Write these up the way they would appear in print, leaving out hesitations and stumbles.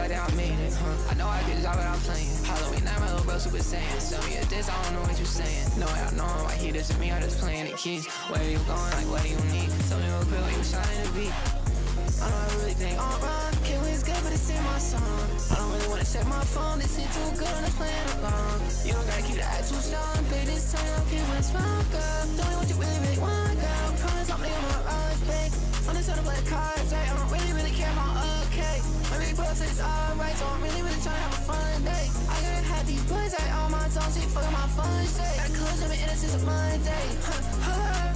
like that I made it, I know I get job without playing. Halloween night, my little bro super saiyan. Tell me a diss, I don't know what you saying. No way I know him, like he dissing me, I just playing the keys. Where you going, like what do you need? Tell me real quick what you trying to be. I don't really think I'm wrong. Can't wait, it's good, but it's in my song. I don't really wanna check my phone. This shit too good, I'm just playing along. You don't gotta keep the act too strong. Baby, this time I'll get what's wrong, girl. Tell me what you really want, girl. Promise I'm leaving my rush, babe. I'm just trying to play cards, right? I don't really care if I'm okay. My big bro said it's alright, so I'm really trying to have a fun day. I got happy boys right on my tongue, she fucking my fun shit. Got a clutch of it since a Monday.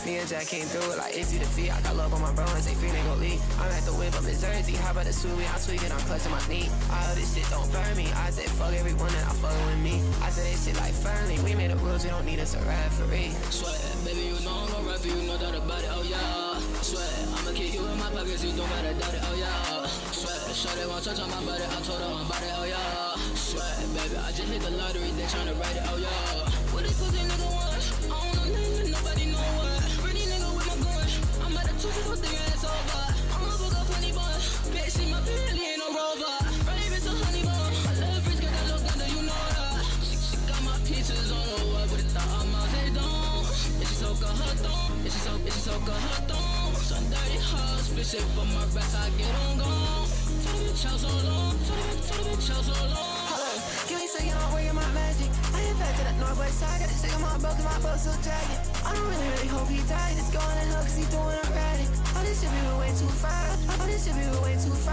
Me and Jack came through it like easy to feed. I got love on my bro and say free nigga leave. I'm at the whip up in Jersey. How about the suit? I'm tweaking, I'm clutching my knee. All this shit don't burn me. I said fuck everyone that I fucking with me. I said this shit like Fernley. We made the rules, we don't need us a referee. Sweat, baby, you know I'm gon' rap for you, no doubt about it, oh yeah. Sweat, I'ma kick you in my pockets, you don't gotta doubt it, oh yeah. Sweat, shorty won't touch on my body, I told her I'm about it, oh yeah. Sweat, baby, I just hit the lottery, they tryna write it, oh yeah. What this pussy nigga want? I don't know nothing, nobody know what. Pretty nigga with my gun, I'm at a 2-4 thing and it's over. I'ma book up 20 bucks, bitch, see my Bentley ain't no Rover. Right, it's a honey bun, my love bitch got that look under, you know that. She got my pictures on the web, but it's the amount they don't. And she so good, her thumb, and she so good, her thumb. Some dirty hoes, fish it for my rest, I get on gone. Tell the bitch how so long, tell the bitch how so long. You ain't saying I'm working my magic. I ain't back to the northwest side. Got to stick on my boat, cause my boat's so jagged. I don't really hope he died. It's going to hell cause he doing it erratic. All this shit be way too far. All this shit be way too far.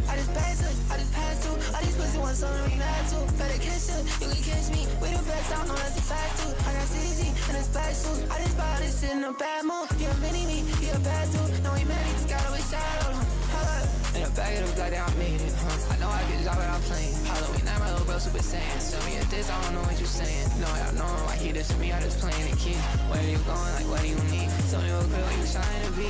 I just passed it, I just passed through. All these pussy want something we not to. Better catch up, you can catch me. We the best, I know that's a fact too. I got CG and a space suit. I just bought this shit in a bad mood. He a mini me, he a bad dude. No, he mad, he just got away shadowed. In the bag of the blood that I made it, I know I get job without playing. Halloween night, my little bro super saiyan. Tell me a diss, I don't know what you saying. No way I know him, like he dissing me, I just playing the keys. Where you going, like what do you need? Tell me real quick what you trying to be.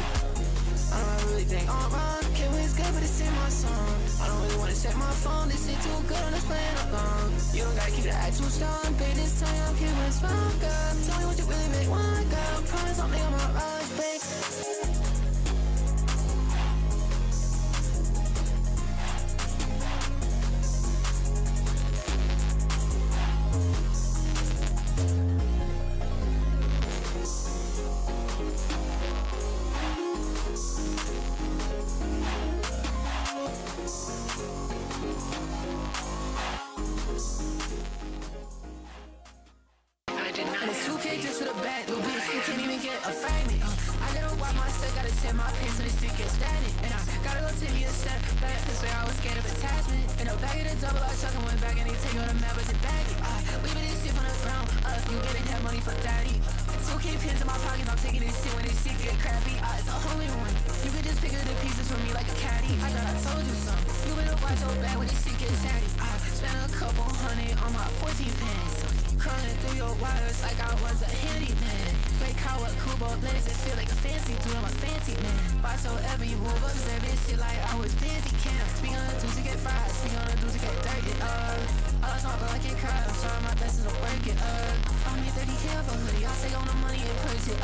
I don't really think I'm wrong. Can't wait, it's good, but it's in my song. I don't really wanna check my phone. This shit too good, I'm just playing along. You don't gotta keep the act too strong. Baby, this time I'll get what's wrong, girl. Tell me what you really want, girl. Promise I'm leaving my rush, babe. And it's 2K just for the back, little bitch, you can't even get a fragment. I gotta wipe my step, gotta set my pants so this shit gets static. And I gotta go take me a step back, cause I was scared of attachment. In the back of the double, I chuck and went back and they take you on the map, but you bag it. We been this shit from the ground up, you getting that money for daddy. 2K pins in my pockets, I'm taking this shit when this shit get crappy. It's a holy one, you can just pick up the pieces from me like a caddy. I thought I told you something, you better watch your back when this shit gets natty. I spent a couple $100 on my 14 pants. Crawling through your wires like I was a handyman. Great car with Kubo blazers, feel like a fancy dude, I'm a fancy man. Watch so ever you move, observe this shit like I was busy camp. Speak on the dudes to get fried, speak on the dudes to get dirty, all I talk like it cry, I'm trying my best to work it, I need 30K of a hoodie, I'll take on the money and purchase it,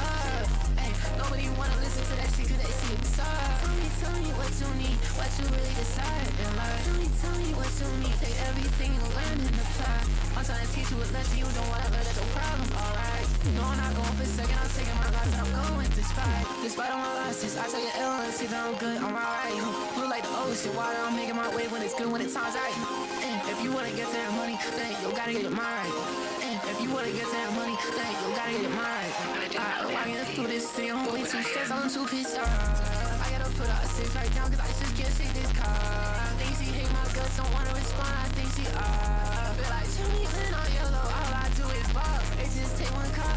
Hey, nobody wanna listen to that shit cause they see it bizarre. Tell me what you need, what you really decide in life. Tell me what you need, take everything you learn and apply. I'm trying to teach you a lesson, you don't wanna learn, that's no problem, alright. No, I'm not going for a second, I'm taking my life and I'm going despite all my losses. I tell you ill and see that I'm good, I'm alright. Look like the ocean water, I'm making my way when it's good, when it time's right. And if you wanna get to that money, then you gotta get your mind right. And if you wanna get to that money, then you gotta get your mind right. I get through this thing, I'm way too stressed, I'm too pissed off. I gotta put out a 6 right now, cause I just can't take this car. I think she hate my guts, don't wanna respond, I think she feel like tell me when on yellow, all I do is ball. It just take one call,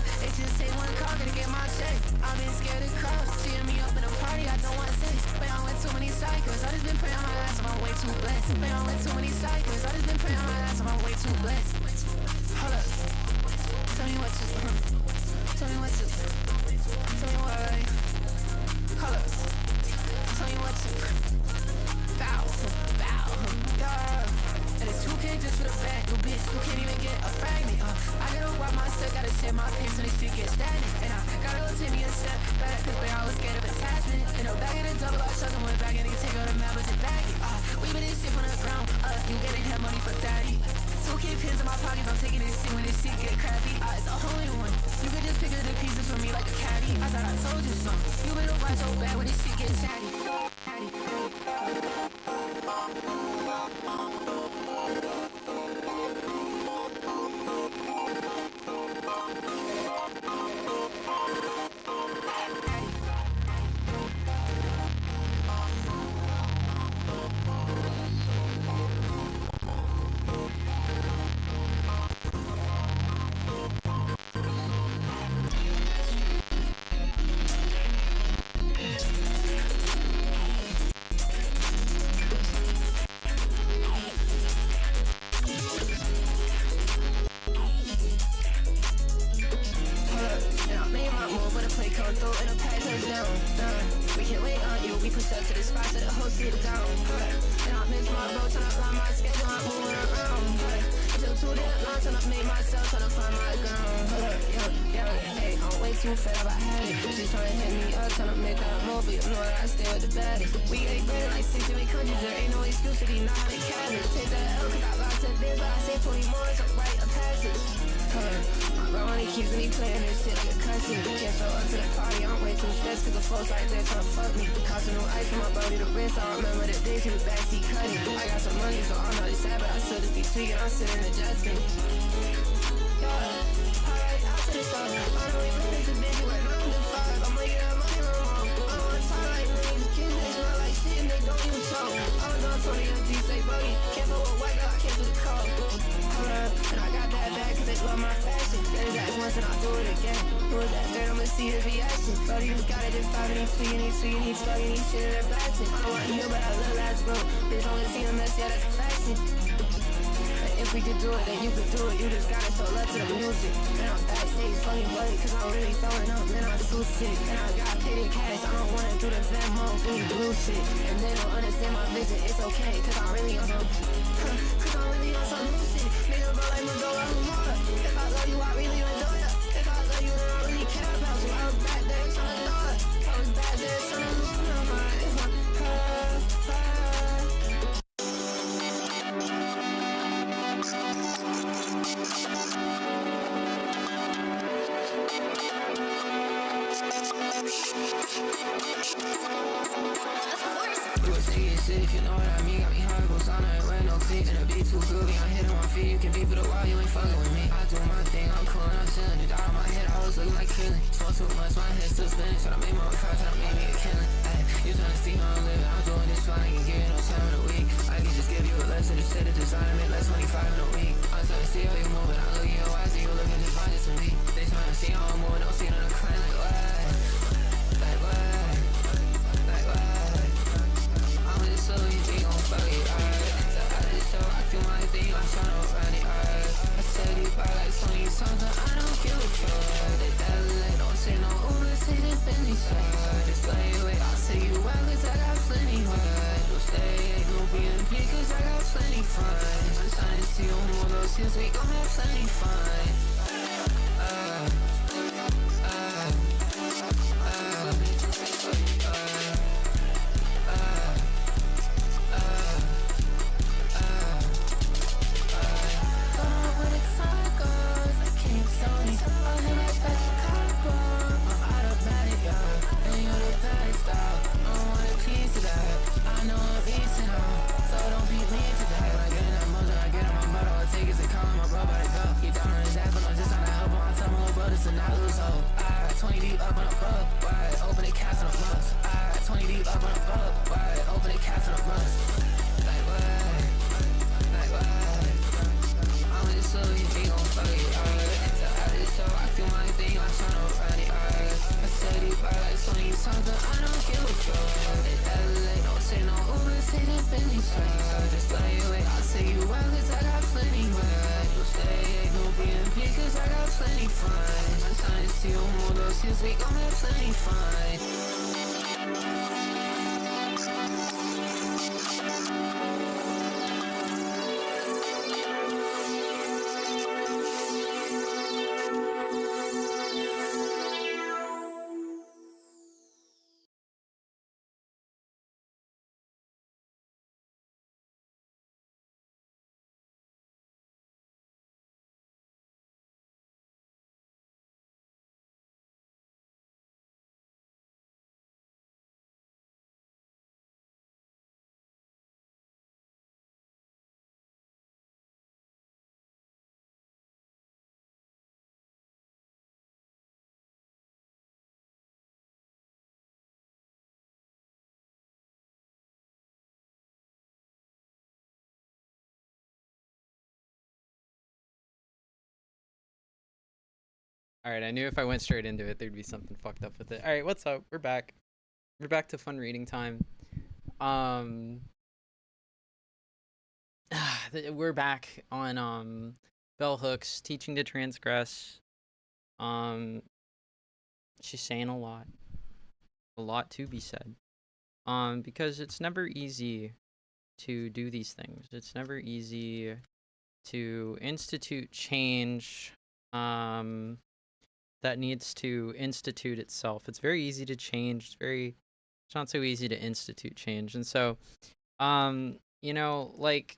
gotta get my check. I've been scared to cry, cheating me up in a party, I don't want sex. But I'm with too many cycles, I just been praying on my ass, I'm way too blessed. But I'm with too many cycles, I just been praying on my ass, I'm way too blessed. Hold up, tell me what you, tell me what you, tell me why. Hold up, tell me what you, bow, yeah. And it's 2K just for the back, little bitch, you can't even get a fragment. I gotta wipe my step, gotta set my pants so this shit gets static. And I gotta go take me a step back, cause I was scared of attachment. In the back of the double, I chuck and went back and they take on the map, but you bag it. We been this shit from the You getting that money for daddy. 2K pins in my pockets, I'm taking this shit when this shit get crappy. It's a holy one. You could just pick up the pieces for me like a caddy. I thought I told you so. You been a ride so bad when this shit get chatty. We can wait on you, we push up to the spot so the whole sit down. And I miss my bro, tryna line my schedule, I'm moving around. Until 2 days long, tryna make myself, tryna find my ground. Hey, I'm way too fat, but I had it. She's tryna hit me up, tryna make that move, but you know that I stay with the baddest. We ain't better like 6 different countries, there ain't no excuse to be not having cabins. Take that L, cause I lost 10 days, but I say 20 more, it's a right of passage. My bro only keeps me playing this shit like a cussing. Can't show up to the party, I'm way too stressed, cause the folks right there tryna fuck me. Cost a new ice for my brody to wrist, I remember the days he was backseat cutting. I got some money, so I'm not sad, but I still just be tweaking, I'm sitting adjusting. Alright, out to the sun. I know we live this bitch, you went 9 to 5. I'm making that money wrong. I don't wanna talk like niggas, kids, they smell like shit and they don't even show. I was on Tony and G, say buggy. Can't fuck with white girl, I can't do the call. Hold up, and I got that bag cause they love my fashion. Get his ass once and I'll do it again. Who was that third, I'ma see his reaction. Brody just got it, just found it, he's tweaking, he's slugging, he's shit in their blasting. I don't want you, but I love that bro. Bitch only seen a mess, yeah, that's a fashion. If we could do it, then you could do it. You just gotta show love to the music. And I'm backstage fucking bloody, cause I'm really throwing up. Man, I'm too sick. And I got paid in cash. I don't wanna do the Venmo, any blue shit. And they don't understand my vision. It's okay, cause I'm really on some. Cause I'm really on some new shit. Nigga, bro, like Madonna, Humara. If I love you, I really adore ya. If I love you, then I really care about you. I was back there trying to know it. I was back there trying to lose my mind. If you know what I mean, got me hard, goes on there with no cleats. And the beat too groovy, I'm hitting my feet. You can be for the wall, you ain't fucking with me. I do my thing, I'm cool and I'm chillin'. The dot on my head, I was looking like killing. Smoke too much, my head still spinning. Tryna make my own car, tryna make me a killing. You tryna see how I'm living, I'm doing this fine. I can give you no time in a week. I can just give you a lesson instead of design, make less 25 in a week. I'm tryna see how you moving, I look in your eyes and you looking just fine just to me. They tryna see how I'm moving, don't see none of crying like what? Like what? Like what? So you think gon' fuck it, alright. So I just so I do my thing, I'm tryna run it, alright. I said you buy like Sony something, I don't give a fuck. They LA, don't say no Uber, say the Bentley side. Just lay away, I'll say you out cause I got plenty right. Don't stay, ain't no BNP cause I got plenty fun. I'm tryna see you more those since we gon' have plenty fun. Since we gon' have plenty fun. Alright, I knew if I went straight into it, there'd be something fucked up with it. Alright, what's up? We're back. We're back to fun reading time. Um, we're back on, Bell Hooks, teaching to transgress. Um, she's saying a lot to be said. Because it's never easy to do these things. It's never easy to institute change, that needs to institute itself. It's very easy to change. It's not so easy to institute change. And so, like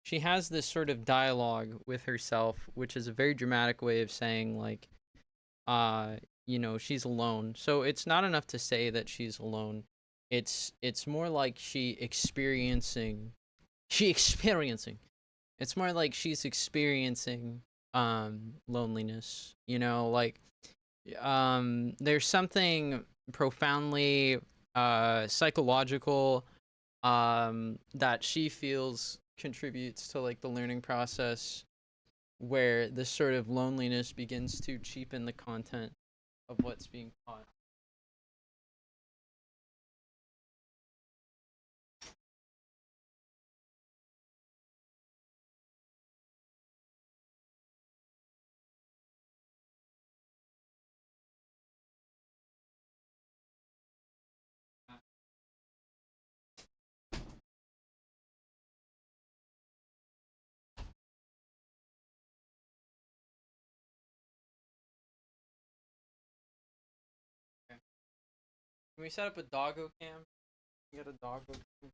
she has this sort of dialogue with herself, which is a very dramatic way of saying like, she's alone. So it's not enough to say that she's alone. It's more like experiencing. It's more like she's experiencing loneliness, there's something profoundly psychological that she feels contributes to like the learning process, where this sort of loneliness begins to cheapen the content of what's being taught. Okay. Can we set up a doggo cam? You got a doggo cam?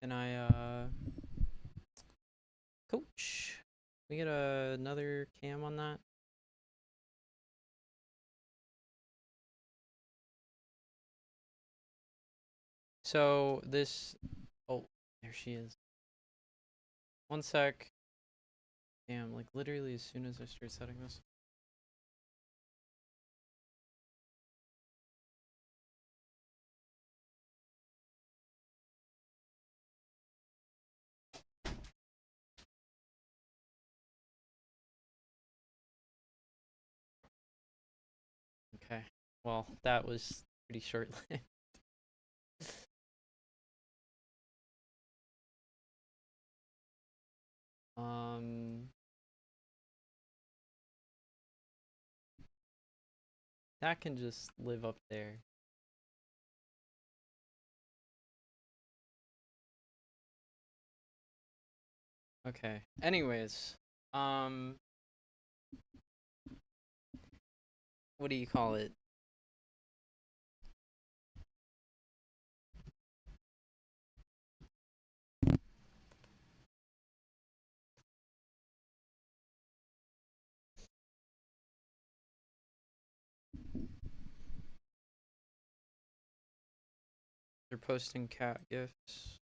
Can I coach? Can we get another cam on that? So this, oh, there she is. One sec. Damn, like literally as soon as I start setting this. Okay, well, that was pretty short-lived. um, that can just live up there. Okay. Anyways, what do you call it? They're posting cat gifs.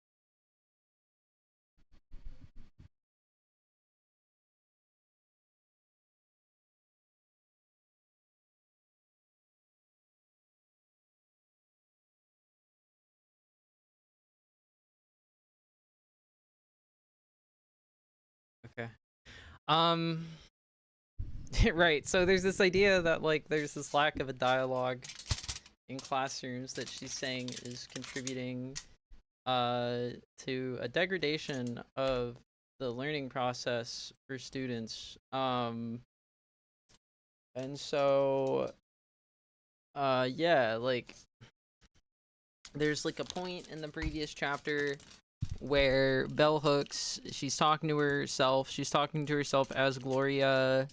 Okay. Um, right. So there's this idea that like there's this lack of a dialogue in classrooms that she's saying is contributing to a degradation of the learning process for students. And so yeah, like there's like a point in the previous chapter where Bell Hooks, she's talking to herself as Gloria,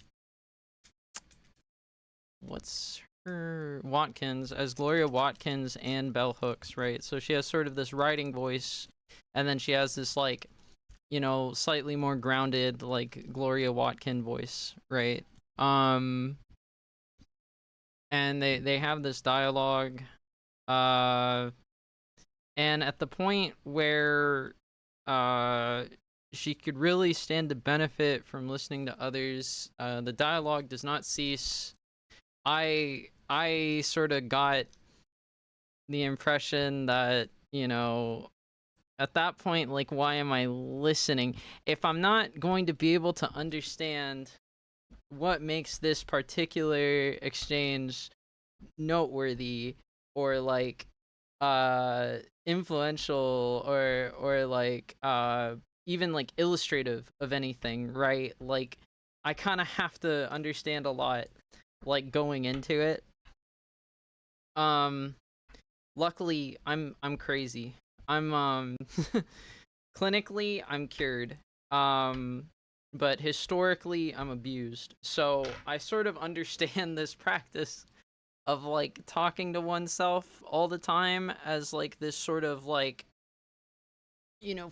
what's her, Watkins, as Gloria Watkins and Bell Hooks, right? So she has sort of this writing voice, and then she has this like, slightly more grounded like Gloria Watkin voice, right? And they have this dialogue, and at the point where she could really stand to benefit from listening to others. The dialogue does not cease. I sort of got the impression that, at that point, like, why am I listening? If I'm not going to be able to understand what makes this particular exchange noteworthy, or like influential, or like even like illustrative of anything, right? Like, I kind of have to understand a lot, like, going into it. um Luckily, I'm crazy. I'm clinically I'm cured. But historically I'm abused. So I sort of understand this practice of like talking to oneself all the time as like this sort of like,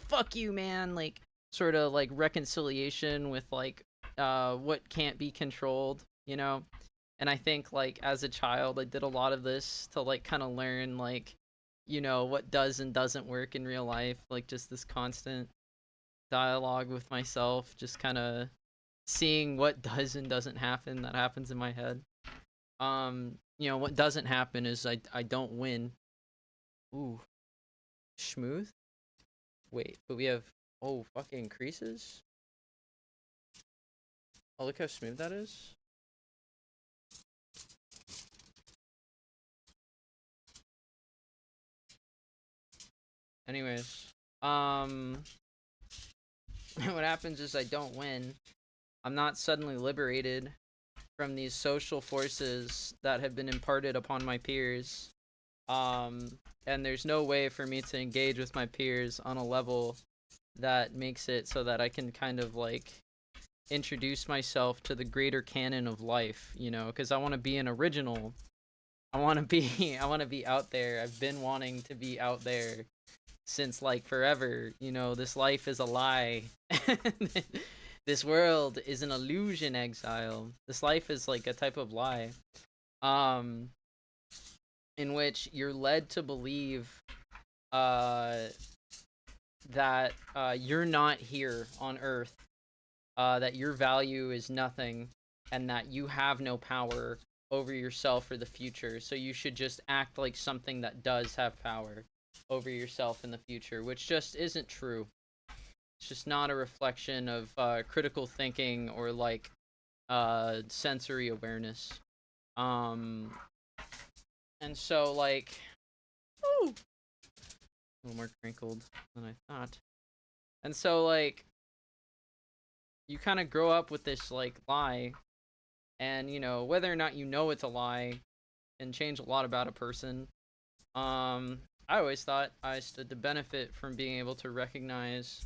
fuck you, man, like sort of like reconciliation with like what can't be controlled. And I think like as a child I did a lot of this to like kind of learn like, what does and doesn't work in real life, like just this constant dialogue with myself, just kind of seeing what does and doesn't happen that happens in my head. What doesn't happen is I don't win. Ooh, smooth. Wait, but we have, oh, fucking increases. Oh, look how smooth that is. Anyways, what happens is I don't win. I'm not suddenly liberated from these social forces that have been imparted upon my peers. And there's no way for me to engage with my peers on a level that makes it so that I can kind of like introduce myself to the greater canon of life, because I want to be an original. I want to be I want to be out there. I've been wanting to be out there since like forever. This life is a lie. This world is an illusion, exile. This life is like a type of lie. In which you're led to believe that you're not here on Earth, that your value is nothing, and that you have no power over yourself or the future. So you should just act like something that does have power over yourself in the future, which just isn't true. It's just not a reflection of critical thinking or like sensory awareness. And so like, ooh, a little more crinkled than I thought. And so like, you kind of grow up with this like lie, and whether or not you know it's a lie can change a lot about a person. I always thought I stood to benefit from being able to recognize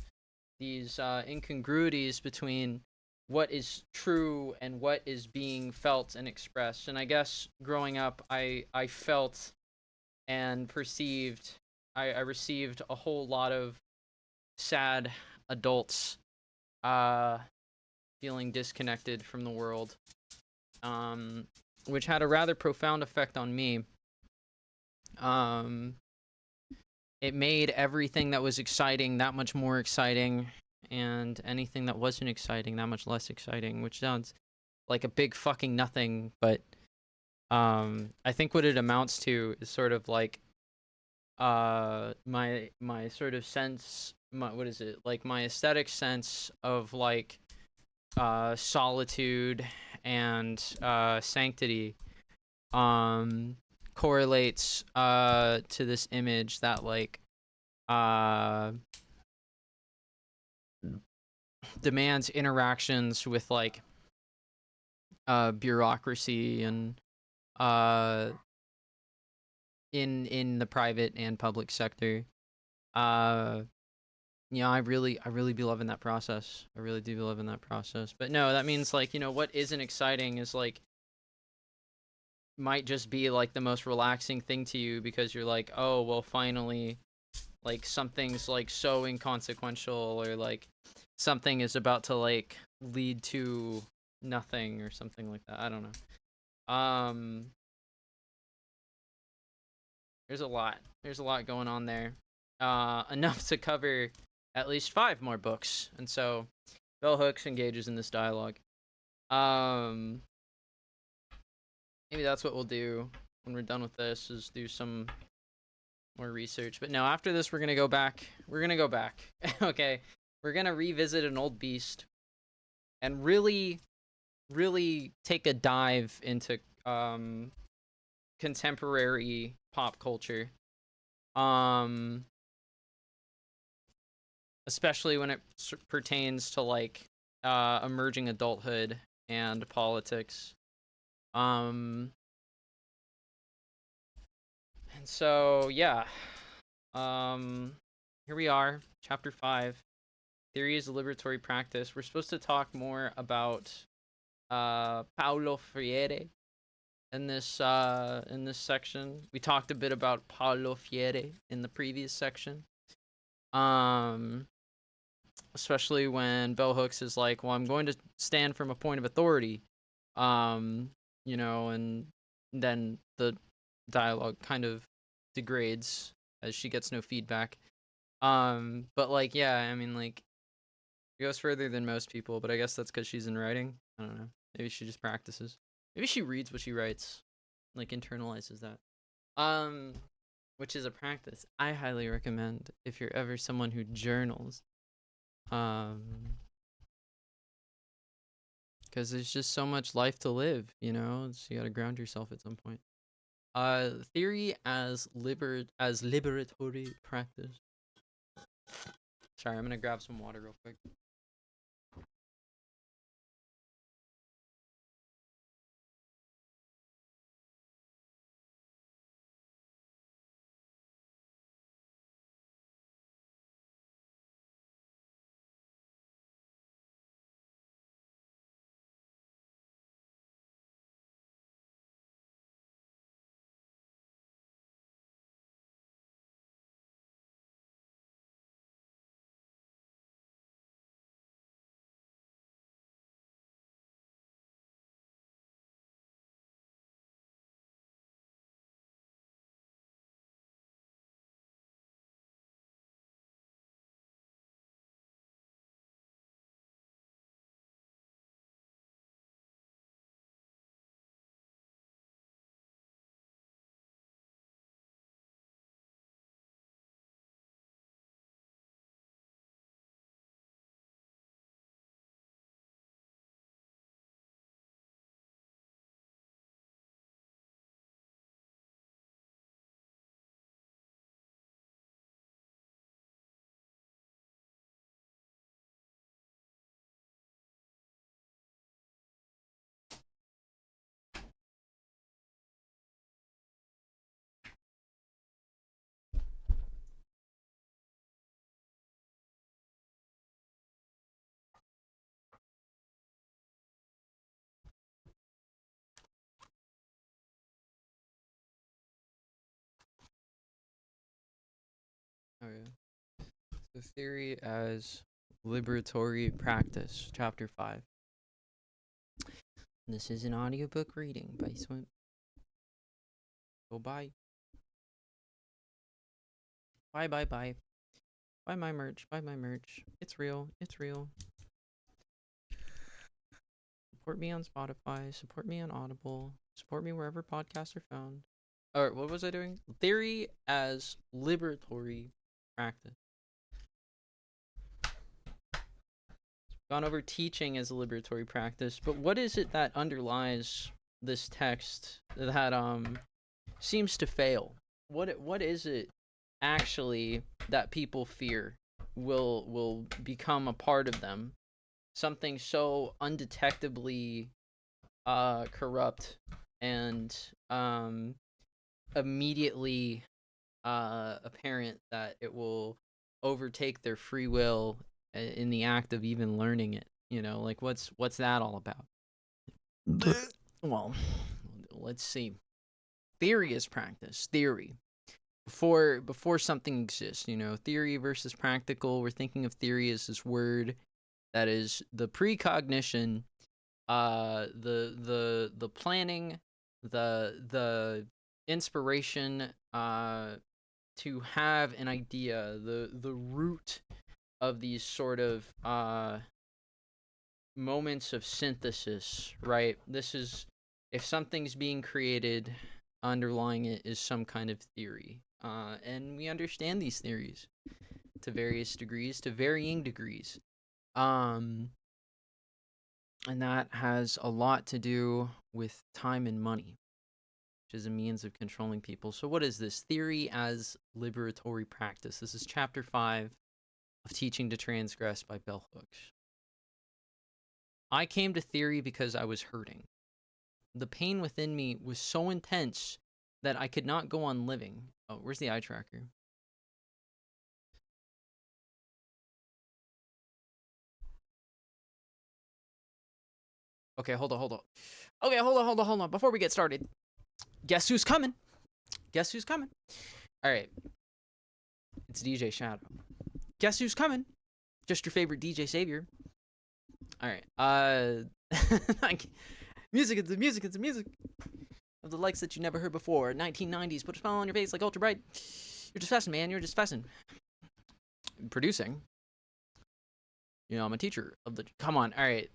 these incongruities between what is true and what is being felt and expressed. And I guess growing up, I felt and perceived, I received a whole lot of sad adults feeling disconnected from the world, which had a rather profound effect on me. It made everything that was exciting that much more exciting, and anything that wasn't exciting that much less exciting, which sounds like a big fucking nothing, but I think what it amounts to is sort of like my sort of sense, what is it, like my aesthetic sense of like solitude and sanctity correlates to this image that like demands interactions with like bureaucracy and in the private and public sector. I really be loving that process. I really do be loving that process. But no, that means like, what isn't exciting is like might just be like the most relaxing thing to you, because you're like, oh well, finally, like something's like so inconsequential, or like something is about to like lead to nothing or something like that. I don't know. There's a lot going on there. Enough to cover at least 5 more books. And so Bell Hooks engages in this dialogue. Maybe that's what we'll do when we're done with this, is do some more research. But no, after this, we're gonna go back. Okay, we're gonna revisit an old beast and really take a dive into contemporary pop culture, especially when it pertains to like emerging adulthood and politics. And so yeah, here we are, chapter 5, theory is a liberatory practice. We're supposed to talk more about Paulo Freire in this section. We talked a bit about Paulo Freire in the previous section. Especially when Bell Hooks is like, well, I'm going to stand from a point of authority. You know, and then the dialogue kind of degrades as she gets no feedback. But like, yeah, I mean, like, it goes further than most people, but I guess that's because she's in writing. I don't know. Maybe she just practices. Maybe she reads what she writes, like internalizes that. Which is a practice I highly recommend if you're ever someone who journals. Because there's just so much life to live, you know. So you gotta ground yourself at some point. Theory as liberatory practice. Sorry, I'm gonna grab some water real quick. Okay. So theory as liberatory practice, chapter 5. This is an audiobook reading by Swim. Go bye. Bye. Buy my merch. It's real. Support me on Spotify. Support me on Audible. Support me wherever podcasts are found. Or what was I doing? Theory as liberatory practice. Gone over teaching as a liberatory practice, but what is it that underlies this text that seems to fail? What is it actually that people fear will become a part of them? Something so undetectably corrupt and immediately apparent that it will overtake their free will in the act of even learning it. You know, like what's that all about? Well, let's see. Theory is practice. Theory. Before something exists, you know, theory versus practical. We're thinking of theory as this word that is the precognition, the planning, the inspiration to have an idea, the root of these sort of moments of synthesis, right? This is, if something's being created, underlying it is some kind of theory. And we understand these theories to various degrees, to varying degrees. And that has a lot to do with time and money, which is a means of controlling people. So what is this? Theory as liberatory practice. This is chapter 5 of Teaching to Transgress by Bell Hooks. I came to theory because I was hurting. The pain within me was so intense that I could not go on living. Oh, where's the eye tracker? Okay, hold on. Okay, hold on. Before we get started, guess who's coming? Guess who's coming? All right. It's DJ Shadow. Guess who's coming? Just your favorite DJ Savior. All right. Music. It's the music of the likes that you never heard before. 1990s. Put a smile on your face like Ultra Bright. You're just fasting, man. You're just fasting. Producing. You know, I'm a teacher of the. Come on. All right.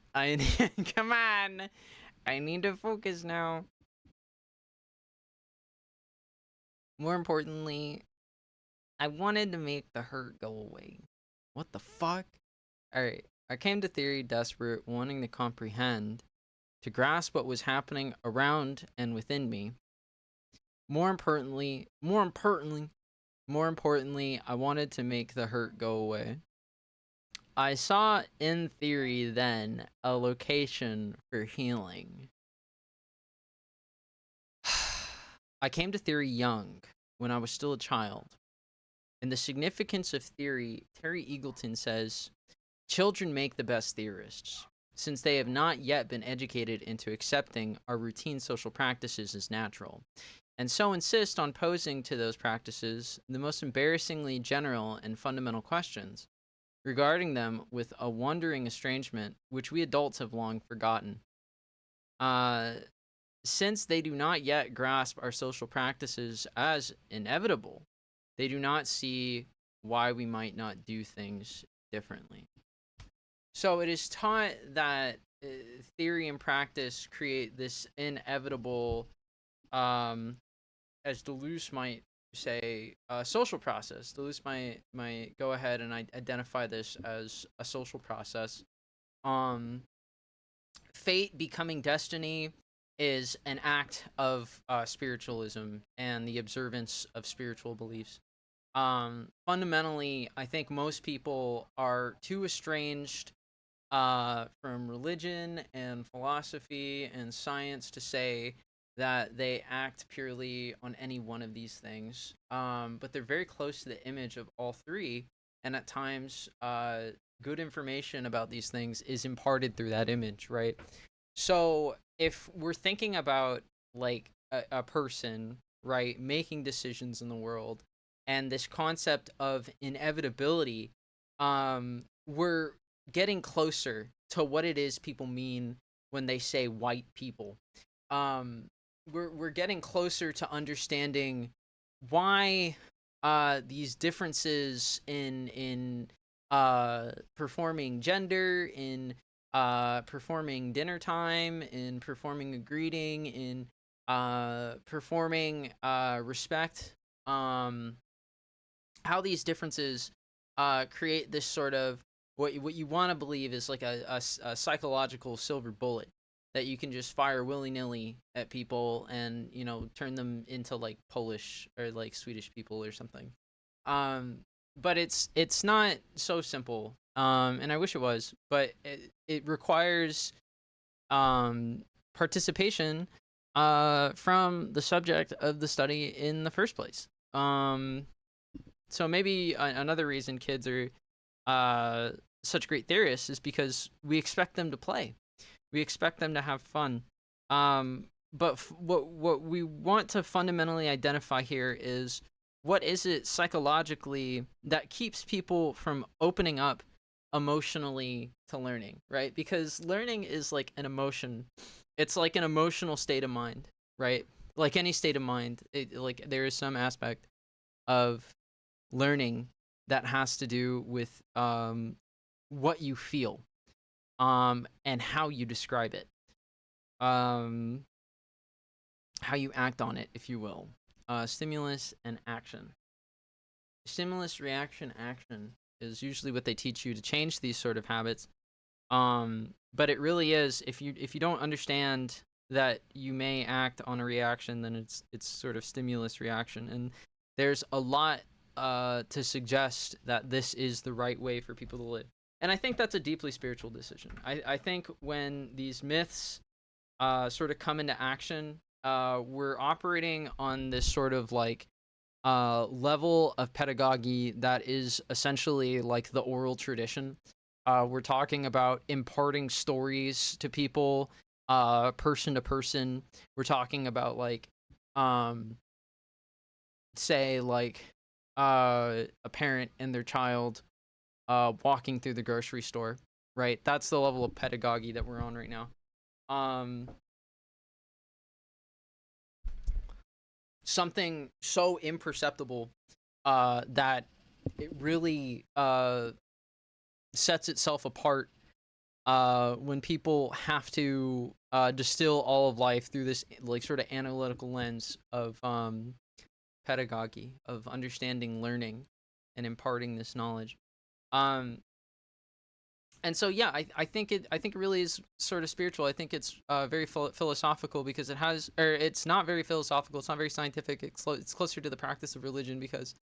Come on. I need to focus now. More importantly, I wanted to make the hurt go away. What the fuck? Alright, I came to theory desperate, wanting to comprehend, to grasp what was happening around and within me. More importantly, I wanted to make the hurt go away. I saw in theory then a location for healing. I came to theory young, when I was still a child. And the significance of theory, Terry Eagleton says, children make the best theorists, since they have not yet been educated into accepting our routine social practices as natural, and so insist on posing to those practices the most embarrassingly general and fundamental questions, regarding them with a wondering estrangement which we adults have long forgotten. Since they do not yet grasp our social practices as inevitable, they do not see why we might not do things differently. So it is taught that theory and practice create this inevitable, as Deleuze might say, social process. Deleuze might go ahead and identify this as a social process. Fate becoming destiny is an act of spiritualism and the observance of spiritual beliefs. Fundamentally, I think most people are too estranged from religion and philosophy and science to say that they act purely on any one of these things. But they're very close to the image of all three, and at times, good information about these things is imparted through that image, right? So if we're thinking about like a person, right, making decisions in the world, and this concept of inevitability, we're getting closer to what it is people mean when they say white people. We're getting closer to understanding why these differences in performing gender, in performing dinner time, in performing a greeting, in performing respect, how these differences create this sort of what you want to believe is like a psychological silver bullet that you can just fire willy-nilly at people and, you know, turn them into like Polish or like Swedish people or something. But it's not so simple. And I wish it was, but it requires participation from the subject of the study in the first place. So maybe another reason kids are such great theorists is because we expect them to play. We expect them to have fun. But what we want to fundamentally identify here is, what is it psychologically that keeps people from opening up emotionally to learning, right? Because learning is like an emotion. It's like an emotional state of mind, right? Like any state of mind, like there is some aspect of learning that has to do with what you feel, and how you describe it, um, how you act on it, if you will. Stimulus and action. Stimulus, reaction, action is usually what they teach you to change these sort of habits. But it really is, if you don't understand that you may act on a reaction, then it's sort of stimulus reaction, and there's a lot to suggest that this is the right way for people to live. And I think that's a deeply spiritual decision. I think when these myths sort of come into action, we're operating on this sort of like level of pedagogy that is essentially like the oral tradition. We're talking about imparting stories to people, person to person. We're talking about like, say like, a parent and their child walking through the grocery store, right? That's the level of pedagogy that we're on right now. Something so imperceptible that it really sets itself apart when people have to distill all of life through this like sort of analytical lens of pedagogy, of understanding, learning, and imparting this knowledge. And so yeah, I think it really is sort of spiritual. I think it's very philosophical, because it has, or it's not very philosophical. It's not very scientific. It's closer to the practice of religion, because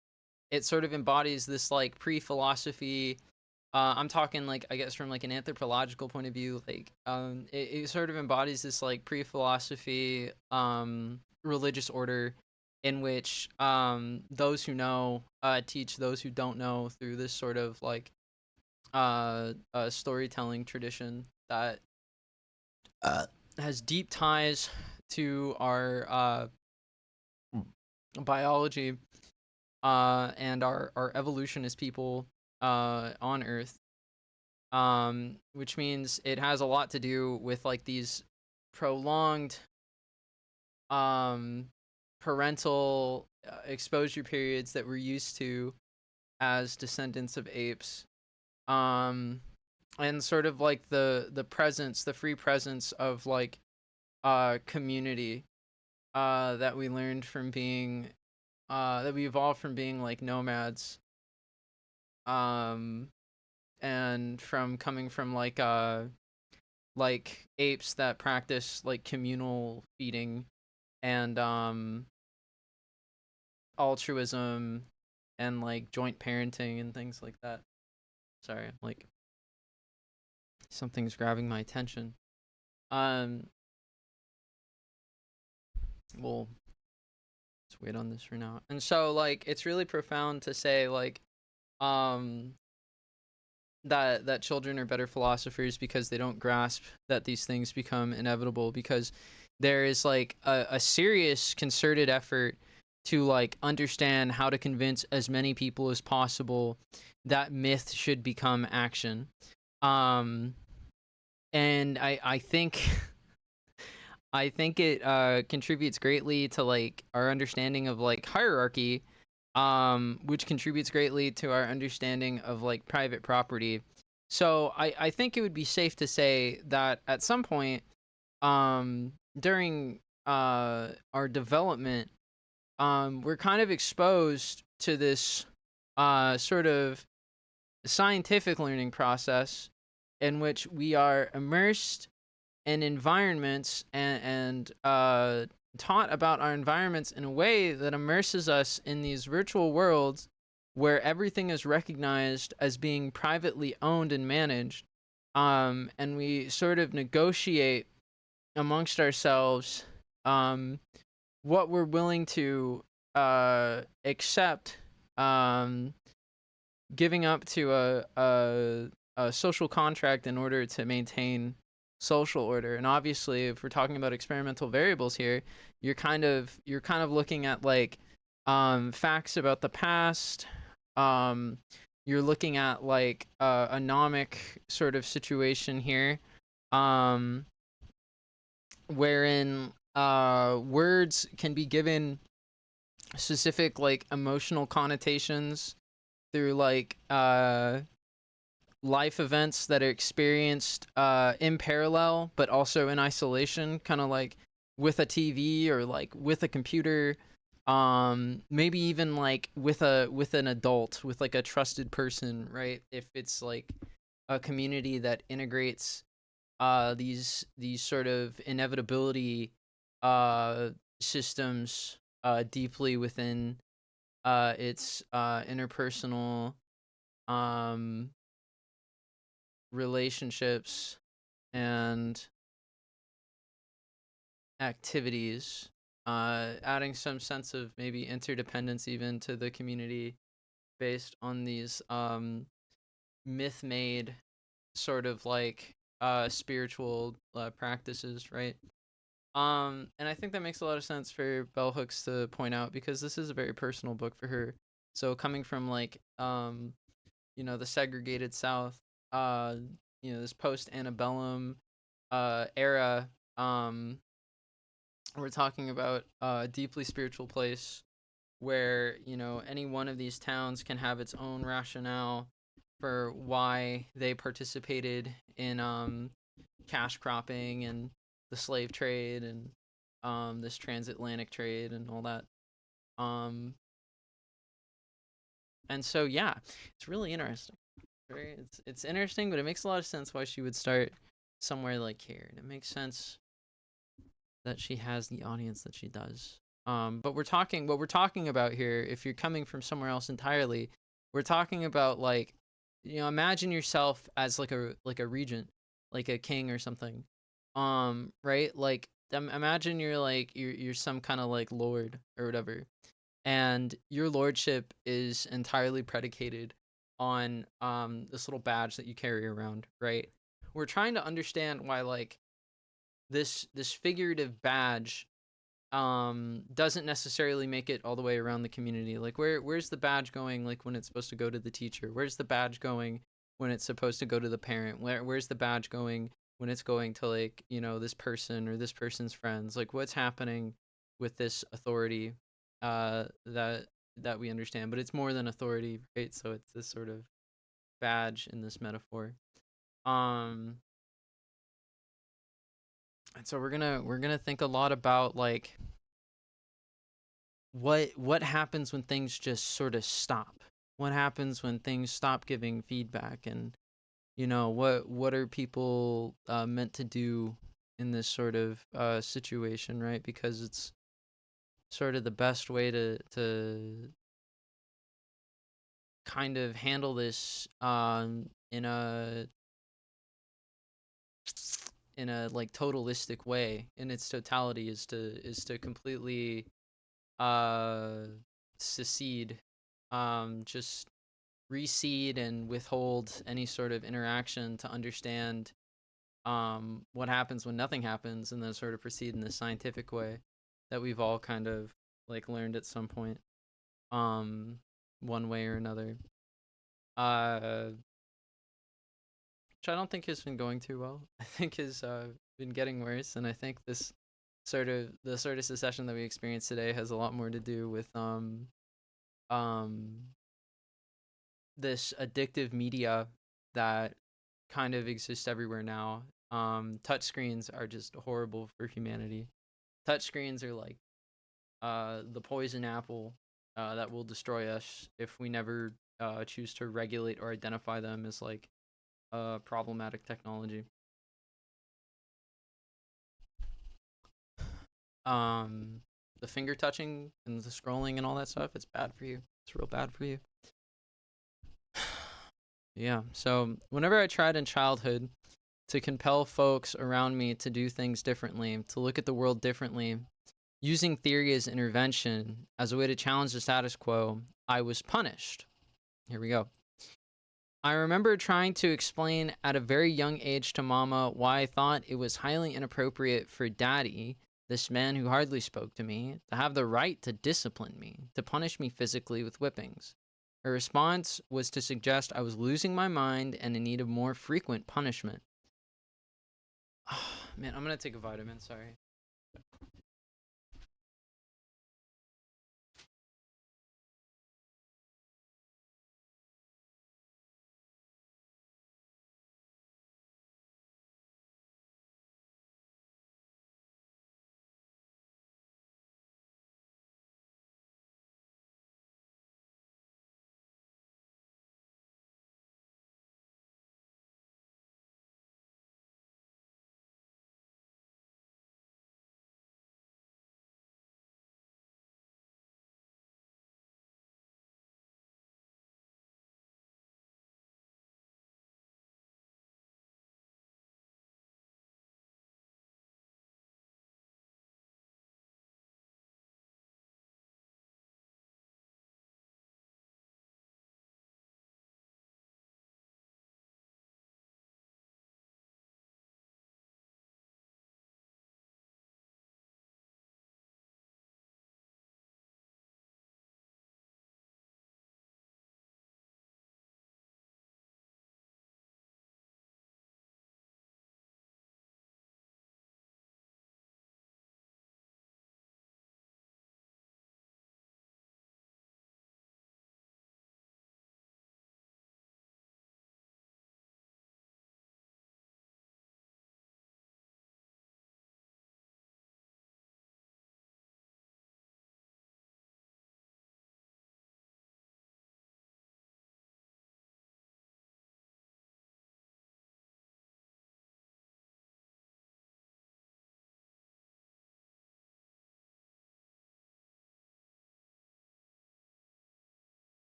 it sort of embodies this like pre-philosophy. I'm talking like, I guess, from like an anthropological point of view, like it sort of embodies this like pre-philosophy religious order in which those who know teach those who don't know through this sort of like storytelling tradition that has deep ties to our biology and our evolution as people on Earth, which means it has a lot to do with like these prolonged parental exposure periods that we're used to as descendants of apes, and sort of like the presence, the free presence of like community that we learned from being that we evolved from being like nomads, and from coming from like apes that practice like communal feeding and altruism and like joint parenting and things like that. Sorry, like something's grabbing my attention. Well, let's wait on this for now. And so like it's really profound to say like that children are better philosophers because they don't grasp that these things become inevitable, because there is like a serious concerted effort to like understand how to convince as many people as possible that myth should become action. And I think I think it contributes greatly to like our understanding of like hierarchy, which contributes greatly to our understanding of like private property. So I think it would be safe to say that at some point during our development, we're kind of exposed to this sort of scientific learning process in which we are immersed in environments and taught about our environments in a way that immerses us in these virtual worlds where everything is recognized as being privately owned and managed, and we sort of negotiate amongst ourselves what we're willing to accept, giving up to a social contract in order to maintain social order. And obviously, if we're talking about experimental variables here, you're kind of looking at like facts about the past. You're looking at like a nomic sort of situation here, wherein words can be given specific like emotional connotations through like life events that are experienced in parallel but also in isolation, kind of like with a TV or like with a computer, maybe even like with an adult, with like a trusted person, right? If it's like a community that integrates these sort of inevitability systems deeply within its interpersonal um relationships and activities, adding some sense of maybe interdependence even to the community based on these myth made sort of like spiritual practices, right? And I think that makes a lot of sense for Bell Hooks to point out because this is a very personal book for her. So coming from like the segregated South, uh, this post antebellum era, um, we're talking about a deeply spiritual place where any one of these towns can have its own rationale for why they participated in cash cropping and the slave trade and this transatlantic trade and all that. Um, and so yeah, it's really interesting. It's interesting, but it makes a lot of sense why she would start somewhere like here, and it makes sense that she has the audience that she does. But what we're talking about here, if you're coming from somewhere else entirely, we're talking about like, imagine yourself as like a regent, like a king or something, right? Like, imagine you're some kind of like lord or whatever, and your lordship is entirely predicated on this little badge that you carry around, right? We're trying to understand why like this figurative badge doesn't necessarily make it all the way around the community. Like where's the badge going like when it's supposed to go to the teacher? Where's the badge going when it's supposed to go to the parent? Where's the badge going when it's going to like, this person or this person's friends? Like what's happening with this authority that we understand, but it's more than authority, right? So it's this sort of badge in this metaphor. Um and so we're gonna think a lot about like what happens when things just sort of stop. What happens when things stop giving feedback, and what are people meant to do in this sort of situation, right? Because it's sort of the best way to kind of handle this in a like totalistic way in its totality is to completely secede, just reseed and withhold any sort of interaction to understand what happens when nothing happens, and then sort of proceed in this scientific way that we've all kind of like learned at some point, um, one way or another. Uh, which I don't think has been going too well. I think has been getting worse, and I think the sort of secession that we experienced today has a lot more to do with um this addictive media that kind of exists everywhere now. Touchscreens are just horrible for humanity. Touchscreens are like the poison apple that will destroy us if we never choose to regulate or identify them as like problematic technology. Um, the finger touching and the scrolling and all that stuff, it's bad for you. It's real bad for you. Yeah. So whenever I tried in childhood to compel folks around me to do things differently, to look at the world differently, using theory as intervention as a way to challenge the status quo, I was punished. Here we go. I remember trying to explain at a very young age to Mama why I thought it was highly inappropriate for Daddy, this man who hardly spoke to me, to have the right to discipline me, to punish me physically with whippings. Her response was to suggest I was losing my mind and in need of more frequent punishment. Oh, man, I'm gonna take a vitamin, sorry.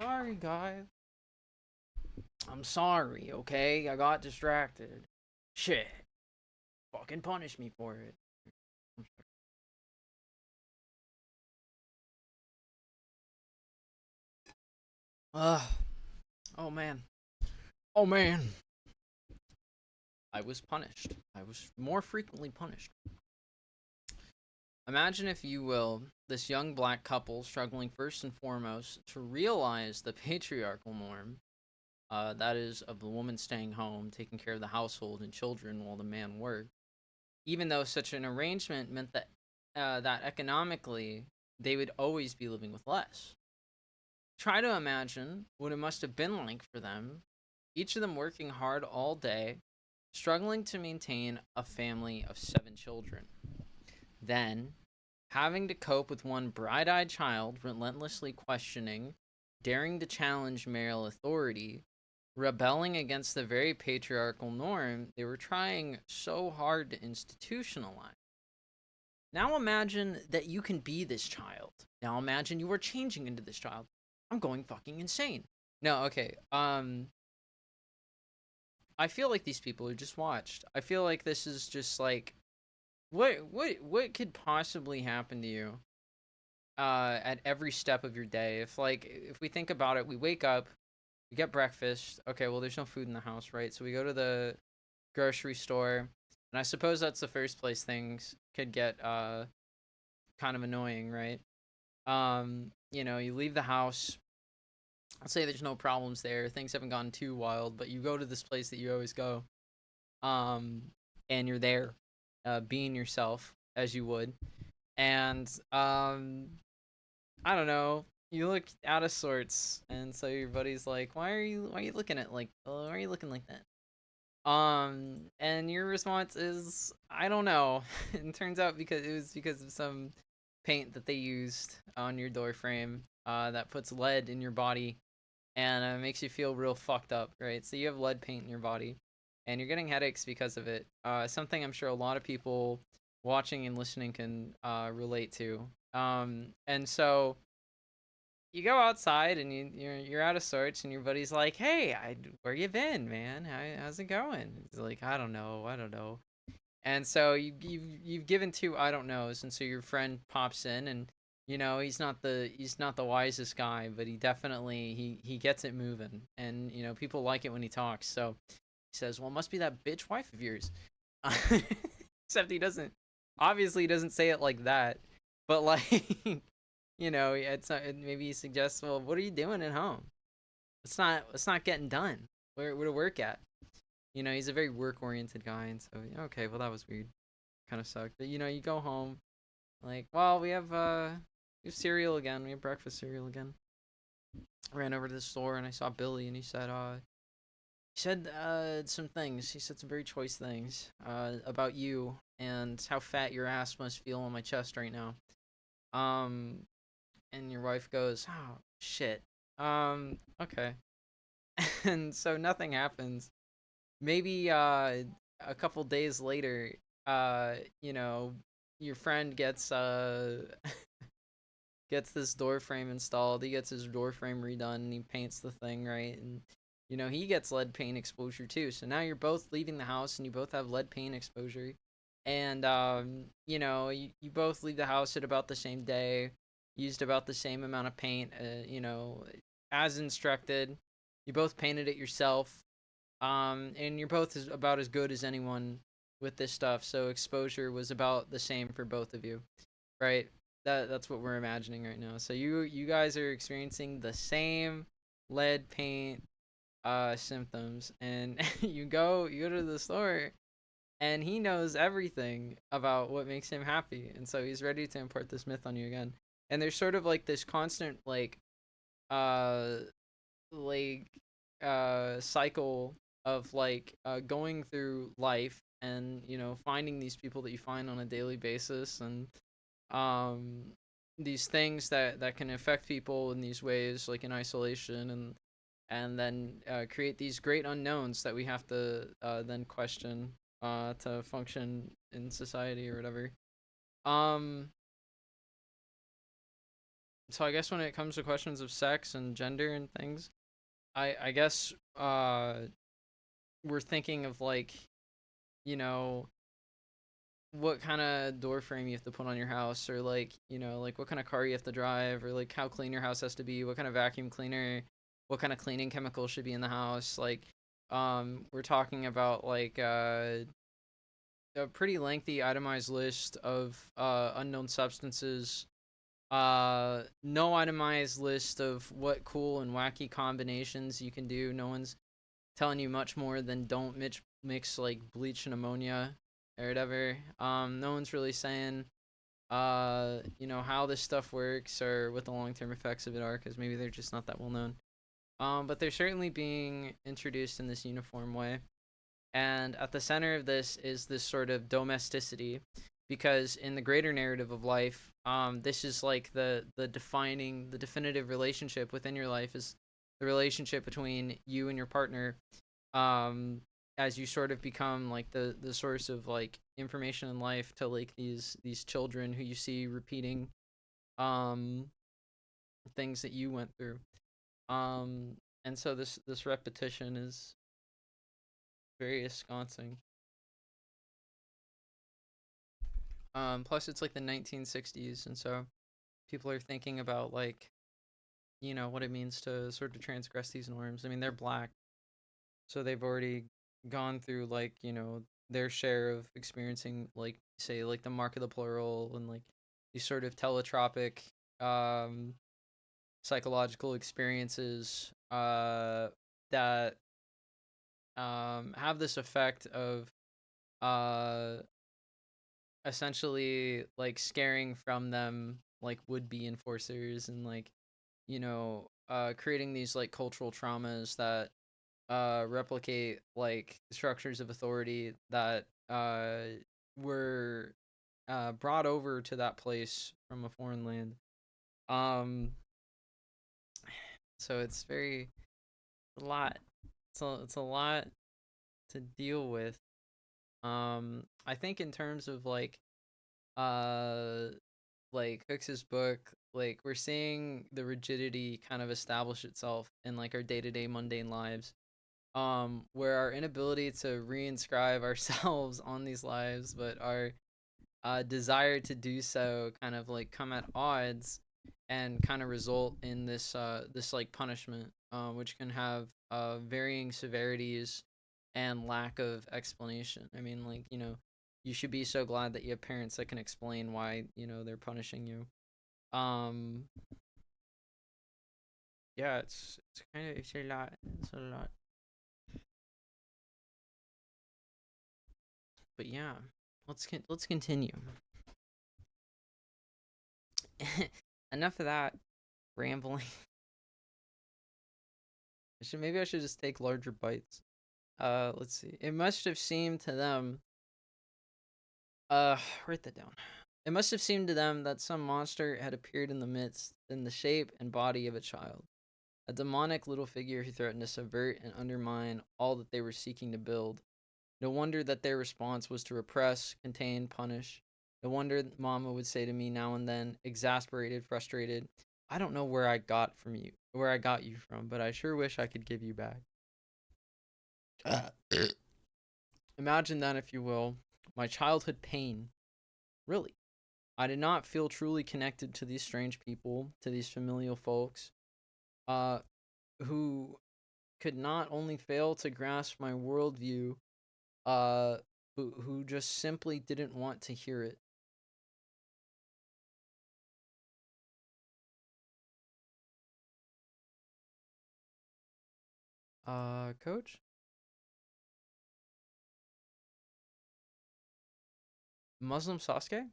Sorry, guys. I'm sorry, okay? I got distracted. Shit. Fucking punish me for it. Ugh. Oh man. Oh man. I was punished. I was more frequently punished. Imagine, if you will, this young black couple struggling first and foremost to realize the patriarchal norm, that is, of the woman staying home, taking care of the household and children while the man worked. Even though such an arrangement meant that economically they would always be living with less. Try to imagine what it must have been like for them, each of them working hard all day, struggling to maintain a family of 7 children. Then, having to cope with one bright eyed child relentlessly questioning, daring to challenge male authority, rebelling against the very patriarchal norm they were trying so hard to institutionalize. Now imagine that you can be this child. Now imagine you are changing into this child. I'm going fucking insane. No, okay. I feel like these people are just watched. I feel like this is just like what could possibly happen to you at every step of your day? If we think about it, we wake up, we get breakfast. Okay, well there's no food in the house, right? So we go to the grocery store, and I suppose that's the first place things could get kind of annoying, right? You leave the house. Let's say there's no problems there. Things haven't gone too wild, but you go to this place that you always go. Um, and you're there, being yourself as you would. And I don't know. You look out of sorts, and so your buddy's like, why are you looking at like, why are you looking like that? And your response is, I don't know. It turns out because it was because of some paint that they used on your door frame, that puts lead in your body, and makes you feel real fucked up, right? So you have lead paint in your body, and you're getting headaches because of it. Something I'm sure a lot of people watching and listening can relate to. And so you go outside and you're out of sorts, and your buddy's like, "Hey, where you been, man? How's it going?" He's like, I don't know." And so you've given two I don't knows, and so your friend pops in, and he's not the wisest guy, but he definitely he gets it moving, and people like it when he talks. So he says, "Well, it must be that bitch wife of yours." Except he doesn't say it like that, but like maybe he suggests, "Well, what are you doing at home? It's not getting done. Where to work at?" He's a very work oriented guy, and so okay, well that was weird, kind of sucked. But you go home, like, well, we have cereal again. We have breakfast cereal again. I ran over to the store and I saw Billy, and he said some things. He said some very choice things about you and how fat your ass must feel on my chest right now. Um, and your wife goes, "Oh shit." Okay. And so nothing happens. Maybe a couple days later, uh, you know, your friend gets this door frame installed. He gets his door frame redone, and he paints the thing right, and he gets lead paint exposure too. So now you're both leaving the house, and you both have lead paint exposure, and you both leave the house at about the same day, used about the same amount of paint, as instructed. You both painted it yourself, and you're both about as good as anyone with this stuff. So exposure was about the same for both of you, right? That's what we're imagining right now. So you guys are experiencing the same lead paint symptoms, and you go to the store, and he knows everything about what makes him happy, and so he's ready to impart this myth on you again. And there's sort of like this constant uh like cycle of going through life, and finding these people that you find on a daily basis, and um these things that can affect people in these ways, like in isolation, and then create these great unknowns that we have to then question to function in society or whatever. um So I guess when it comes to questions of sex and gender and things, I guess we're thinking of like, you know, what kind of door frame you have to put on your house, or like, you know, like what kind of car you have to drive, or like how clean your house has to be, what kind of vacuum cleaner, what kind of cleaning chemical should be in the house. Like, we're talking about like a pretty lengthy itemized list of unknown substances. No itemized list of what cool and wacky combinations you can do. No one's telling you much more than don't mix like bleach and ammonia or whatever. No one's really saying you know, how this stuff works or what the long-term effects of it are, because maybe they're just not that well known. But they're certainly being introduced in this uniform way. And at the center of this is this sort of domesticity, because in the greater narrative of life, this is like the definitive relationship within your life is the relationship between you and your partner, um, as you sort of become like the source of like information in life to like these children who you see repeating um things that you went through. And so this repetition is very ensconcing. Plus it's like the 1960s, and so people are thinking about like, you know, what it means to sort of transgress these norms. I mean, they're black, so they've already gone through like, you know, their share of experiencing like, say, like the mark of the plural and like these sort of teletropic um psychological experiences that have this effect of uh essentially like scaring from them like would be enforcers, and like, you know, creating these like cultural traumas that replicate like structures of authority that were brought over to that place from a foreign land. Um, so it's very a lot. It's a lot to deal with. I think in terms of uh like Hooks's book, like we're seeing the rigidity kind of establish itself in like our day-to-day mundane lives, where our inability to reinscribe ourselves on these lives, but our desire to do so kind of like come at odds and kind of result in this like punishment, which can have varying severities and lack of explanation. I mean, like, you know, you should be so glad that you have parents that can explain why, you know, they're punishing you. Um, yeah, it's kind of it's a lot. It's a lot. But yeah, let's continue. Enough of that rambling. Maybe I should just take larger bites. Let's see. It must have seemed to them. Write that down. It must have seemed to them that some monster had appeared in the midst, in the shape and body of a child, a demonic little figure who threatened to subvert and undermine all that they were seeking to build. No wonder that their response was to repress, contain, punish. No wonder Mama would say to me now and then, exasperated, frustrated, "I don't know where I got you from, but I sure wish I could give you back." Imagine that, if you will, my childhood pain. Really, I did not feel truly connected to these strange people, to these familial folks, uh, who could not only fail to grasp my worldview, uh, who just simply didn't want to hear it. Coach? Muslim Sasuke?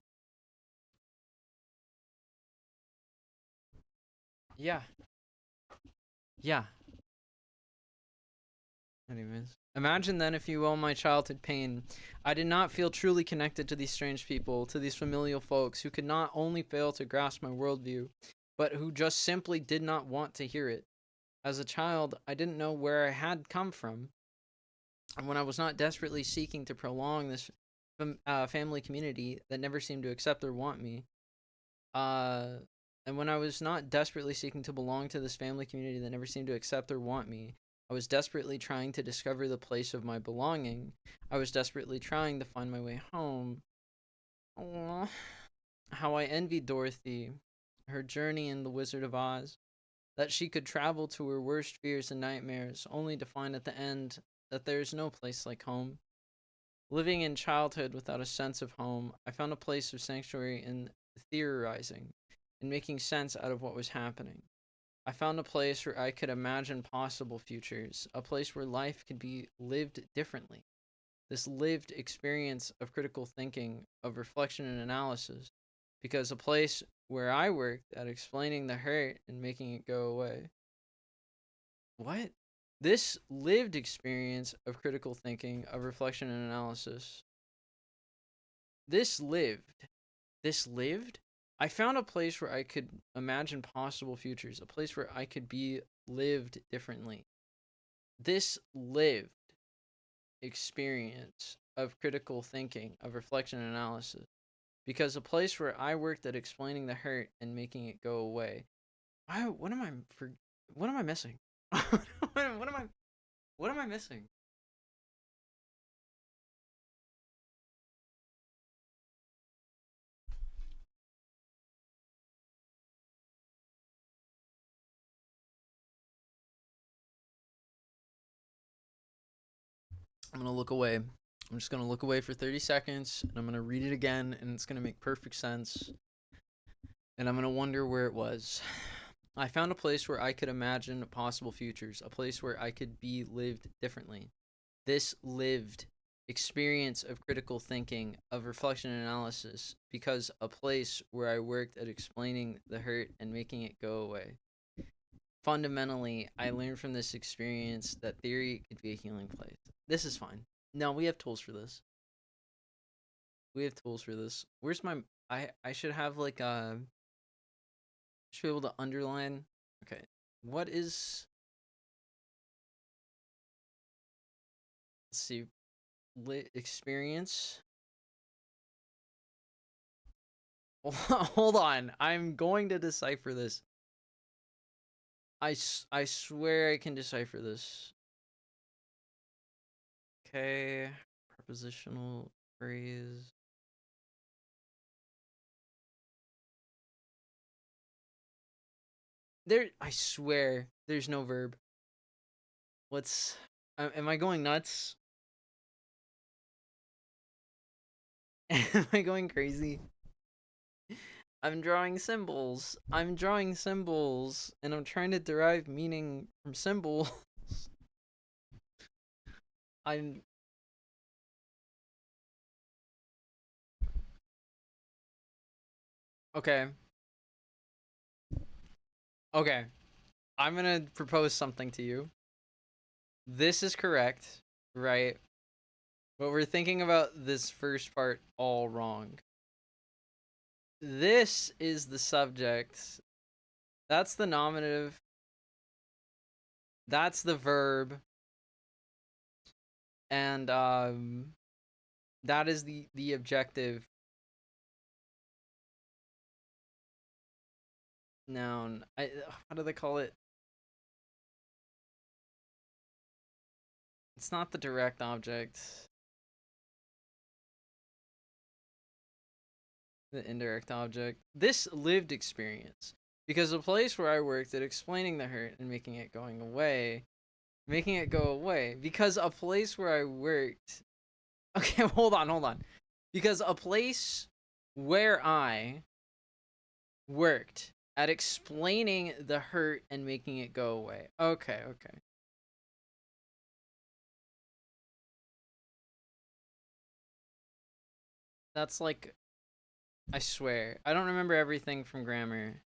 Yeah, yeah. Anyways, imagine then, if you will, my childhood pain. I did not feel truly connected to these strange people, to these familial folks who could not only fail to grasp my worldview, but who just simply did not want to hear it. As a child, I didn't know where I had come from, and when I was not desperately seeking to prolong this family community that never seemed to accept or want me, uh, And when I was not desperately seeking to belong to this family community that never seemed to accept or want me, I was desperately trying to discover the place of my belonging. I was desperately trying to find my way home. Aww. How I envied Dorothy, her journey in The Wizard of Oz, that she could travel to her worst fears and nightmares, only to find at the end that there is no place like home. Living in childhood without a sense of home, I found a place of sanctuary in theorizing and making sense out of what was happening. I found a place where I could imagine possible futures, a place where life could be lived differently. This lived experience of critical thinking, of reflection and analysis, because a place where I worked at explaining the hurt and making it go away. What? This lived experience of critical thinking, of reflection and analysis. This lived. This lived? I found a place where I could imagine possible futures, a place where I could be lived differently. This lived experience of critical thinking, of reflection and analysis, because a place where I worked at explaining the hurt and making it go away. What am I what am I missing? What am I missing? I'm gonna look away. I'm just gonna look away for 30 seconds and I'm gonna read it again and it's gonna make perfect sense. And I'm gonna wonder where it was. I found a place where I could imagine possible futures, a place where I could be lived differently. This lived experience of critical thinking, of reflection and analysis, because a place where I worked at explaining the hurt and making it go away. Fundamentally, I learned from this experience that theory could be a healing place. This is fine. No, we have tools for this. We have tools for this. Where's my I should have like should be able to underline. Okay. What is let's see experience. Hold on. I'm going to decipher this. I swear I can decipher this. Okay. Prepositional phrase. I swear there's no verb. What's am I going nuts? Am I going crazy? I'm drawing symbols. I'm drawing symbols and I'm trying to derive meaning from symbols. I'm okay. Okay. I'm going to propose something to you. This is correct, right? But we're thinking about this first part all wrong. This is the subject. That's the nominative. That's the verb. And that is the objective noun. How do they call it? It's not the direct object. The indirect object. This lived experience. Because the place where I worked at explaining the hurt and making it going away. Making it go away. Because a place where I worked. Okay, hold on. Because a place where I worked at explaining the hurt and making it go away. Okay. That's like, I swear. I don't remember everything from grammar,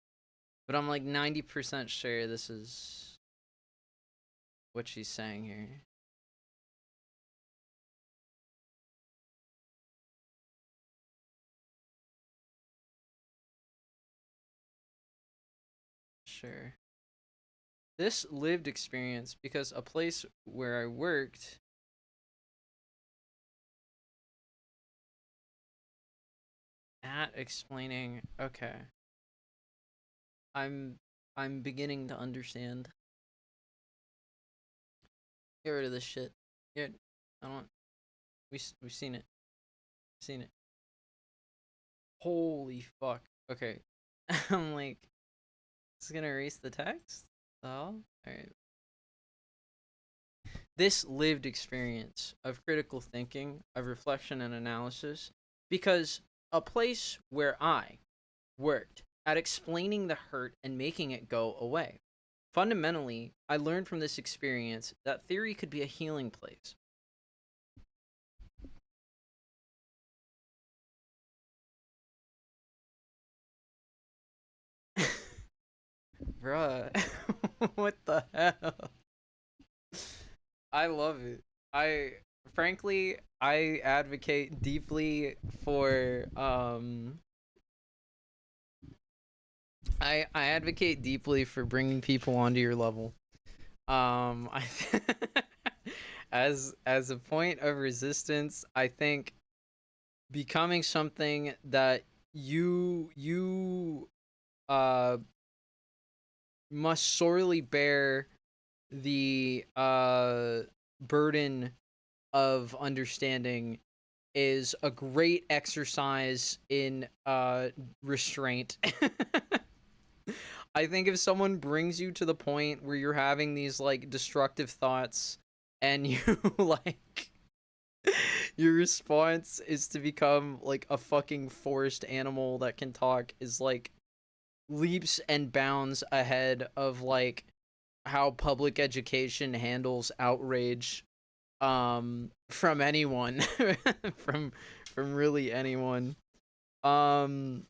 but I'm like 90% sure this is what she's saying here. Sure. This lived experience because a place where I worked at explaining. Okay. I'm I'm beginning to understand. Get rid of this shit. Get I don't we've seen it. Seen it. Holy fuck. Okay. I'm like, it's gonna erase the text? Oh? Alright. This lived experience of critical thinking, of reflection and analysis, because a place where I worked at explaining the hurt and making it go away. Fundamentally, I learned from this experience that theory could be a healing place. Bruh, what the hell? I love it. I frankly I advocate deeply for I advocate deeply for bringing people onto your level. I as a point of resistance, I think becoming something that you uh must sorely bear the burden of understanding is a great exercise in restraint. I think if someone brings you to the point where you're having these like destructive thoughts and you like your response is to become like a fucking forest animal that can talk is like leaps and bounds ahead of like how public education handles outrage from anyone from really anyone. um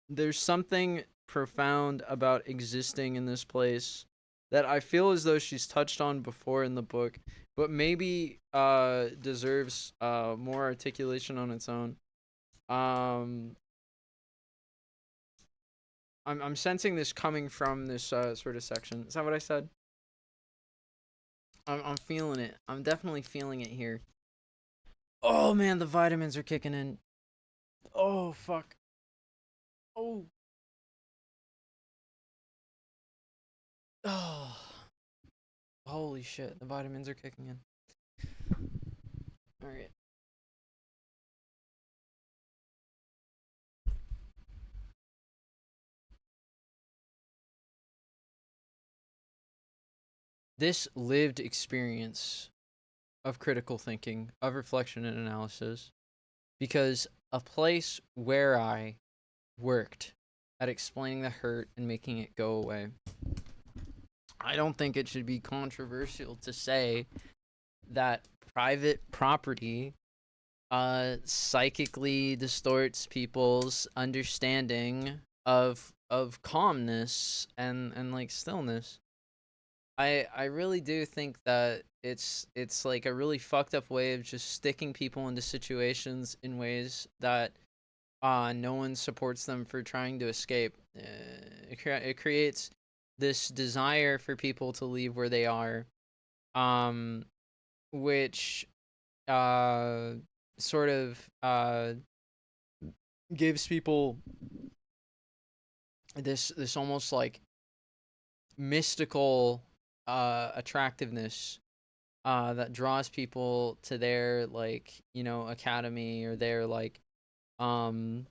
there's something profound about existing in this place that I feel as though she's touched on before in the book, but maybe deserves more articulation on its own. um I'm sensing this coming from this sort of section. Is that what I said? I'm feeling it. I'm definitely feeling it here. Oh man, the vitamins are kicking in. Oh fuck. Oh. Oh. Holy shit, the vitamins are kicking in. All right. This lived experience of critical thinking, of reflection and analysis, because a place where I worked at explaining the hurt and making it go away. I don't think it should be controversial to say that private property psychically distorts people's understanding of calmness and like stillness. I really do think that it's like a really fucked up way of just sticking people into situations in ways that no one supports them for trying to escape. It creates this desire for people to leave where they are, um, which uh sort of gives people this almost like mystical attractiveness that draws people to their like academy or their like um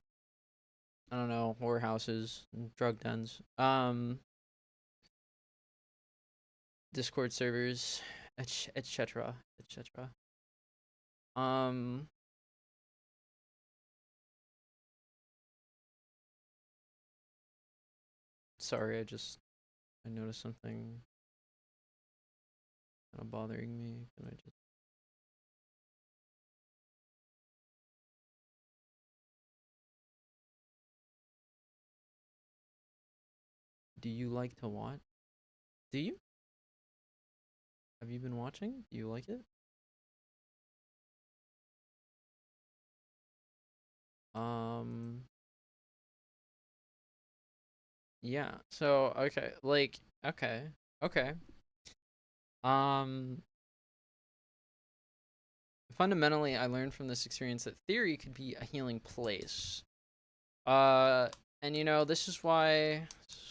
I don't know, whorehouses, drug dens, Discord servers, etc. etc. um Sorry, I noticed something kind of bothering me. Can I just Do you like to watch? Do you? Have you been watching? Do you like it? Um, yeah. So, okay, like, okay, okay. Um, Fundamentally, I learned from this experience that theory could be a healing place. Uh, And you know, this is why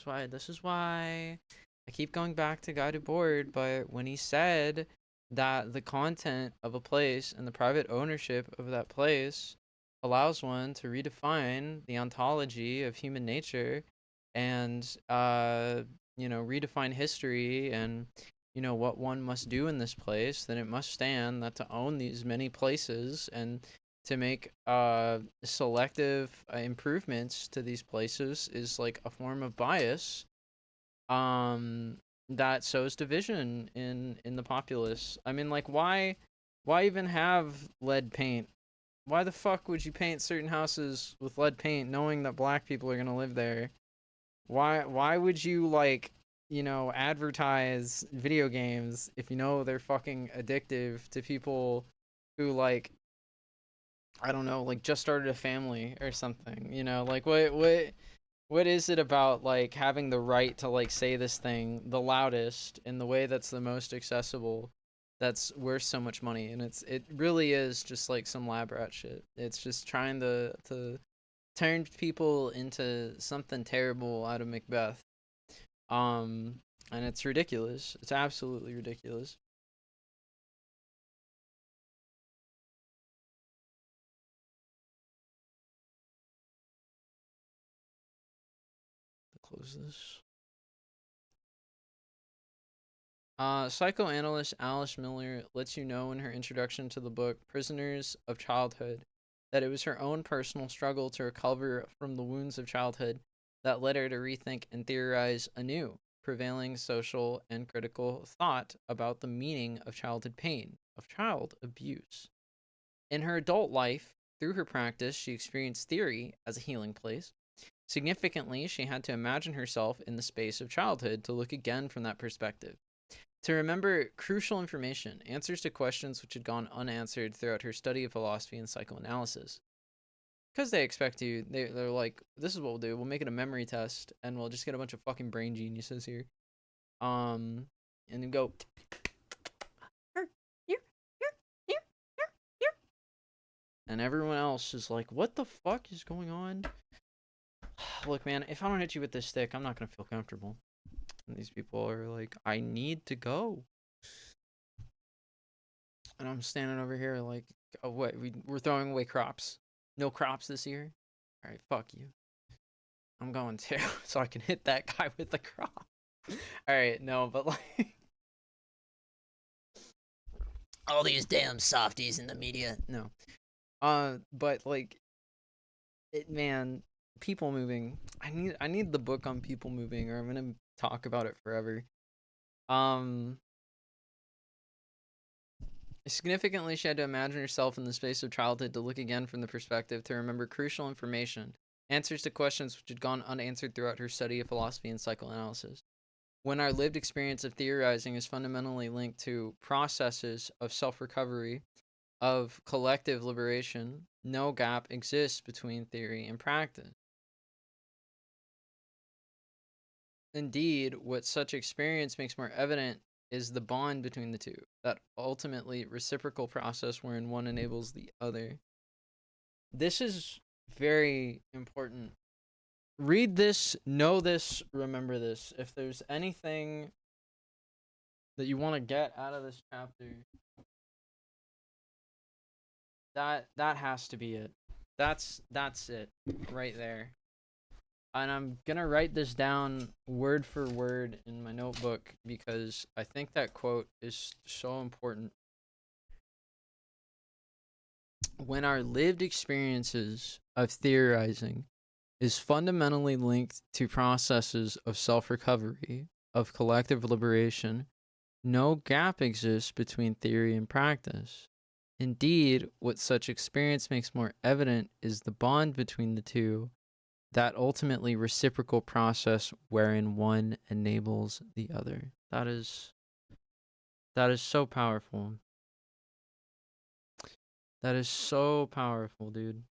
I keep going back to Guided Board, but when he said that the content of a place and the private ownership of that place allows one to redefine the ontology of human nature and redefine history and what one must do in this place, then it must stand that to own these many places and to make selective improvements to these places is like a form of bias um that sows division in the populace. I mean, like, why even have lead paint? Why the fuck would you paint certain houses with lead paint knowing that black people are going to live there? Why would you, like, advertise video games if you know they're fucking addictive to people who, like, I don't know, like, just started a family or something? Like, what is it about, like, having the right to, like, say this thing the loudest in the way that's the most accessible, that's worth so much money? And it really is just like some lab rat shit. It's just trying to turn people into something terrible out of Macbeth. um and it's ridiculous. It's absolutely ridiculous. Close this. Psychoanalyst Alice Miller lets you know in her introduction to the book Prisoners of Childhood that it was her own personal struggle to recover from the wounds of childhood that led her to rethink and theorize anew prevailing social and critical thought about the meaning of childhood pain, of child abuse. In her adult life, through her practice, she experienced theory as a healing place. Significantly, she had to imagine herself in the space of childhood to look again from that perspective, to remember crucial information, answers to questions which had gone unanswered throughout her study of philosophy and psychoanalysis. Because they expect you, they're like, this is what we'll do. We'll make it a memory test, and we'll just get a bunch of fucking brain geniuses here. And then go, and everyone else is like, what the fuck is going on? Look, man, if I don't hit you with this stick, I'm not gonna feel comfortable. And these people are like, I need to go. And I'm standing over here like, oh, what? We're throwing away crops. No crops this year? All right, fuck you. I'm going to, so I can hit that guy with the crop. All right, no, but like, all these damn softies in the media. No. But like, man, people moving. I need the book on people moving, or I'm gonna talk about it forever. Um, Significantly, she had to imagine herself in the space of childhood to look again from the perspective to remember crucial information, answers to questions which had gone unanswered throughout her study of philosophy and psychoanalysis. When our lived experience of theorizing is fundamentally linked to processes of self recovery, of collective liberation, no gap exists between theory and practice. Indeed, what such experience makes more evident is the bond between the two, that ultimately reciprocal process wherein one enables the other. This is very important. Read this, know this, remember this. If there's anything that you want to get out of this chapter, that has to be it. That's it right there. And I'm gonna write this down word for word in my notebook because I think that quote is so important. When our lived experiences of theorizing is fundamentally linked to processes of self recovery, of collective liberation, no gap exists between theory and practice. Indeed, what such experience makes more evident is the bond between the two, that ultimately reciprocal process wherein one enables the other. That is so powerful. That is so powerful, dude.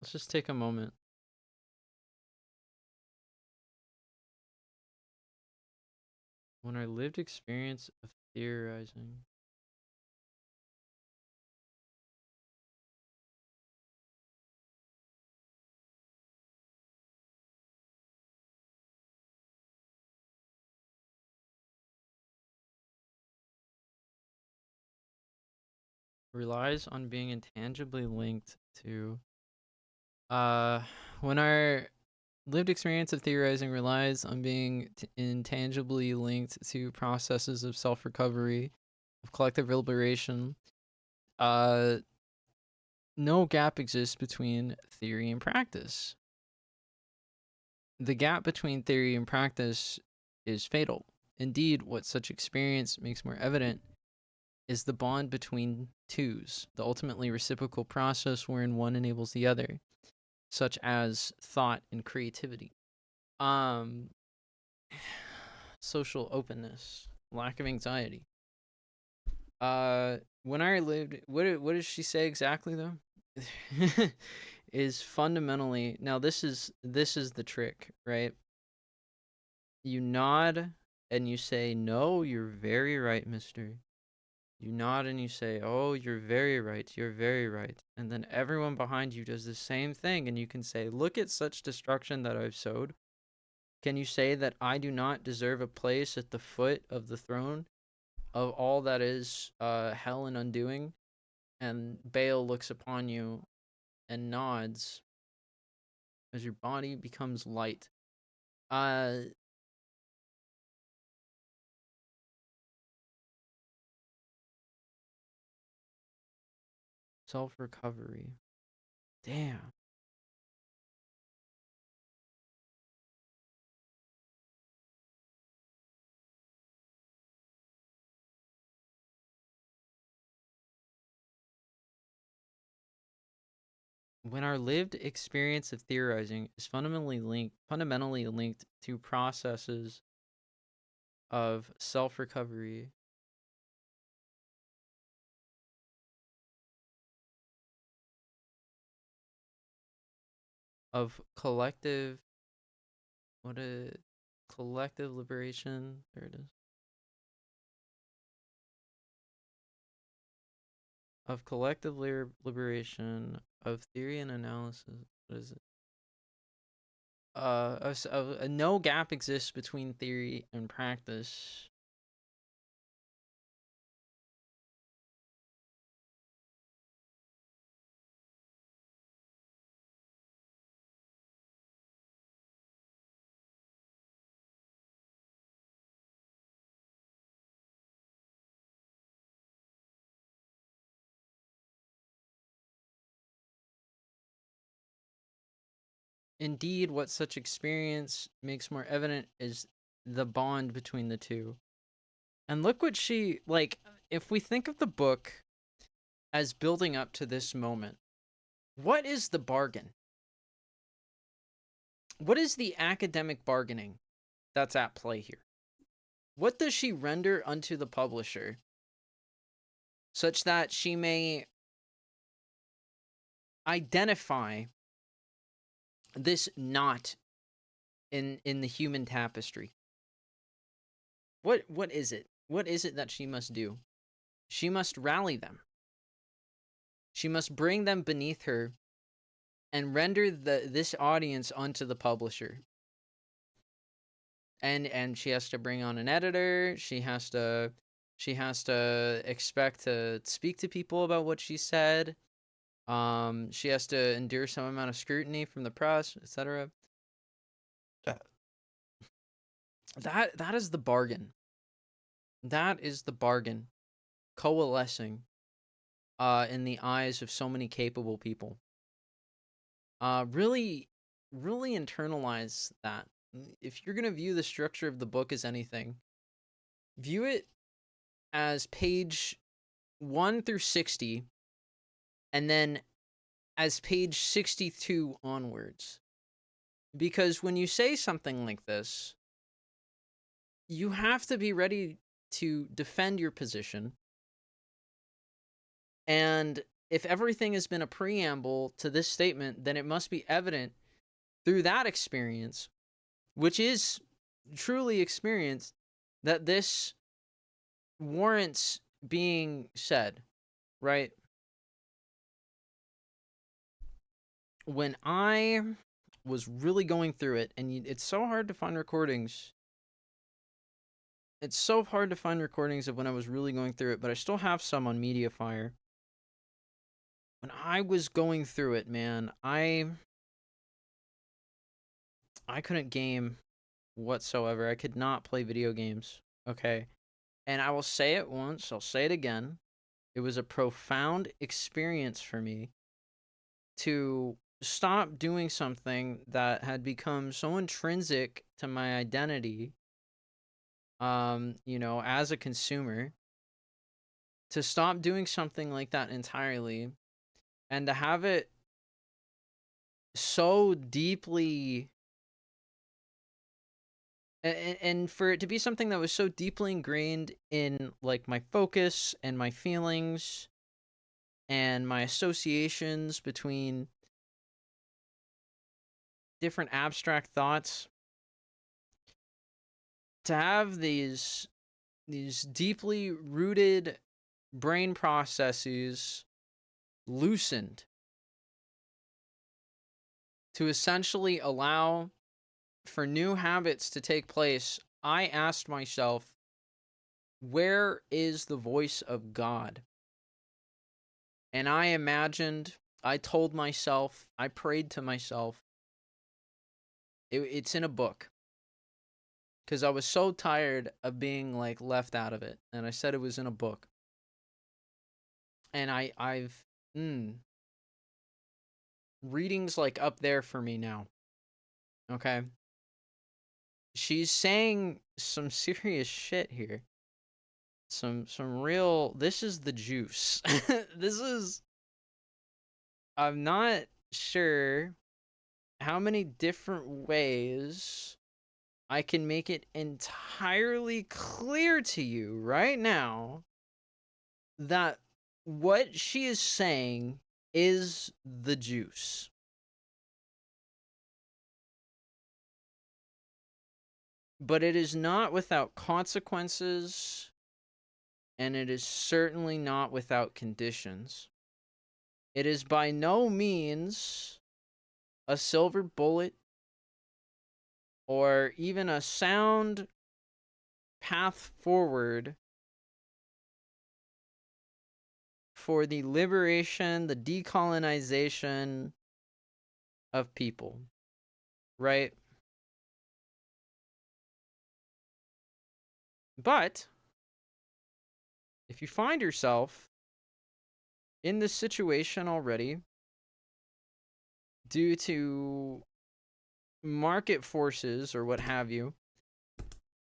Let's just take a moment. When our lived experience of theorizing relies on being intangibly linked to when our lived experience of theorizing relies on being intangibly linked to processes of self-recovery, of collective liberation, uh no gap exists between theory and practice. The gap between theory and practice is fatal. Indeed, what such experience makes more evident is the bond between twos, the ultimately reciprocal process wherein one enables the other, such as thought and creativity. Um, social openness, lack of anxiety. When I lived, what does she say exactly though? Is fundamentally, now this is the trick, right? You nod and you say, "No, you're very right, mister." You nod and you say, "Oh, you're very right. You're very right." And then everyone behind you does the same thing, and you can say, "Look at such destruction that I've sowed. Can you say that I do not deserve a place at the foot of the throne of all that is hell and undoing?" And Baal looks upon you and nods as your body becomes light. Uh, self-recovery. Damn. When our lived experience of theorizing is fundamentally linked to processes of self-recovery, of collective liberation. There it is. Of collective liberation of theory and analysis. What is it? No gap exists between theory and practice. Indeed, what such experience makes more evident is the bond between the two. And look what she, like, if we think of the book as building up to this moment, what is the bargain? What is the academic bargaining that's at play here? What does she render unto the publisher such that she may identify this knot in the human tapestry? What is it? What is it that she must do? She must rally them. She must bring them beneath her and render this audience unto the publisher. And she has to bring on an editor. She has to expect to speak to people about what she said. She has to endure some amount of scrutiny from the press, etc. That is the bargain. That is the bargain coalescing in the eyes of so many capable people. Really internalize that. If you're going to view the structure of the book as anything, view it as page 1 through 60 and then as page 62 onwards. Because when you say something like this, you have to be ready to defend your position. And if everything has been a preamble to this statement, then it must be evident through that experience, which is truly experience, that this warrants being said, right? When I was really going through it, and it's so hard to find recordings. It's so hard to find recordings of when I was really going through it, but I still have some on Mediafire. when I was going through it, man, I couldn't game whatsoever. I could not play video games. Okay. And I will say it once, I'll say it again. It was a profound experience for me to stop doing something that had become so intrinsic to my identity, as a consumer, to stop doing something like that entirely and to have it so deeply and for it to be something that was so deeply ingrained in like my focus and my feelings and my associations between different abstract thoughts, to have these deeply rooted brain processes loosened to essentially allow for new habits to take place, I asked myself, where is the voice of God? And I told myself, I prayed to myself, it's in a book. Because I was so tired of being like left out of it. And I said it was in a book. And reading's like up there for me now. Okay. She's saying some serious shit here. Some real, this is the juice. I'm not sure how many different ways I can make it entirely clear to you right now that what she is saying is the juice. But it is not without consequences, and it is certainly not without conditions. It is by no means a silver bullet or even a sound path forward for the liberation, the decolonization of people, right? But if you find yourself in this situation already due to market forces or what have you,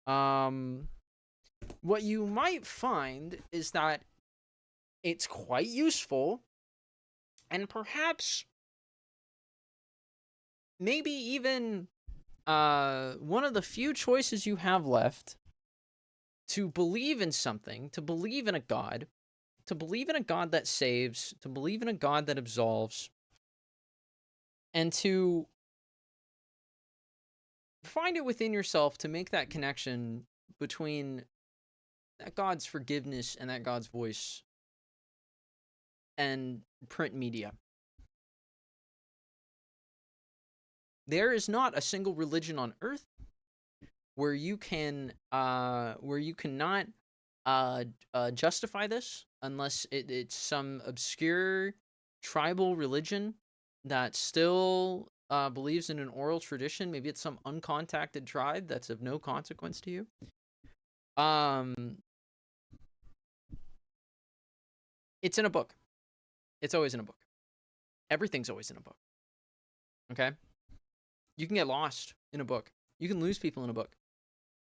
what you might find is that it's quite useful and perhaps maybe even one of the few choices you have left to believe in something, to believe in a God, to believe in a God that saves, to believe in a God that absolves, and to find it within yourself to make that connection between that God's forgiveness and that God's voice and print media. There is not a single religion on earth where you cannot justify this unless it's some obscure tribal religion that still believes in an oral tradition. Maybe it's some uncontacted tribe that's of no consequence to you. It's in a book. It's always in a book. Everything's always in a book. Okay? You can get lost in a book. You can lose people in a book.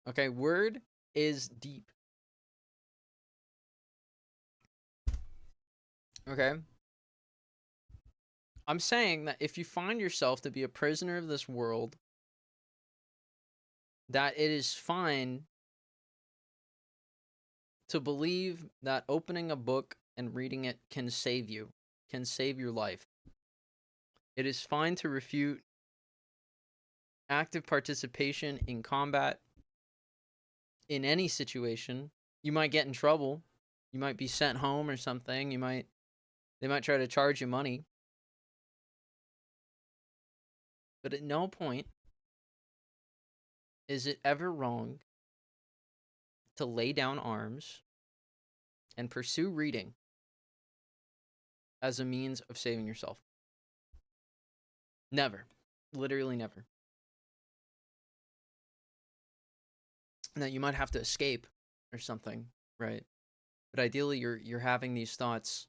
Okay? Word is deep. Okay? I'm saying that if you find yourself to be a prisoner of this world, that it is fine to believe that opening a book and reading it can save you, can save your life. It is fine to refute active participation in combat in any situation. You might get in trouble. You might be sent home or something. They might try to charge you money. But at no point is it ever wrong to lay down arms and pursue reading as a means of saving yourself. Never. Literally never. Now you might have to escape or something, right? But ideally you're having these thoughts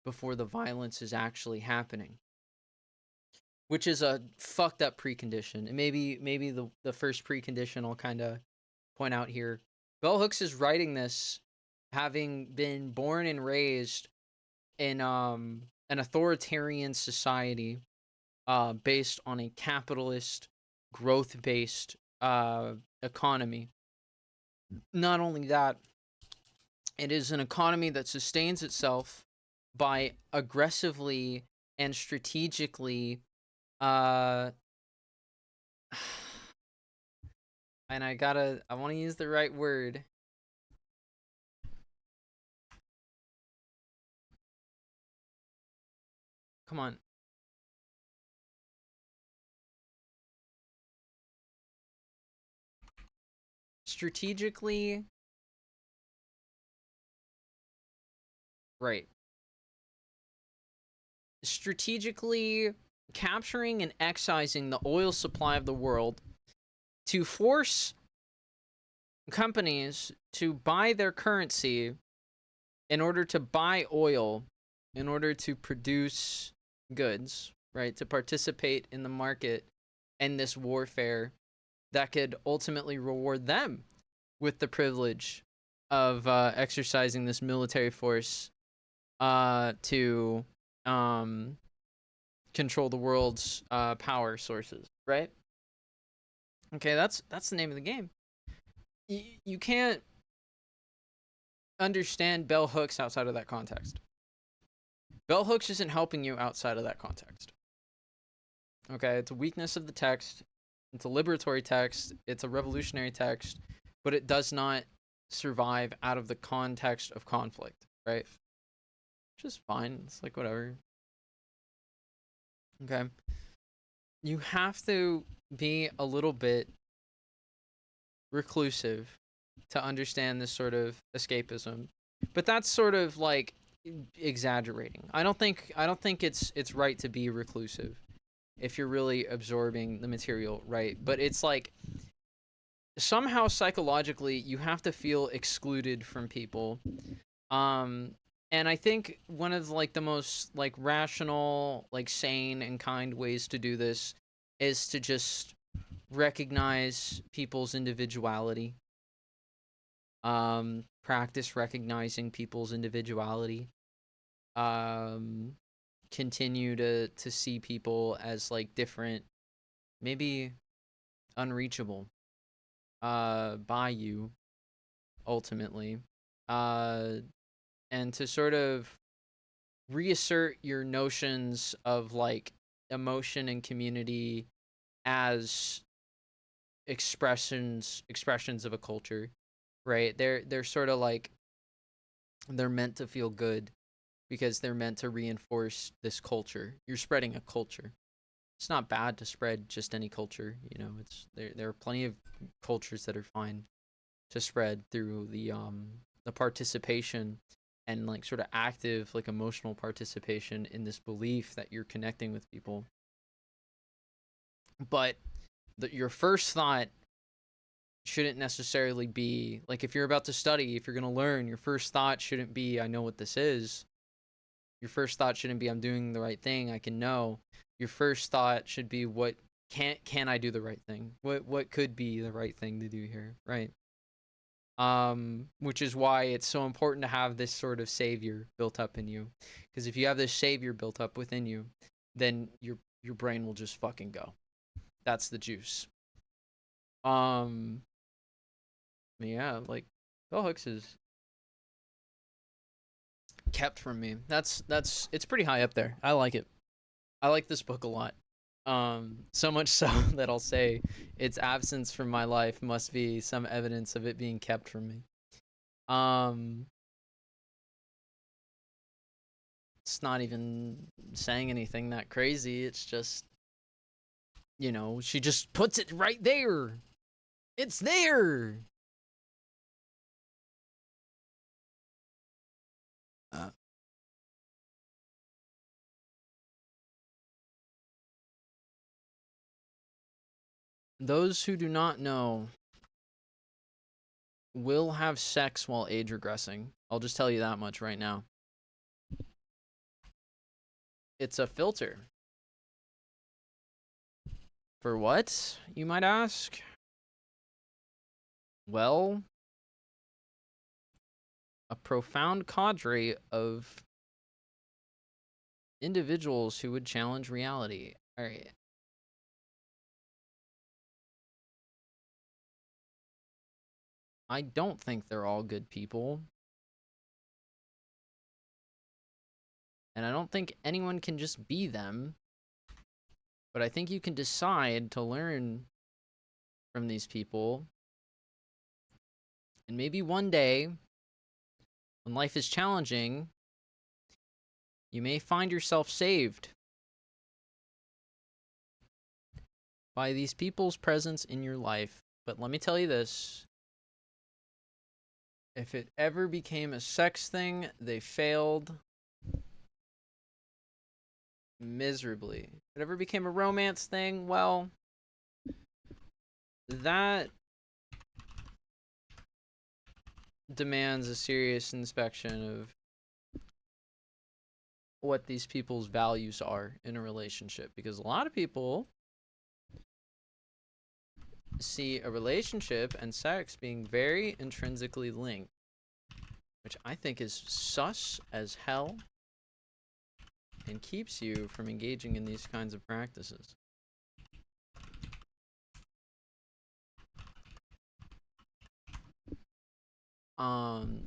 before the violence is actually happening, which is a fucked up precondition. And maybe the first precondition I'll kind of point out here. Bell Hooks is writing this having been born and raised in an authoritarian society based on a capitalist growth based economy. Not only that, it is an economy that sustains itself by aggressively and strategically and I want to use the right word. Come on. Strategically. Right. Strategically capturing and excising the oil supply of the world to force companies to buy their currency in order to buy oil, in order to produce goods, right? To participate in the market and this warfare that could ultimately reward them with the privilege of exercising this military force to control the world's power sources, right? Okay, that's the name of the game. You can't understand bell hooks outside of that context. Bell hooks isn't helping you outside of that context. Okay, it's a weakness of the text. It's a liberatory text. It's a revolutionary text, but it does not survive out of the context of conflict, right? Which is fine. It's like whatever. Okay. You have to be a little bit reclusive to understand this sort of escapism. But that's sort of like exaggerating. I don't think it's right to be reclusive if you're really absorbing the material, right? But it's like somehow psychologically you have to feel excluded from people. And I think one of like the most like rational, like sane and kind ways to do this is to just recognize people's individuality. Practice recognizing people's individuality. Continue to see people as like different, maybe unreachable by you ultimately. And to sort of reassert your notions of like emotion and community as expressions of a culture, right? They're sort of like they're meant to feel good because they're meant to reinforce this culture. You're spreading a culture. It's not bad to spread just any culture, you know. It's there are plenty of cultures that are fine to spread through the participation and like sort of active like emotional participation in this belief that you're connecting with people. But your first thought shouldn't necessarily be like, if you're about to study, if you're going to learn, your first thought shouldn't be I know what this is. Your first thought shouldn't be I'm doing the right thing, I can know. Your first thought should be what can I do the right thing? What could be the right thing to do here, right? Which is why it's so important to have this sort of savior built up in you. Because if you have this savior built up within you, then your brain will just fucking go. That's the juice. Yeah, like bell hooks is kept from me. That's it's pretty high up there. I like it. I like this book a lot. So much so that I'll say its absence from my life must be some evidence of it being kept from me. It's not even saying anything that crazy. It's just, you know, she just puts it right there. It's there. Those who do not know will have sex while age regressing. I'll just tell you that much right now. It's a filter. For what, you might ask? Well, a profound cadre of individuals who would challenge reality. All right. I don't think they're all good people. And I don't think anyone can just be them. But I think you can decide to learn from these people. And maybe one day, when life is challenging, you may find yourself saved by these people's presence in your life. But let me tell you this. If it ever became a sex thing, they failed miserably. If it ever became a romance thing, well, that demands a serious inspection of what these people's values are in a relationship. Because a lot of people see a relationship and sex being very intrinsically linked, which I think is sus as hell and keeps you from engaging in these kinds of practices.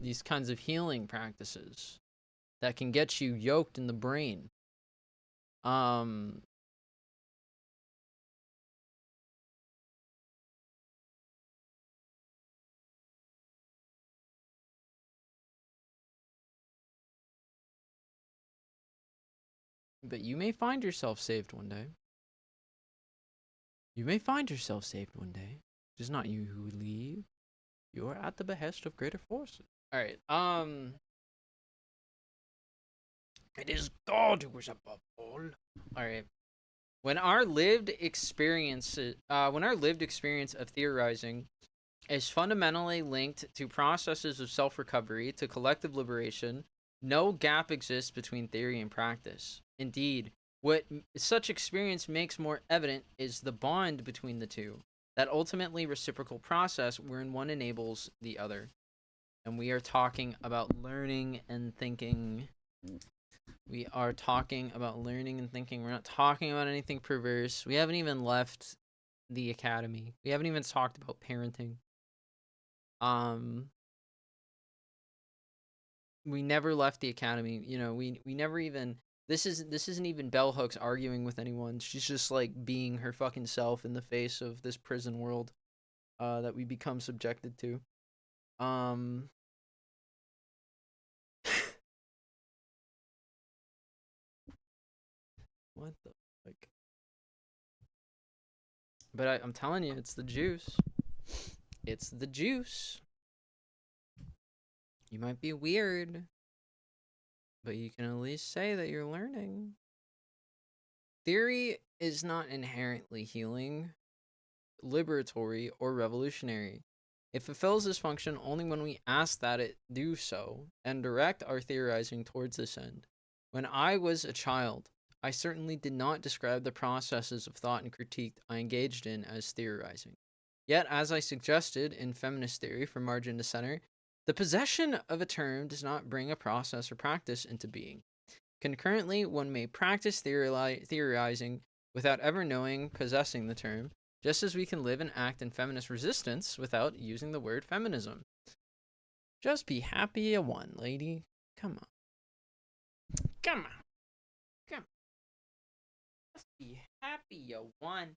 These kinds of healing practices that can get you yoked in the brain. But you may find yourself saved one day. You may find yourself saved one day. It is not you who leave. You are at the behest of greater forces. All right. It is God who is above all. All right. When our lived experience of theorizing is fundamentally linked to processes of self-recovery, to collective liberation, no gap exists between theory and practice. Indeed, what such experience makes more evident is the bond between the two, that ultimately reciprocal process wherein one enables the other. And we are talking about learning and thinking. We are talking about learning and thinking. We're not talking about anything perverse. We haven't even left the academy. We haven't even talked about parenting. We never left the academy. You know, we never even. This isn't even Bell Hooks arguing with anyone. She's just like being her fucking self in the face of this prison world, that we become subjected to. What the fuck? But I'm telling you, it's the juice. It's the juice. You might be weird, but you can at least say that you're learning. Theory is not inherently healing, liberatory, or revolutionary. It fulfills this function only when we ask that it do so and direct our theorizing towards this end. When I was a child, I certainly did not describe the processes of thought and critique I engaged in as theorizing. Yet, as I suggested in Feminist Theory from Margin to Center, the possession of a term does not bring a process or practice into being. Concurrently, one may practice theorizing without ever knowing possessing the term, just as we can live and act in feminist resistance without using the word feminism. Just be happy you won, lady. Come on. Come on. Come on. Just be happy you won.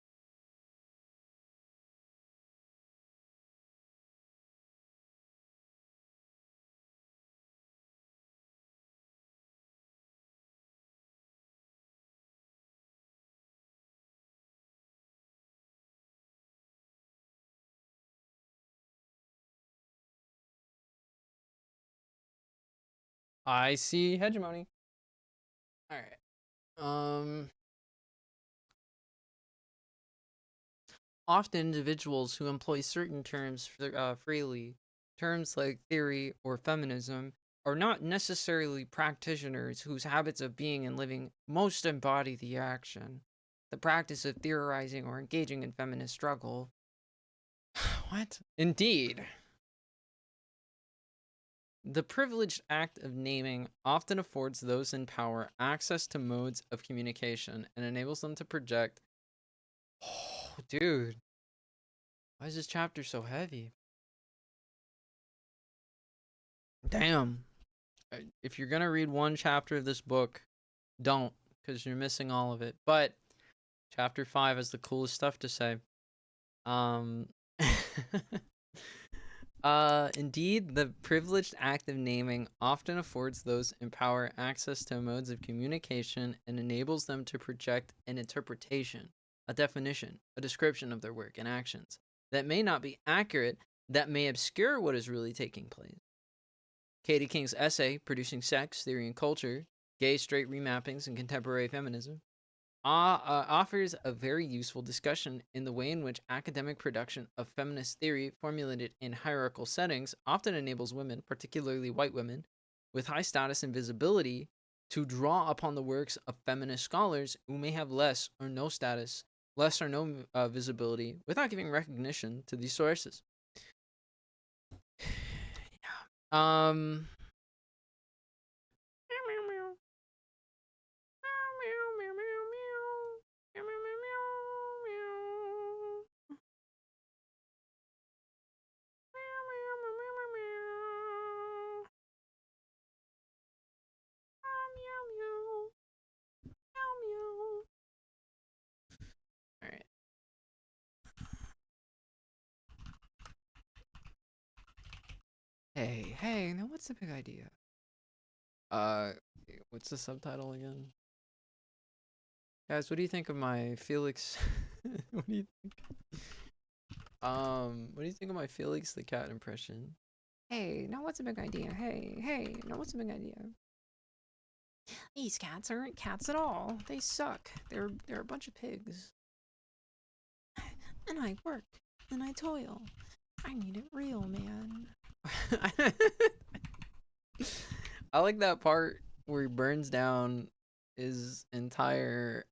I see hegemony. Alright. often individuals who employ certain terms freely, terms like theory or feminism, are not necessarily practitioners whose habits of being and living most embody the action. The practice of theorizing or engaging in feminist struggle. What? Indeed. The privileged act of naming often affords those in power access to modes of communication and enables them to project. Oh, dude. Why is this chapter so heavy? Damn. If you're going to read one chapter of this book, don't, because you're missing all of it. But chapter 5 has the coolest stuff to say. Um. Indeed, the privileged act of naming often affords those in power access to modes of communication and enables them to project an interpretation, a definition, a description of their work and actions that may not be accurate, that may obscure what is really taking place. Katie King's essay, Producing Sex, Theory, and Culture, Gay Straight Remappings in Contemporary Feminism, offers a very useful discussion in the way in which academic production of feminist theory formulated in hierarchical settings often enables women, particularly white women, with high status and visibility, to draw upon the works of feminist scholars who may have less or no status, less or no visibility, without giving recognition to these sources. Um. All right. Hey, now what's the big idea? Uh, what's the subtitle again? Guys, what do you think of my Felix? What do you think? What do you think of my Felix the cat impression? Hey, now what's a big idea? Hey, now what's a big idea? These cats aren't cats at all. They suck. They're a bunch of pigs. And I work, and I toil. I need it real, man. I like that part where he burns down his entire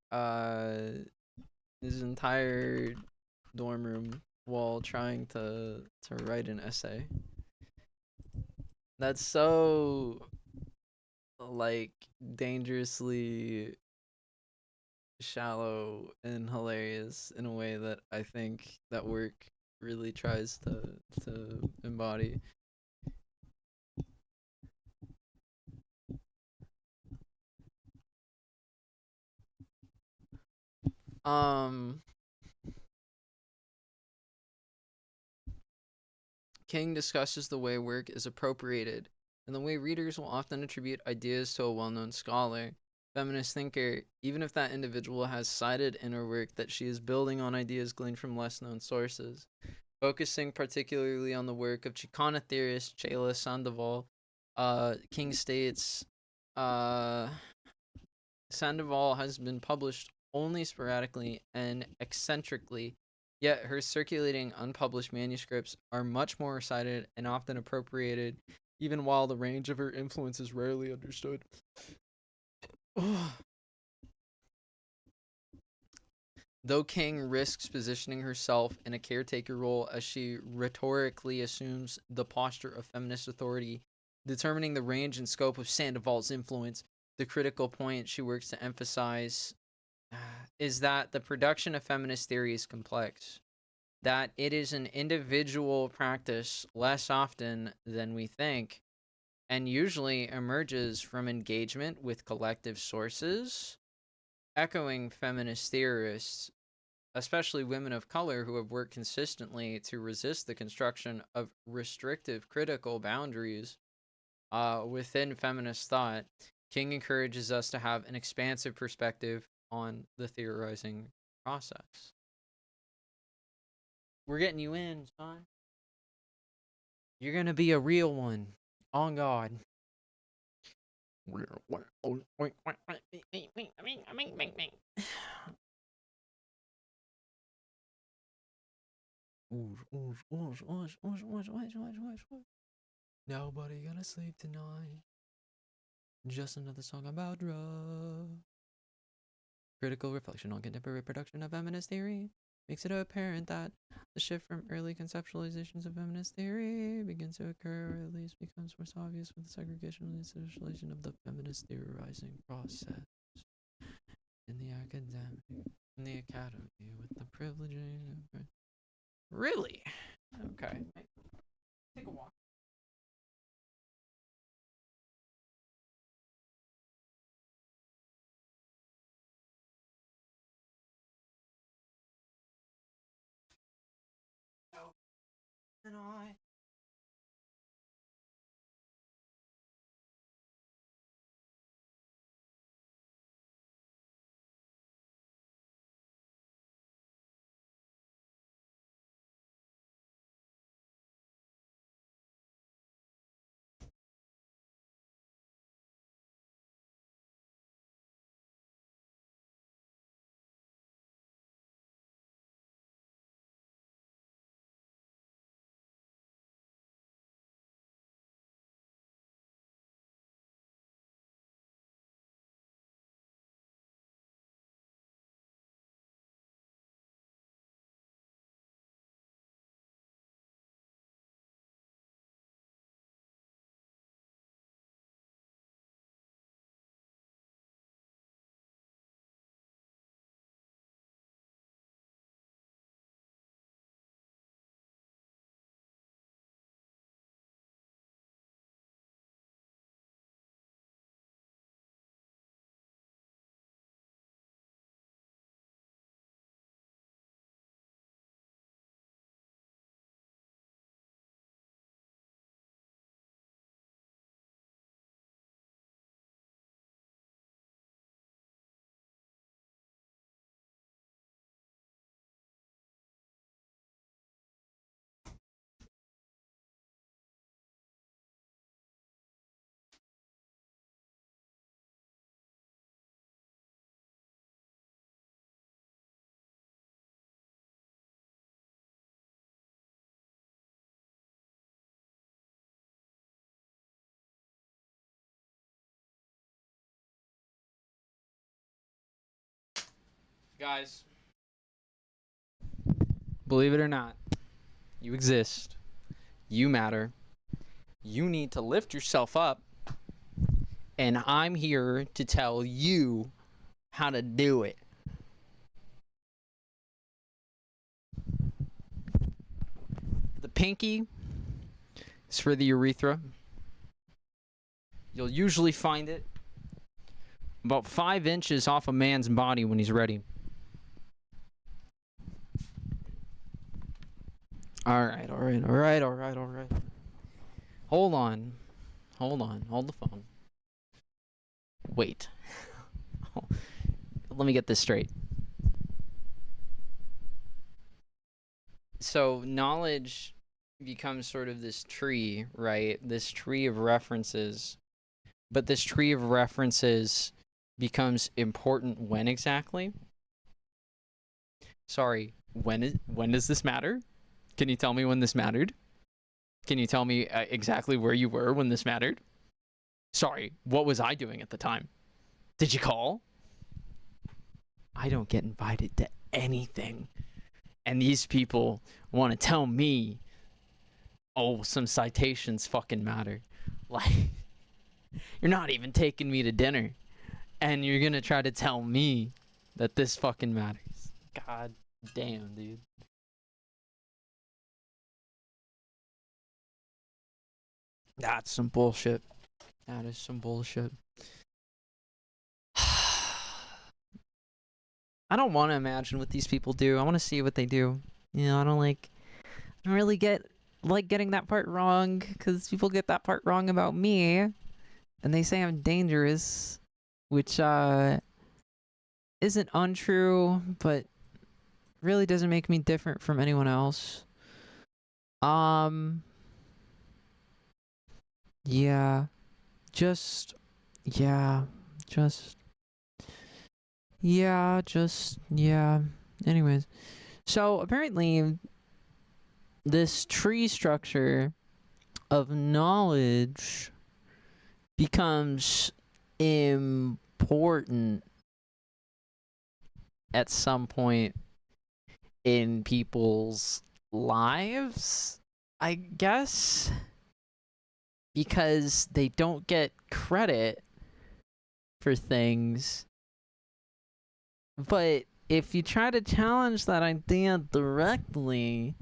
dorm room while trying to write an essay. That's so like dangerously shallow and hilarious in a way that I think that work really tries to embody. King discusses the way work is appropriated and the way readers will often attribute ideas to a well-known scholar, feminist thinker, even if that individual has cited in her work that she is building on ideas gleaned from less-known sources. Focusing particularly on the work of Chicana theorist Chela Sandoval, King states, Sandoval has been published only sporadically and eccentrically, yet her circulating unpublished manuscripts are much more cited and often appropriated, even while the range of her influence is rarely understood. Though King risks positioning herself in a caretaker role as she rhetorically assumes the posture of feminist authority, determining the range and scope of Sandoval's influence, the critical point she works to emphasize is that the production of feminist theory is complex, that it is an individual practice less often than we think, and usually emerges from engagement with collective sources. Echoing feminist theorists, especially women of color who have worked consistently to resist the construction of restrictive critical boundaries within feminist thought, King encourages us to have an expansive perspective on the theorizing process. We're getting you in, son. You're gonna be a real one. On God. Nobody gonna sleep tonight. Just another song about drugs. Critical reflection on contemporary production of feminist theory makes it apparent that the shift from early conceptualizations of feminist theory begins to occur, or at least becomes most obvious with the segregation and institutionalization of the feminist theorizing process in the academy, with the privileging of... Really? Okay. Take a walk. And I... Guys, believe it or not, you exist. You matter. You need to lift yourself up. And I'm here to tell you how to do it. The pinky is for the urethra. You'll usually find it about 5 inches off a man's body when he's ready. All right. Hold on. Hold the phone. Wait. Let me get this straight. So knowledge becomes sort of this tree, right? This tree of references. But this tree of references becomes important when exactly? Sorry, when does this matter? Can you tell me when this mattered? Can you tell me exactly where you were when this mattered? Sorry, what was I doing at the time? Did you call? I don't get invited to anything. And these people want to tell me, oh, some citations fucking matter. Like, you're not even taking me to dinner. And you're going to try to tell me that this fucking matters. God damn, dude. That's some bullshit. That is some bullshit. I don't want to imagine what these people do. I want to see what they do. You know, I don't really like getting that part wrong, because people get that part wrong about me, and they say I'm dangerous, which isn't untrue, but really doesn't make me different from anyone else. Yeah. Anyways, so apparently this tree structure of knowledge becomes important at some point in people's lives, I guess, because they don't get credit for things. But if you try to challenge that idea directly,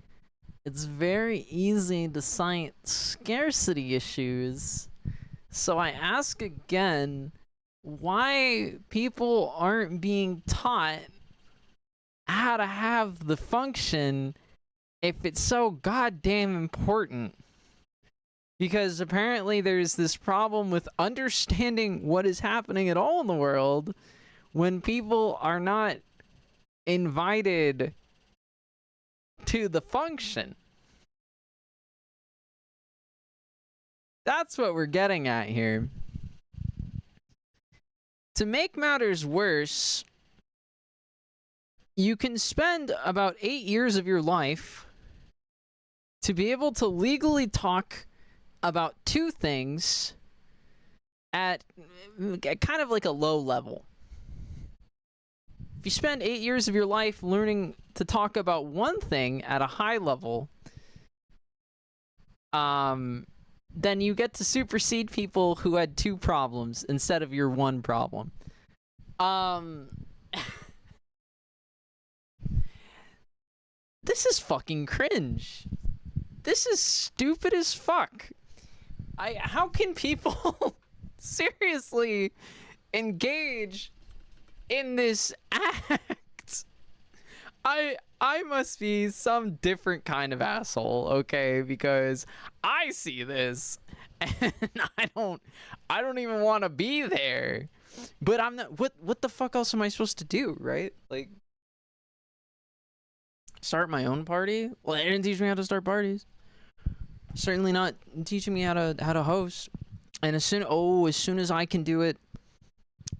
it's very easy to cite scarcity issues. So I ask again, why people aren't being taught how to have the function if it's so goddamn important? Because apparently there's this problem with understanding what is happening at all in the world when people are not invited to the function. That's what we're getting at here. To make matters worse, you can spend about 8 years of your life to be able to legally talk about two things at kind of like a low level. If you spend 8 years of your life learning to talk about one thing at a high level, then you get to supersede people who had two problems instead of your one problem. This is fucking cringe. This is stupid as fuck. How can people seriously engage in this act? I must be some different kind of asshole, okay? Because I see this and I don't even want to be there. But I'm not. What the fuck else am I supposed to do, right? Like, start my own party? Well, they didn't teach me how to start parties. Certainly not teaching me how to host. And as soon as I can do it,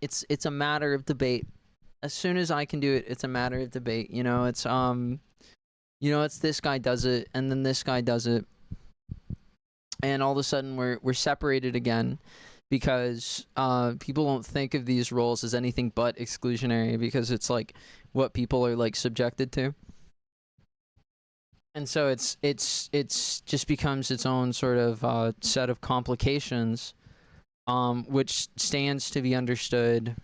it's a matter of debate. As soon as I can do it, it's a matter of debate. It's it's this guy does it, and then this guy does it, and all of a sudden we're separated again, because people don't think of these roles as anything but exclusionary, because it's like what people are like subjected to. And so it's just becomes its own sort of set of complications, which stands to be understood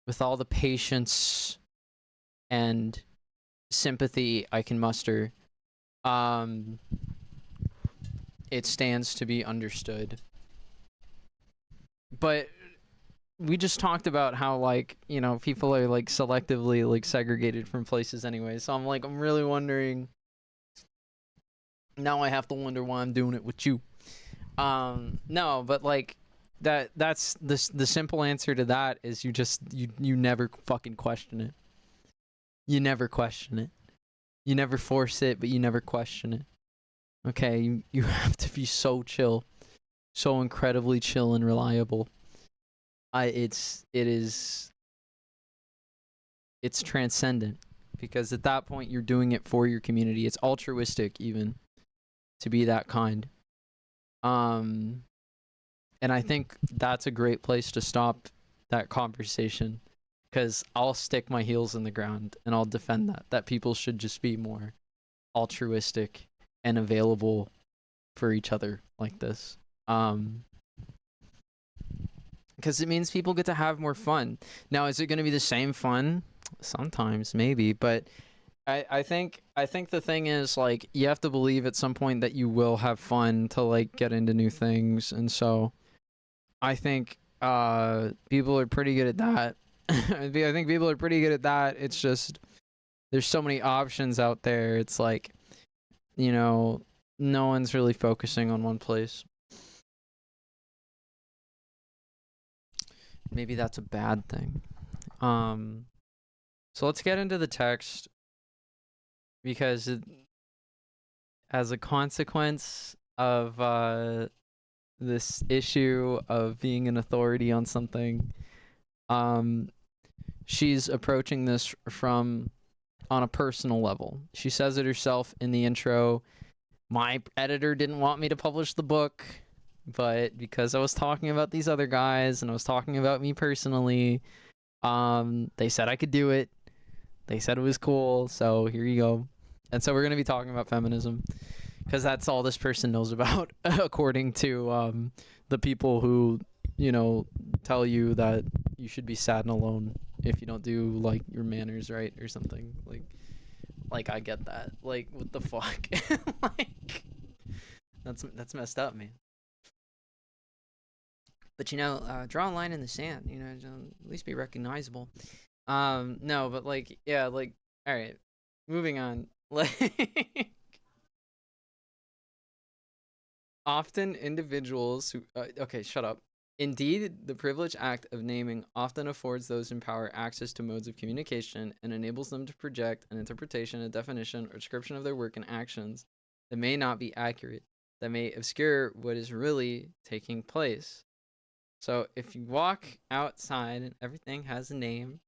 with all the patience and sympathy I can muster. It stands to be understood. But we just talked about how, like, people are like selectively like segregated from places anyway. So I'm really wondering. Now I have to wonder why I'm doing it with you. No, but like that's the simple answer to that is you never fucking question it. You never question it. You never force it, but you never question it. Okay, you have to be so chill, so incredibly chill and reliable. It's transcendent, because at that point you're doing it for your community. It's altruistic even to be that kind. And I think that's a great place to stop that conversation, because I'll stick my heels in the ground and I'll defend that people should just be more altruistic and available for each other like this. Because it means people get to have more fun. Now, is it going to be the same fun? Sometimes, maybe, but I think the thing is, like, you have to believe at some point that you will have fun to like get into new things, and so I think people are pretty good at that. I think people are pretty good at that. It's just there's so many options out there. It's like, no one's really focusing on one place. Maybe that's a bad thing. So let's get into the text, because as a consequence of this issue of being an authority on something, she's approaching this from on a personal level. She says it herself in the intro. My editor didn't want me to publish the book, but because I was talking about these other guys and I was talking about me personally, they said I could do it. They said it was cool, so here you go. And so we're going to be talking about feminism because that's all this person knows about, according to the people who, you know, tell you that you should be sad and alone if you don't do like your manners right or something. Like I get that. Like, what the fuck? Like, that's messed up, man. But you know, draw a line in the sand. You know, at least be recognizable. No, but like, yeah, like, all right, moving on. Like, often individuals who, okay, shut up. Indeed, the privilege act of naming often affords those in power access to modes of communication and enables them to project an interpretation, a definition, or description of their work and actions that may not be accurate, that may obscure what is really taking place. So if you walk outside and everything has a name,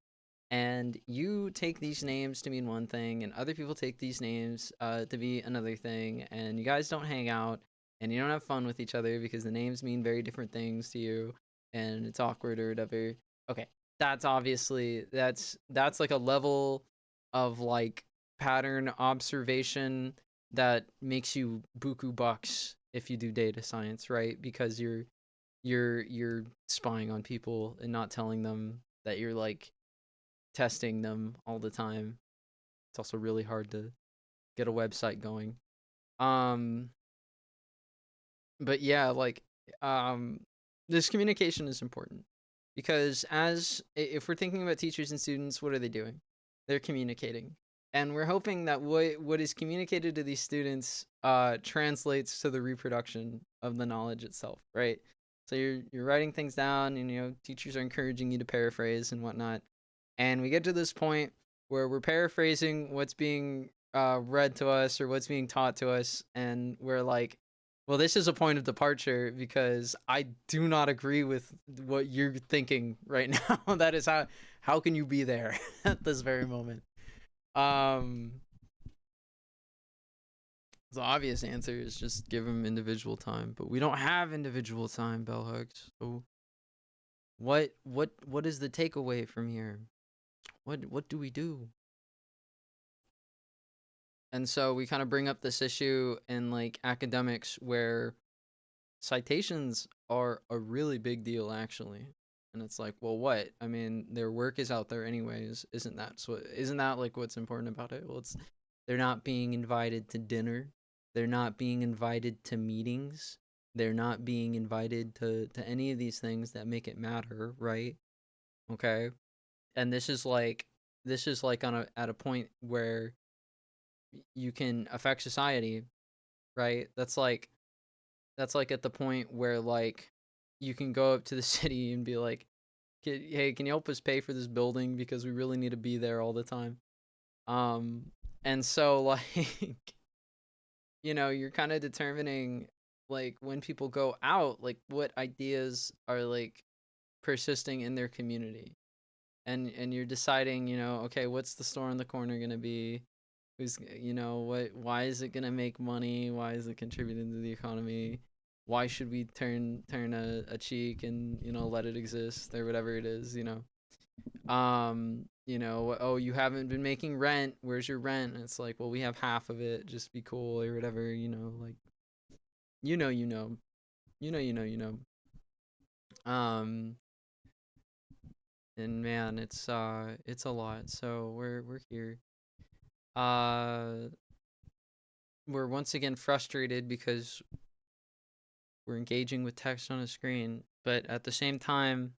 and you take these names to mean one thing, and other people take these names to be another thing, and you guys don't hang out, and you don't have fun with each other because the names mean very different things to you, and it's awkward or whatever. Okay, that's obviously that's like a level of like pattern observation that makes you buku bucks if you do data science, right? Because you're spying on people and not telling them that you're like testing them all the time. It's also really hard to get a website going. But yeah, like this communication is important because if we're thinking about teachers and students, what are they doing? They're communicating. And we're hoping that what is communicated to these students translates to the reproduction of the knowledge itself, right? So you're writing things down, and you know, teachers are encouraging you to paraphrase and whatnot. And we get to this point where we're paraphrasing what's being read to us or what's being taught to us, and we're like, well, this is a point of departure because I do not agree with what you're thinking right now. That is how can you be there at this very moment? The obvious answer is just give them individual time, but we don't have individual time, bell hooks. So what is the takeaway from here? What do we do? And so we kind of bring up this issue in like academics where citations are a really big deal actually. And it's like, well, what? I mean, their work is out there anyways. Isn't that like what's important about it? Well, they're not being invited to dinner. They're not being invited to meetings. They're not being invited to any of these things that make it matter, right? Okay? And this is like at a point where you can affect society, right? That's like at the point where like you can go up to the city and be like, hey, can you help us pay for this building because we really need to be there all the time. And so like you know, you're kind of determining like when people go out, like what ideas are like persisting in their community. And you're deciding, you know, okay, what's the store on the corner going to be? Who's, you know, why is it going to make money? Why is it contributing to the economy? Why should we turn a cheek and, you know, let it exist or whatever it is, you know? You know, oh, you haven't been making rent. Where's your rent? And it's like, well, we have half of it. Just be cool or whatever, you know, like, you know. And man, it's a lot. So we're here. We're once again frustrated because we're engaging with text on a screen, but at the same time,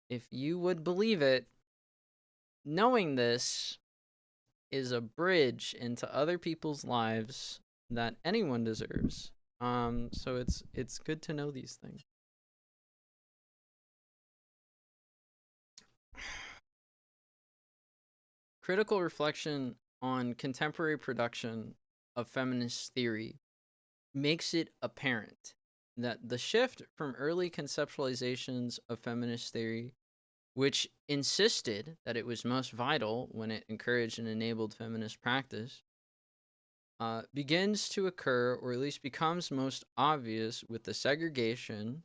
if you would believe it, knowing this is a bridge into other people's lives that anyone deserves. So it's good to know these things. Critical reflection on contemporary production of feminist theory makes it apparent that the shift from early conceptualizations of feminist theory which insisted that it was most vital when it encouraged and enabled feminist practice, begins to occur, or at least becomes most obvious, with the segregation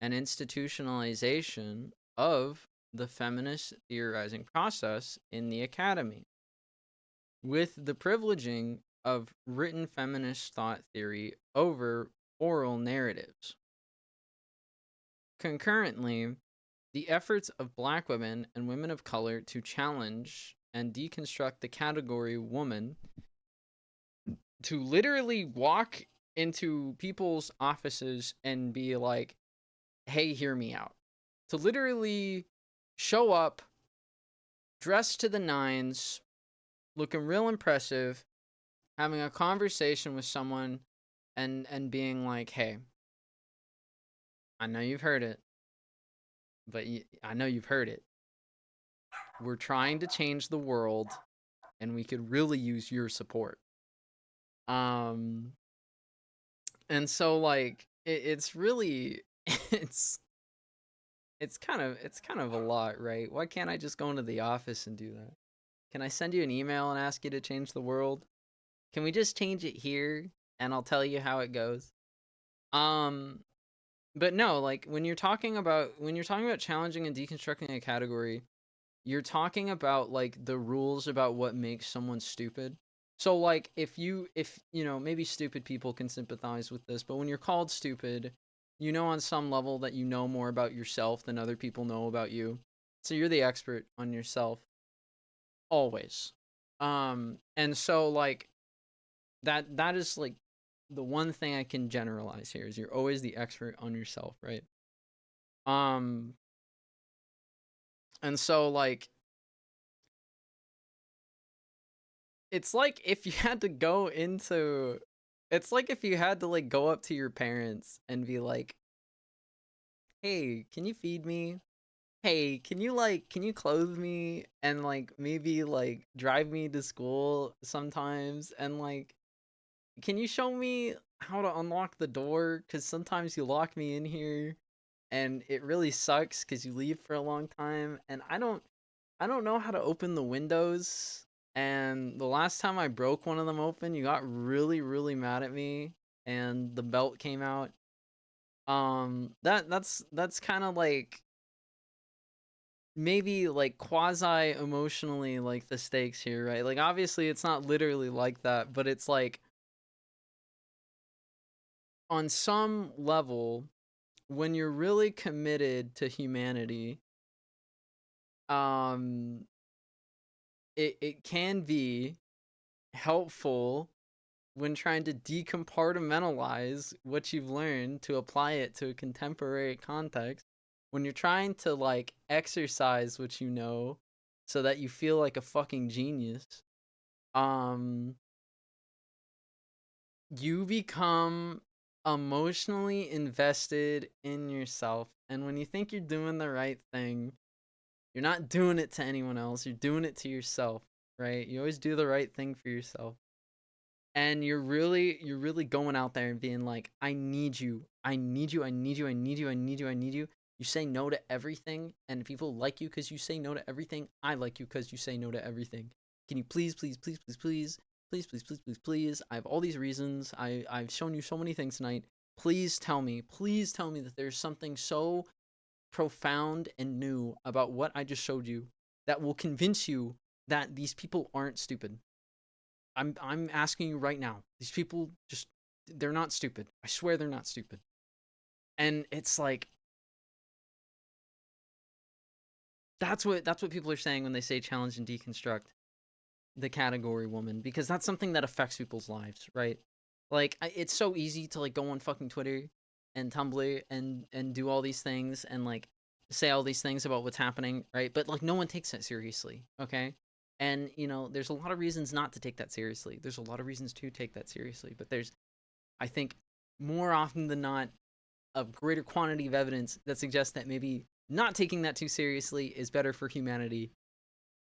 and institutionalization of the feminist theorizing process in the academy, with the privileging of written feminist thought theory over oral narratives. Concurrently, the efforts of Black women and women of color to challenge and deconstruct the category woman, to literally walk into people's offices and be like, hey, hear me out. To literally show up, dressed to the nines, looking real impressive, having a conversation with someone and being like, hey, I know you've heard it, but I know you've heard it. We're trying to change the world, and we could really use your support. And so like it's really it's kind of a lot, right? Why can't I just go into the office and do that? Can I send you an email and ask you to change the world? Can we just change it here and I'll tell you how it goes? But no, like when you're talking about challenging and deconstructing a category, you're talking about like the rules about what makes someone stupid. So like if you know, maybe stupid people can sympathize with this, but when you're called stupid, you know on some level that you know more about yourself than other people know about you. So you're the expert on yourself always. And so like that is like the one thing I can generalize here is you're always the expert on yourself, right? And so like it's like if you had to go into it's like if you had to like go up to your parents and be like, hey, can you feed me? Hey, can you clothe me and like maybe like drive me to school sometimes, and like can you show me how to unlock the door, cuz sometimes you lock me in here and it really sucks cuz you leave for a long time and I don't know how to open the windows, and the last time I broke one of them open, you got really really mad at me and the belt came out. That's kind of like maybe like quasi emotionally like the stakes here, right? Like obviously it's not literally like that, but it's like on some level when you're really committed to humanity, um it can be helpful when trying to decompartmentalize what you've learned to apply it to a contemporary context, when you're trying to like exercise what you know so that you feel like a fucking genius, um you become emotionally invested in yourself, and when you think you're doing the right thing, you're not doing it to anyone else, you're doing it to yourself, right? You always do the right thing for yourself. And you're really going out there and being like, I need you, I need you, I need you, I need you, I need you, I need you. You say no to everything and people like you because you say no to everything. I like you because you say no to everything. Can you please please please please please please please please please please, I have all these reasons, I've shown you so many things tonight, please tell me that there's something so profound and new about what I just showed you that will convince you that these people aren't stupid. I'm asking you right now. These people just, they're not stupid. I swear they're not stupid. And it's like that's what people are saying when they say challenge and deconstruct the category woman, because that's something that affects people's lives, right? Like it's so easy to like go on fucking Twitter and Tumblr and do all these things and like say all these things about what's happening, right? But like no one takes that seriously, okay? And you know, there's a lot of reasons not to take that seriously. There's a lot of reasons to take that seriously, but there's, I think, more often than not, a greater quantity of evidence that suggests that maybe not taking that too seriously is better for humanity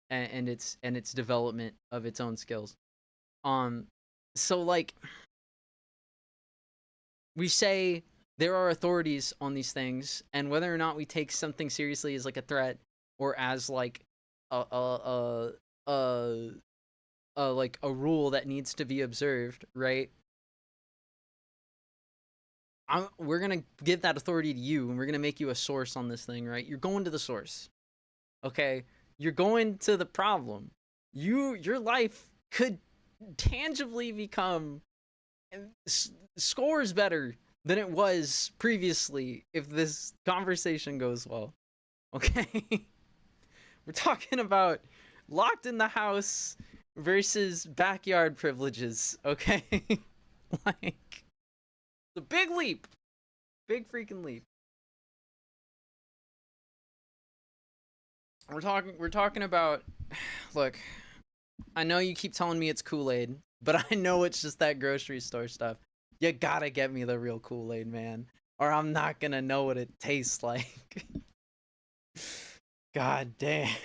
and its development of its own skills. So like we say there are authorities on these things, and whether or not we take something seriously is like a threat or as like a like a rule that needs to be observed, right? We're gonna give that authority to you, and we're gonna make you a source on this thing, right? You're going to the source, okay? You're going to the problem. Your life could tangibly become scores better than it was previously if this conversation goes well, okay? We're talking about locked in the house versus backyard privileges, okay? Like, the big leap. Big freaking leap. We're talking about, look, I know you keep telling me it's Kool-Aid, but I know it's just that grocery store stuff. You gotta get me the real Kool-Aid, man, or I'm not gonna know what it tastes like. God damn.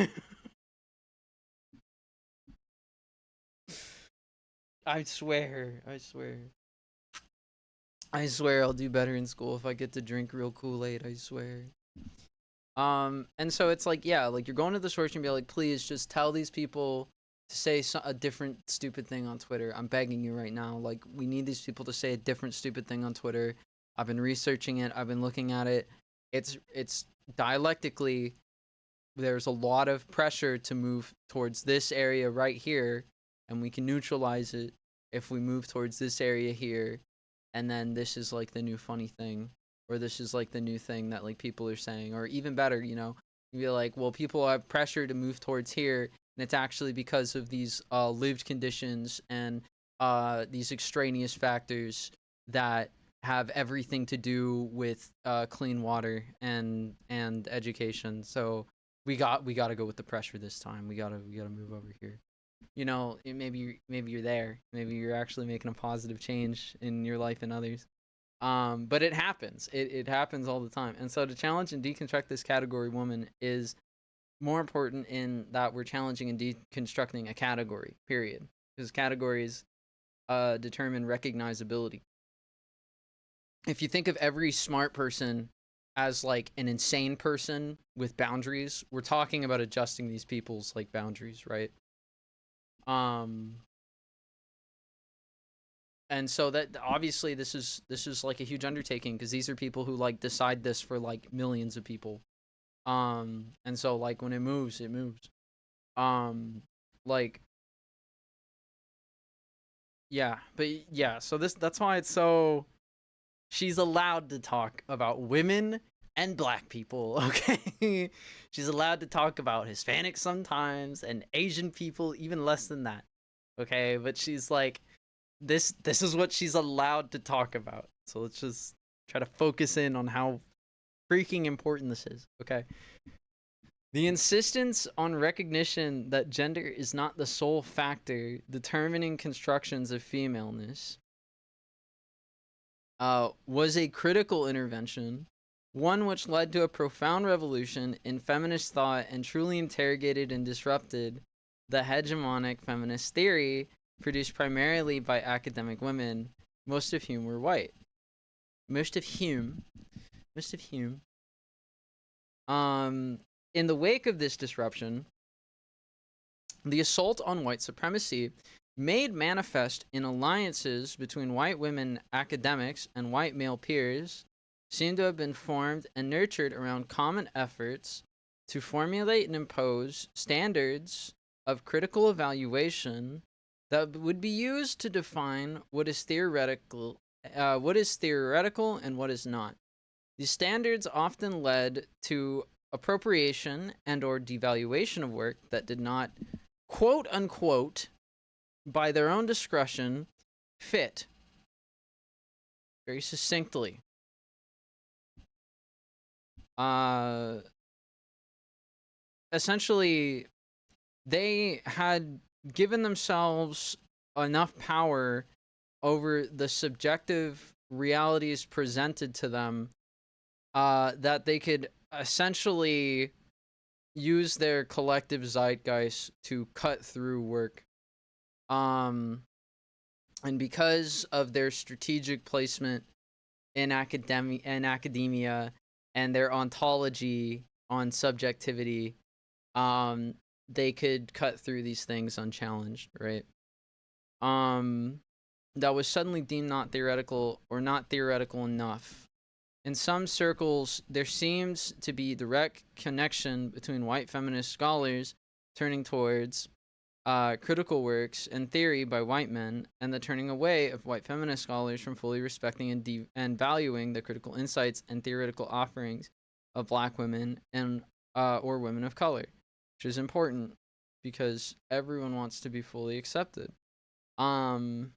I swear I'll do better in school if I get to drink real Kool-Aid, I swear. And so it's like, yeah, like you're going to the source and be like, please just tell these people to say a different stupid thing on Twitter. I'm begging you right now. Like, we need these people to say a different stupid thing on Twitter. I've been researching it. I've been looking at it. It's dialectically, there's a lot of pressure to move towards this area right here, and we can neutralize it if we move towards this area here, and then this is like the new funny thing, or this is like the new thing that like people are saying, or even better, you know, you'd be like, well, people have pressure to move towards here, and it's actually because of these lived conditions and these extraneous factors that have everything to do with clean water and education. So we got to go with the pressure this time. We gotta move over here. You know, maybe you're there. Maybe you're actually making a positive change in your life and others. But it happens. It happens all the time. And so to challenge and deconstruct this category woman is more important in that we're challenging and deconstructing a category, period. Because categories determine recognizability. If you think of every smart person as like an insane person with boundaries, we're talking about adjusting these people's like boundaries, right? And so that obviously this is like a huge undertaking because these are people who like decide this for like millions of people. And so like when it moves, it moves. Like, yeah, but yeah, so that's why it's so, she's allowed to talk about women and black people, okay? She's allowed to talk about Hispanics sometimes and Asian people even less than that, okay? But she's like, this is what she's allowed to talk about. So let's just try to focus in on how freaking important this is, okay? The insistence on recognition that gender is not the sole factor determining constructions of femaleness was a critical intervention, one which led to a profound revolution in feminist thought and truly interrogated and disrupted the hegemonic feminist theory produced primarily by academic women, most of whom were white. Most of whom. In the wake of this disruption, the assault on white supremacy made manifest in alliances between white women academics and white male peers seem to have been formed and nurtured around common efforts to formulate and impose standards of critical evaluation that would be used to define what is theoretical and what is not. These standards often led to appropriation and or devaluation of work that did not, quote unquote, by their own discretion, fit. Very succinctly. Essentially, they had given themselves enough power over the subjective realities presented to them that they could essentially use their collective zeitgeist to cut through work. And because of their strategic placement in academia and their ontology on subjectivity, um, they could cut through these things unchallenged, right? Um, that was suddenly deemed not theoretical or not theoretical enough. In some circles, there seems to be direct connection between white feminist scholars turning towards critical works and theory by white men and the turning away of white feminist scholars from fully respecting and valuing the critical insights and theoretical offerings of black women and or women of color, which is important because everyone wants to be fully accepted. Um,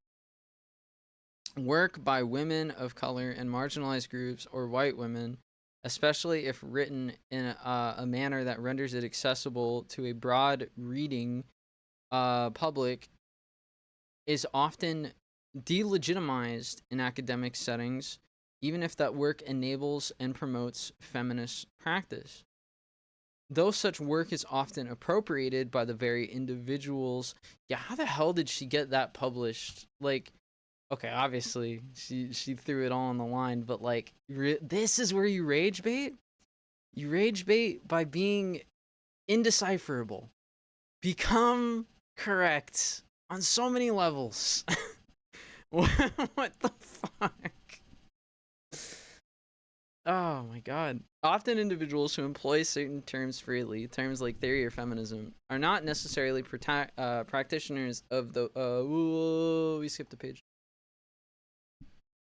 Work by women of color and marginalized groups or white women, especially if written in a manner that renders it accessible to a broad reading public, is often delegitimized in academic settings, even if that work enables and promotes feminist practice. Though such work is often appropriated by the very individuals. Yeah, how the hell did she get that published? Like, okay, obviously she threw it all on the line, but like this is where you rage bait. You rage bait by being indecipherable. Become correct on so many levels. What the fuck? Oh my god. Often individuals who employ certain terms freely, terms like theory or feminism, are not necessarily practitioners of the. Whoa, we skipped a page.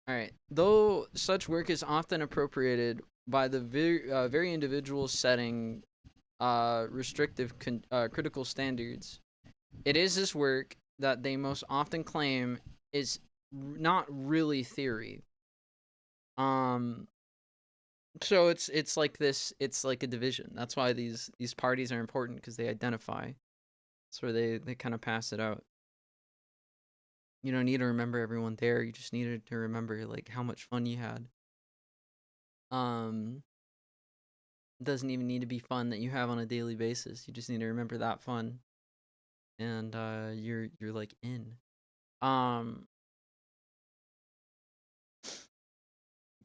All right. Though such work is often appropriated by the very individual setting restrictive critical standards, it is this work that they most often claim is not really theory. So it's like this. It's like a division. That's why these parties are important, because they identify. That's where they kind of pass it out. You don't need to remember everyone there. You just needed to remember like how much fun you had. It doesn't even need to be fun that you have on a daily basis. You just need to remember that fun, and you're like in. Um,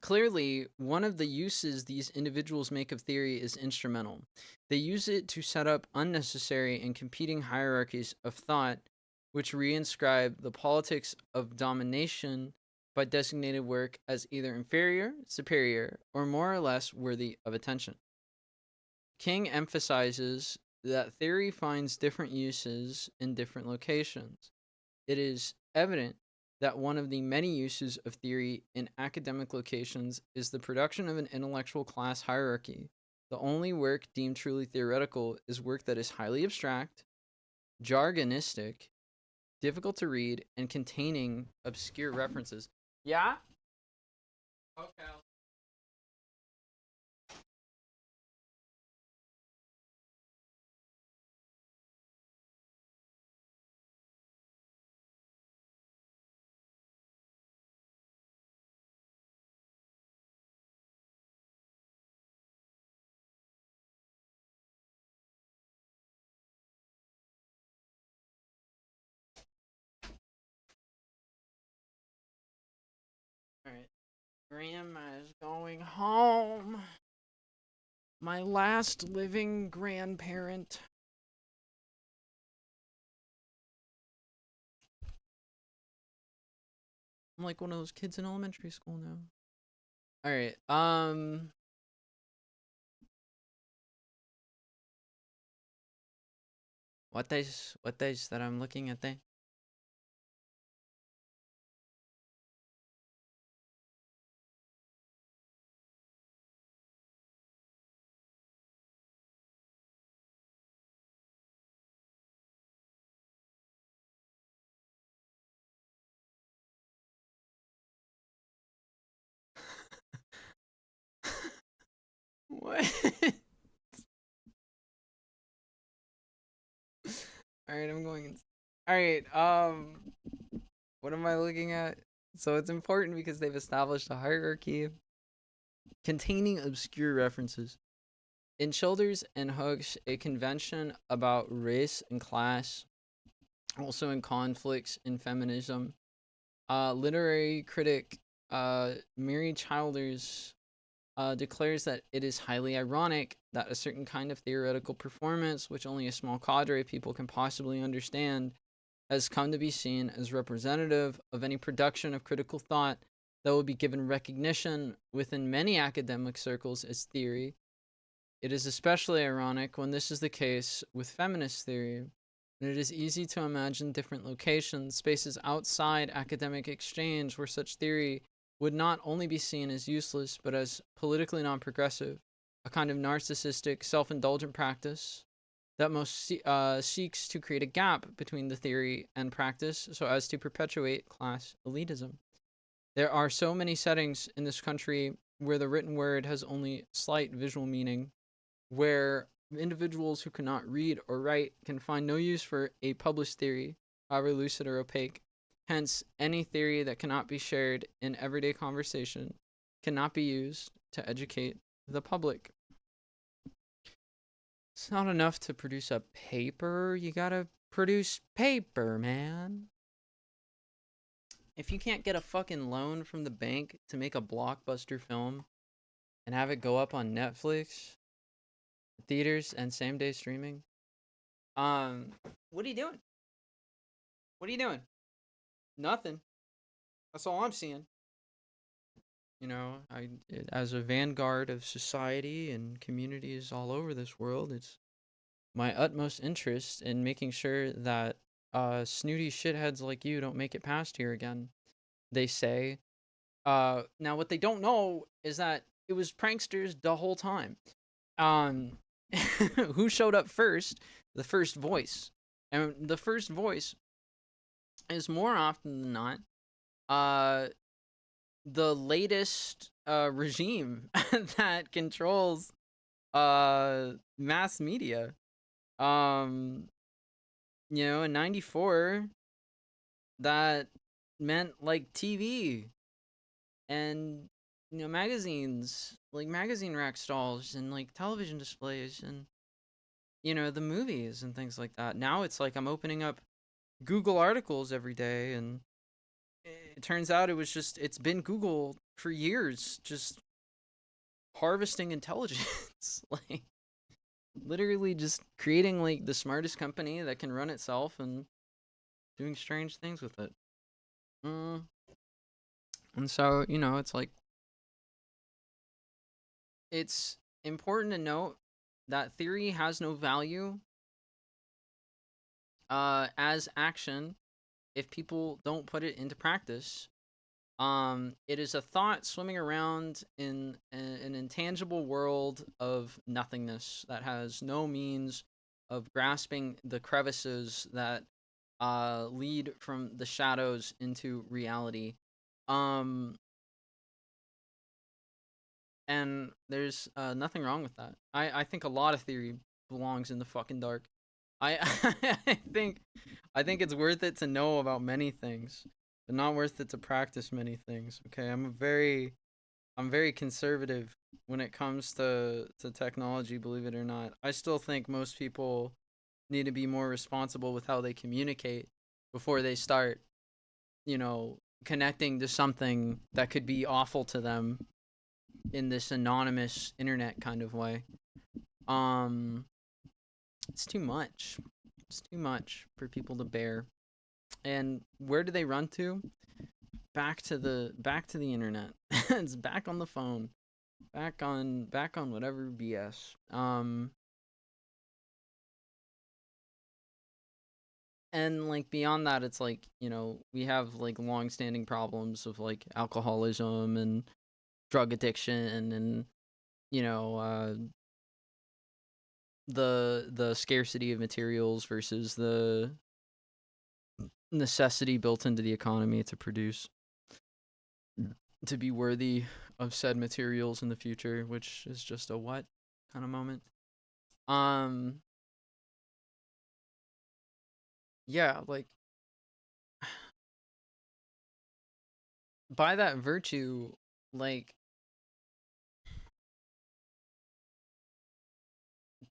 Clearly, one of the uses these individuals make of theory is instrumental. They use it to set up unnecessary and competing hierarchies of thought, which reinscribe the politics of domination by designated work as either inferior, superior, or more or less worthy of attention. King emphasizes that theory finds different uses in different locations. It is evident that one of the many uses of theory in academic locations is the production of an intellectual class hierarchy. The only work deemed truly theoretical is work that is highly abstract, jargonistic, difficult to read, and containing obscure references. Yeah? Okay. Alright. Grandma's going home. My last living grandparent. I'm like one of those kids in elementary school now. All right. What is that I'm looking at there? What? All right, I'm going. All right. What am I looking at? So it's important because they've established a hierarchy containing obscure references. In Childers and Hooks, a convention about race and class, also in conflicts in feminism. Literary critic Mary Childers declares that it is highly ironic that a certain kind of theoretical performance, which only a small cadre of people can possibly understand, has come to be seen as representative of any production of critical thought that will be given recognition within many academic circles as theory. It is especially ironic when this is the case with feminist theory, and it is easy to imagine different locations, spaces outside academic exchange, where such theory would not only be seen as useless, but as politically non-progressive, a kind of narcissistic, self-indulgent practice that most seeks to create a gap between the theory and practice so as to perpetuate class elitism. There are so many settings in this country where the written word has only slight visual meaning, where individuals who cannot read or write can find no use for a published theory, however lucid or opaque. Hence, any theory that cannot be shared in everyday conversation cannot be used to educate the public. It's not enough to produce a paper. You gotta produce paper, man. If you can't get a fucking loan from the bank to make a blockbuster film and have it go up on Netflix, theaters, and same-day streaming, what are you doing? What are you doing? Nothing. That's all I'm seeing. You know, as a vanguard of society and communities all over this world, it's my utmost interest in making sure that snooty shitheads like you don't make it past here again. They say. Now what they don't know is that it was pranksters the whole time. Who showed up first? The first voice. And the first voice is more often than not the latest regime that controls mass media. You know, in 94, that meant like TV and, you know, magazines, like magazine rack stalls and like television displays and, you know, the movies and things like that. Now it's like I'm opening up Google articles every day, and it turns out it's been Google for years, just harvesting intelligence. Like, literally just creating like the smartest company that can run itself and doing strange things with it. And so, you know, it's like, it's important to note that theory has no value as action if people don't put it into practice. It is a thought swimming around in an intangible world of nothingness that has no means of grasping the crevices that lead from the shadows into reality. And there's nothing wrong with that. I think a lot of theory belongs in the fucking dark. I I think it's worth it to know about many things, but not worth it to practice many things. Okay, I'm very conservative when it comes to technology, believe it or not. I still think most people need to be more responsible with how they communicate before they start, you know, connecting to something that could be awful to them in this anonymous internet kind of way. It's too much. It's too much for people to bear. And where do they run to? Back to the internet. It's back on the phone. Back on whatever BS. And like beyond that, it's like, you know, we have like long-standing problems of like alcoholism and drug addiction and, you know, the scarcity of materials versus the necessity built into the economy to produce, to be worthy of said materials in the future, which is just a what kind of moment. Yeah, like, by that virtue, like,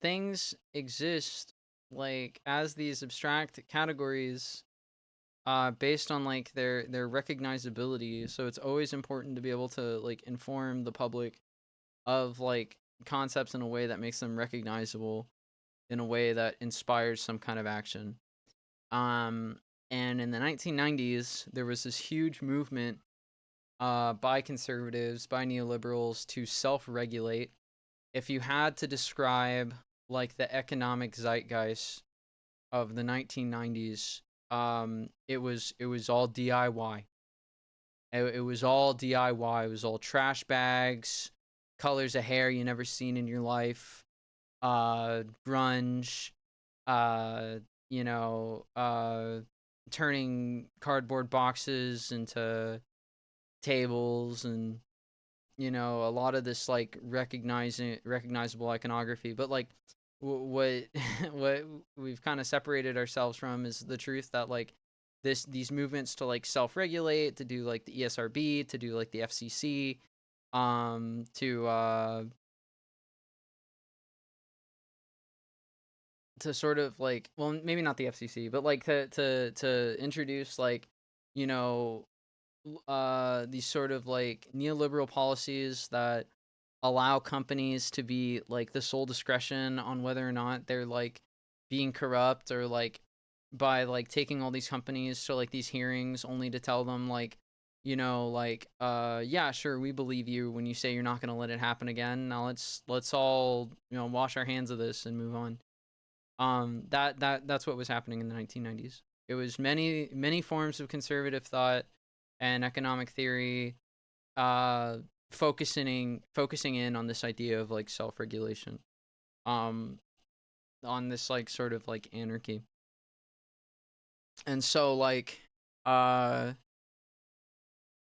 things exist like as these abstract categories based on like their recognizability. So it's always important to be able to like inform the public of like concepts in a way that makes them recognizable, in a way that inspires some kind of action. And in the 1990s, there was this huge movement by conservatives, by neoliberals, to self-regulate. If you had to describe like the economic zeitgeist of the 1990s, it was all DIY. It was all DIY. It was all trash bags, colors of hair you never seen in your life, grunge, you know, turning cardboard boxes into tables, and you know, a lot of this like recognizable iconography. But like what what we've kind of separated ourselves from is the truth that like these movements to like self-regulate, to do like the ESRB, to do like the FCC, to sort of like, well, maybe not the FCC, but like to introduce like, you know, these sort of like neoliberal policies that allow companies to be like the sole discretion on whether or not they're like being corrupt, or like by like taking all these companies to like these hearings only to tell them like, you know, like yeah, sure, we believe you when you say you're not going to let it happen again. Now let's all, you know, wash our hands of this and move on. That's what was happening in the 1990s. It was many forms of conservative thought and economic theory focusing in on this idea of like self-regulation, on this like sort of like anarchy. And so like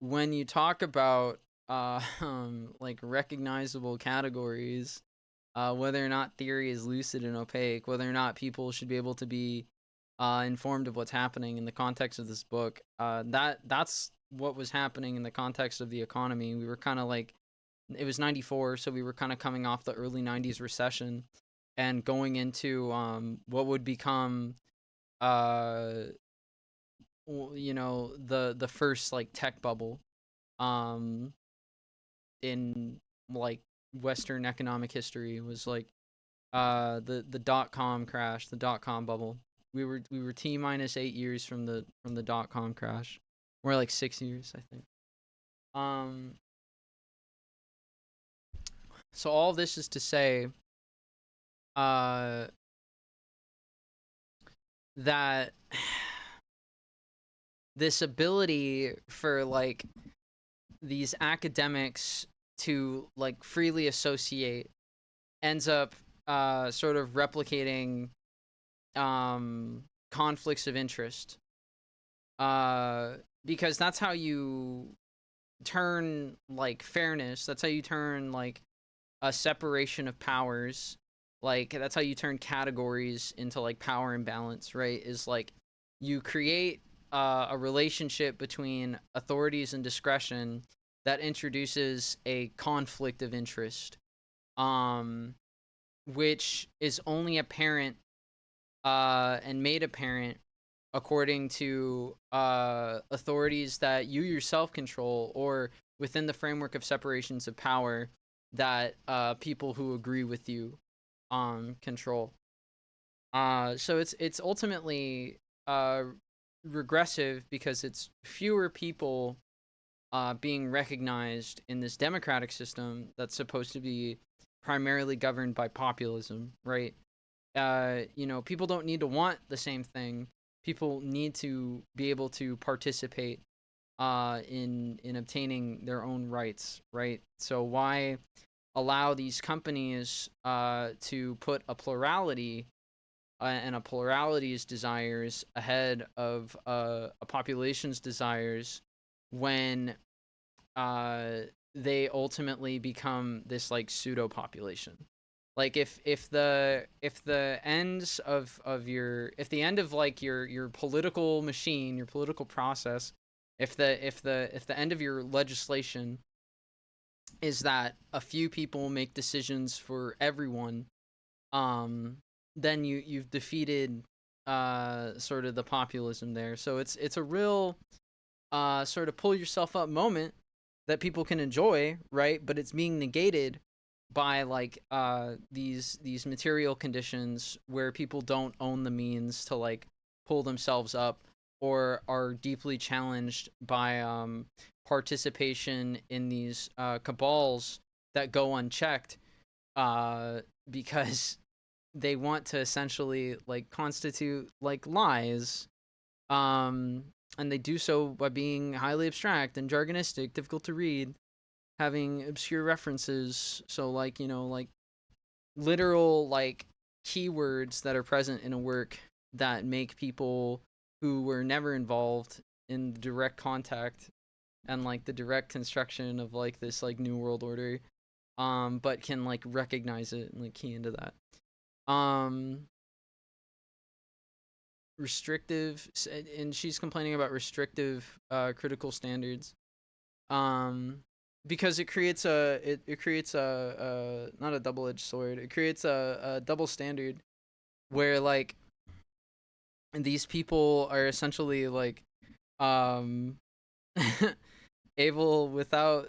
when you talk about like recognizable categories, whether or not theory is lucid and opaque, whether or not people should be able to be informed of what's happening in the context of this book, that's what was happening in the context of the economy. We were kind of like, it was 94, so we were kind of coming off the early 90s recession and going into what would become you know, the first like tech bubble in like Western economic history. Was like the dot-com crash, the dot-com bubble. We were T minus 8 years from the dot-com crash. More like 6 years, I think. So all this is to say that this ability for like these academics to like freely associate ends up sort of replicating conflicts of interest, because that's how you turn like fairness, that's how you turn like a separation of powers, like that's how you turn categories into like power imbalance, right? Is like you create a relationship between authorities and discretion that introduces a conflict of interest, which is only apparent and made apparent according to authorities that you yourself control, or within the framework of separations of power that people who agree with you control. So it's ultimately regressive because it's fewer people being recognized in this democratic system that's supposed to be primarily governed by populism, right? You know, people don't need to want the same thing. People need to be able to participate in obtaining their own rights, right? So why allow these companies to put a plurality and a plurality's desires ahead of a population's desires when they ultimately become this like pseudo population? Like if the ends of your, if the end of like your political machine, your political process, if the end of your legislation is that a few people make decisions for everyone, then you've defeated sort of the populism there. So it's a real sort of pull yourself up moment that people can enjoy, right? But it's being negated by like these material conditions where people don't own the means to like pull themselves up, or are deeply challenged by participation in these cabals that go unchecked, because they want to essentially like constitute like lies, um and they do so by being highly abstract and jargonistic, difficult to read, having obscure references, so like, you know, like literal like keywords that are present in a work that make people who were never involved in direct contact and like the direct construction of like this like new world order, but can like recognize it and like key into that. um Restrictive, and she's complaining about restrictive critical standards, um because it creates it creates a not a double-edged sword, it creates a double standard where like these people are essentially like um able without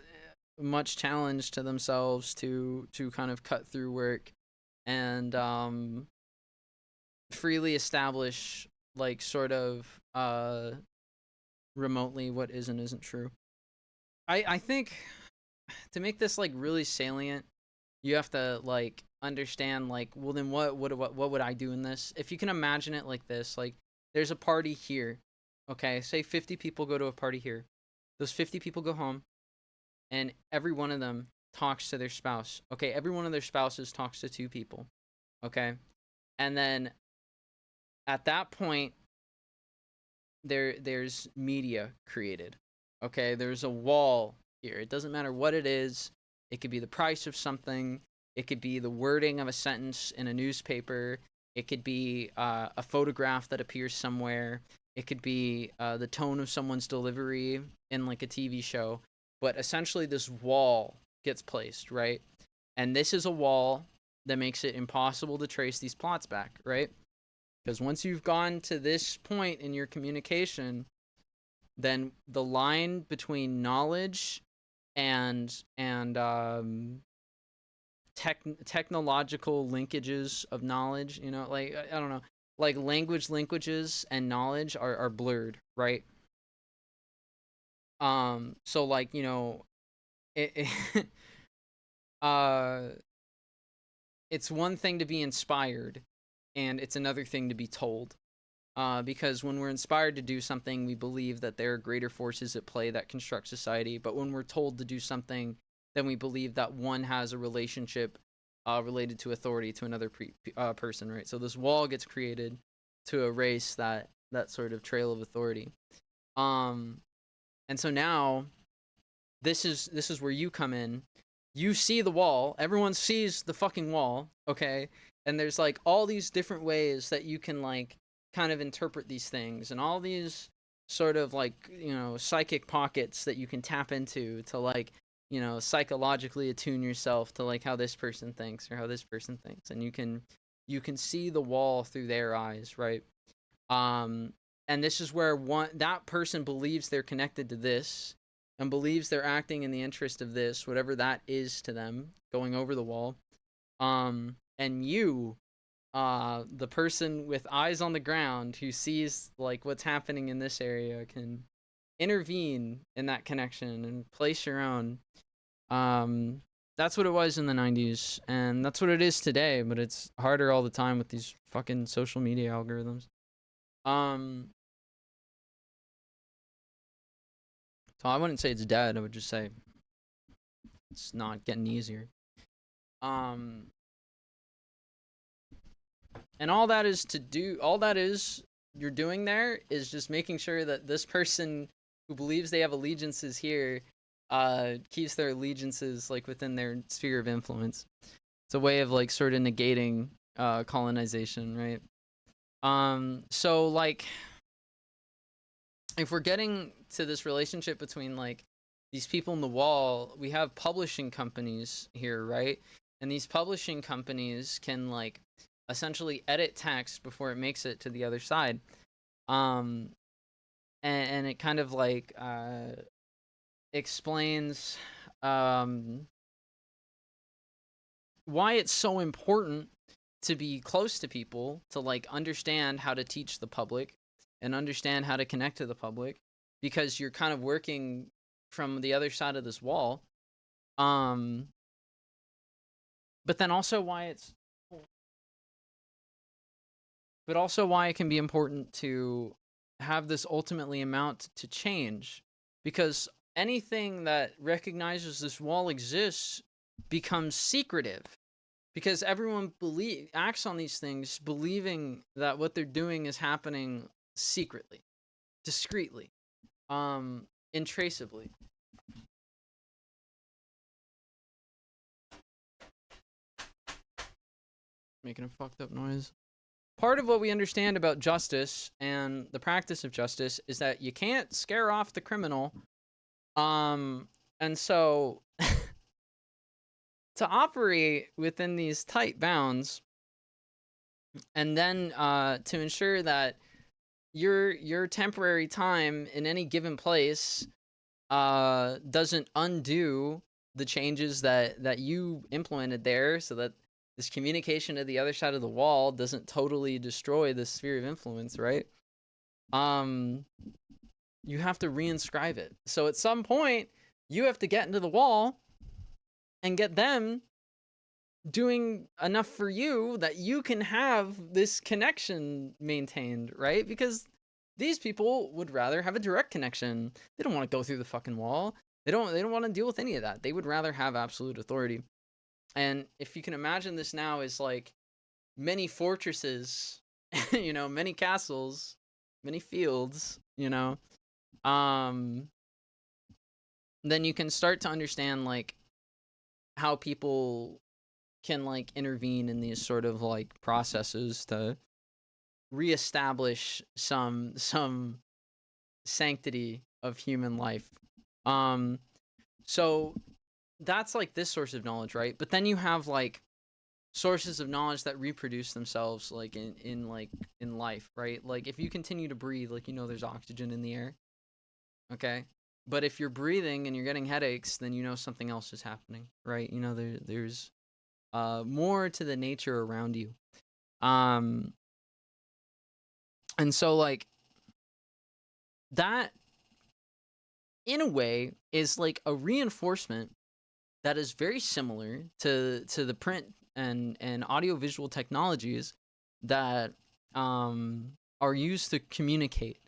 much challenge to themselves to kind of cut through work and freely establish like sort of remotely what is and isn't true. I think to make this like really salient, you have to like understand like, well then what would I do in this? If you can imagine it like this, like there's a party here. Okay, say 50 people go to a party here. Those 50 people go home and every one of them talks to their spouse. Okay, every one of their spouses talks to two people. Okay? And then at that point there's media created. Okay, there's a wall here. It doesn't matter what it is. It could be the price of something. It could be the wording of a sentence in a newspaper. It could be a photograph that appears somewhere. It could be the tone of someone's delivery in like a TV show. But essentially, this wall gets placed, right? And this is a wall that makes it impossible to trace these plots back, right? Because once you've gone to this point in your communication, then the line between knowledge and technological linkages of knowledge, you know, like I don't know, like linkages and knowledge are blurred, right? So like, you know, it uh it's one thing to be inspired and it's another thing to be told. Because when we're inspired to do something, we believe that there are greater forces at play that construct society. But when we're told to do something, then we believe that one has a relationship related to authority to another person, right? So this wall gets created to erase that sort of trail of authority. And so now this is where you come in. You see the wall. Everyone sees the fucking wall, okay? And there's like all these different ways that you can like kind of interpret these things, and all these sort of like, you know, psychic pockets that you can tap into to like, you know, psychologically attune yourself to like how this person thinks or how this person thinks, and you can see the wall through their eyes, right? um and this is where one that person believes they're connected to this and believes they're acting in the interest of this, whatever that is to them, going over the wall. And you, the person with eyes on the ground who sees like what's happening in this area, can intervene in that connection and place your own. That's what it was in the 90s, and that's what it is today, but it's harder all the time with these fucking social media algorithms. um so I wouldn't say it's dead, I would just say it's not getting easier. um and all that is you're doing there is just making sure that this person who believes they have allegiances here keeps their allegiances like within their sphere of influence. It's a way of like sort of negating colonization, right? So like if we're getting to this relationship between like these people in the wall, we have publishing companies here, right? And these publishing companies can like essentially edit text before it makes it to the other side. um and it kind of like explains why it's so important to be close to people, to like understand how to teach the public and understand how to connect to the public, because you're kind of working from the other side of this wall. But then also why it can be important to have this ultimately amount to change, because anything that recognizes this wall exists becomes secretive, because everyone acts on these things believing that what they're doing is happening secretly, discreetly, intraceably. Making a fucked up noise. Part of what we understand about justice and the practice of justice is that you can't scare off the criminal. And so to operate within these tight bounds, and then to ensure that your temporary time in any given place doesn't undo the changes that you implemented there, so that this communication to the other side of the wall doesn't totally destroy the sphere of influence, right? You have to reinscribe it. So at some point, you have to get into the wall and get them doing enough for you that you can have this connection maintained, right? Because these people would rather have a direct connection. They don't want to go through the fucking wall. They don't want to deal with any of that. They would rather have absolute authority. And if you can imagine this now as like many fortresses, you know, many castles, many fields, you know, then you can start to understand like how people can like intervene in these sort of like processes to reestablish some sanctity of human life. So that's like this source of knowledge, right? But then you have like sources of knowledge that reproduce themselves like in life, right? Like if you continue to breathe, like, you know, there's oxygen in the air, okay? But if you're breathing and you're getting headaches, then you know something else is happening, right? You know, there's more to the nature around you. And so like that in a way is like a reinforcement that is very similar to the print and audiovisual technologies that are used to communicate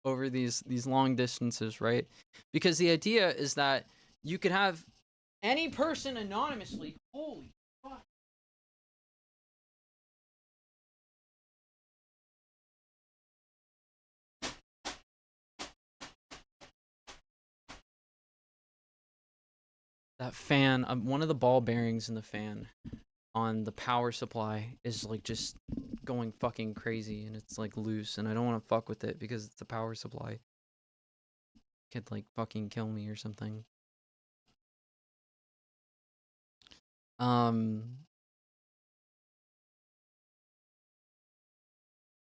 over these long distances, right? Because the idea is that you could have any person anonymously. Holy fuck. That fan, one of the ball bearings in the fan on the power supply is like just going fucking crazy, and it's like loose, and I don't want to fuck with it because it's a power supply. It could like fucking kill me or something.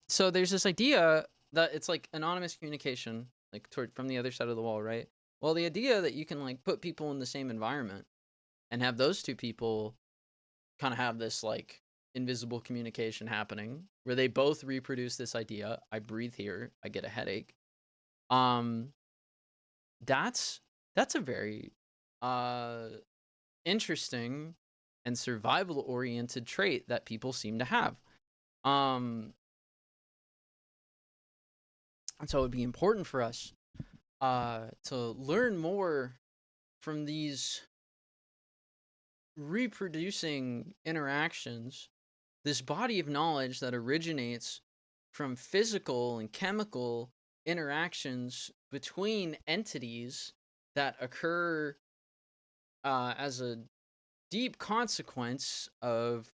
So there's this idea that it's like anonymous communication, like from the other side of the wall, right? Well, the idea that you can like put people in the same environment and have those two people kind of have this like invisible communication happening where they both reproduce this idea. I breathe here, I get a headache. That's a very interesting and survival oriented trait that people seem to have. And so it would be important for us to learn more from these reproducing interactions, this body of knowledge that originates from physical and chemical interactions between entities that occur as a deep consequence of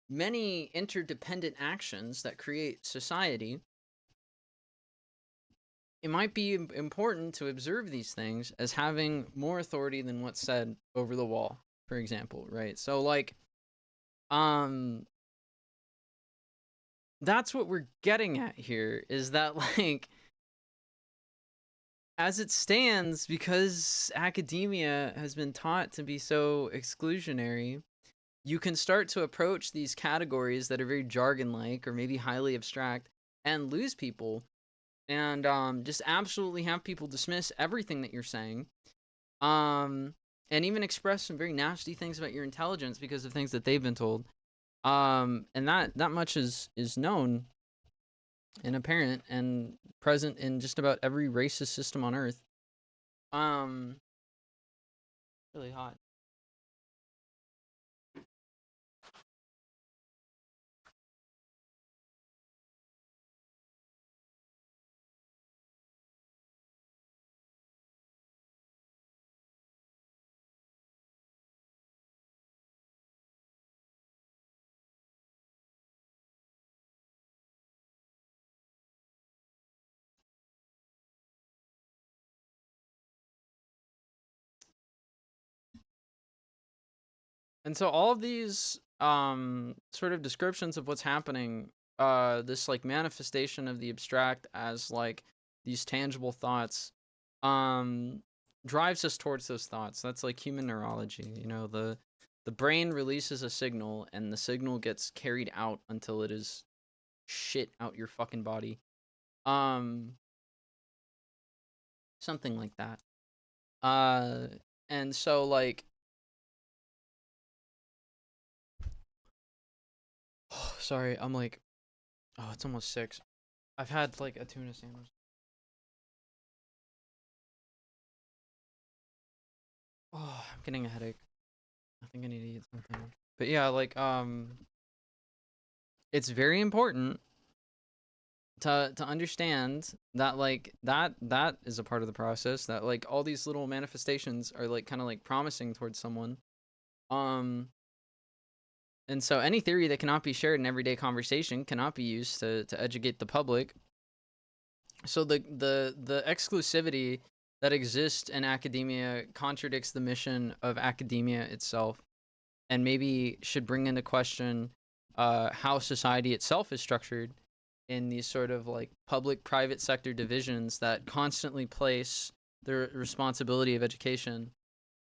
many interdependent actions that create society. It might be important to observe these things as having more authority than what's said over the wall, for example, right? So like that's what we're getting at here, is that like as it stands, because academia has been taught to be so exclusionary, you can start to approach these categories that are very jargon-like or maybe highly abstract and lose people, and just absolutely have people dismiss everything that you're saying, and even express some very nasty things about your intelligence because of things that they've been told. And that much is known and apparent and present in just about every racist system on earth. Um, really hot. And so all of these sort of descriptions of what's happening, this like manifestation of the abstract as like these tangible thoughts, um drives us towards those thoughts. That's like human neurology. You know, the brain releases a signal and the signal gets carried out until it is shit out your fucking body. Um Something like that. Uh and so like sorry, I'm like, oh, it's almost 6. I've had like a tuna sandwich. Oh, I'm getting a headache. I think I need to eat something. But yeah, like it's very important to understand that like that is a part of the process, that like all these little manifestations are like kind of like promising towards someone. Um and so any theory that cannot be shared in everyday conversation cannot be used to educate the public. So the exclusivity that exists in academia contradicts the mission of academia itself, and maybe should bring into question how society itself is structured in these sort of like public-private sector divisions that constantly place the responsibility of education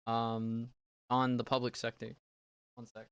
um, on the public sector. One sec.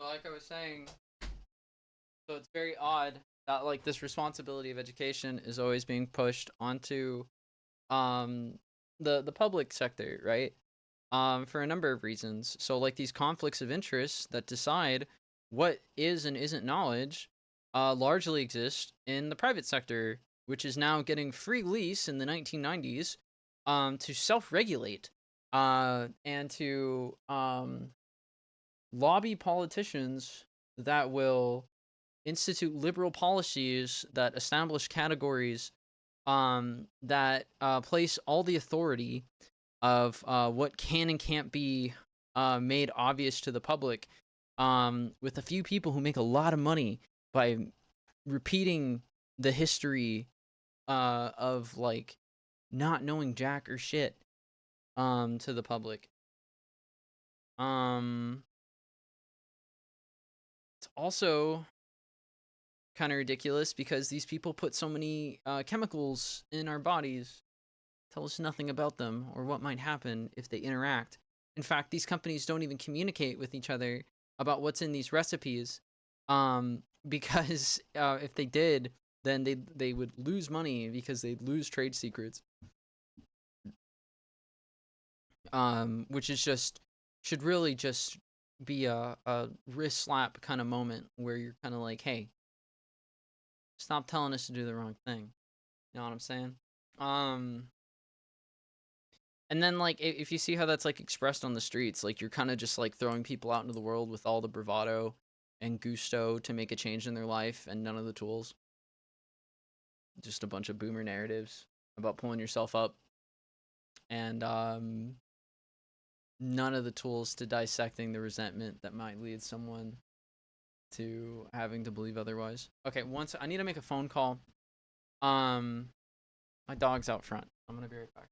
So like I was saying, so it's very odd that like this responsibility of education is always being pushed onto um the public sector, right? For a number of reasons. So like these conflicts of interest that decide what is and isn't knowledge largely exists in the private sector, which is now getting free lease in the 1990s to self-regulate and to lobby politicians that will institute liberal policies that establish categories that place all the authority of what can and can't be made obvious to the public with a few people who make a lot of money by repeating the history of like not knowing jack or shit to the public. It's also kind of ridiculous because these people put so many chemicals in our bodies, tell us nothing about them or what might happen if they interact. In fact, these companies don't even communicate with each other about what's in these recipes, because if they did, then they would lose money because they'd lose trade secrets. Which is just should really just be a wrist slap kind of moment where you're kind of like, hey, stop telling us to do the wrong thing. You know what I'm saying? And then like if you see how that's like expressed on the streets, like you're kind of just like throwing people out into the world with all the bravado and gusto to make a change in their life and none of the tools. Just a bunch of boomer narratives about pulling yourself up and none of the tools to dissecting the resentment that might lead someone to having to believe otherwise. Okay, once I need to make a phone call. My dog's out front. I'm gonna be right back.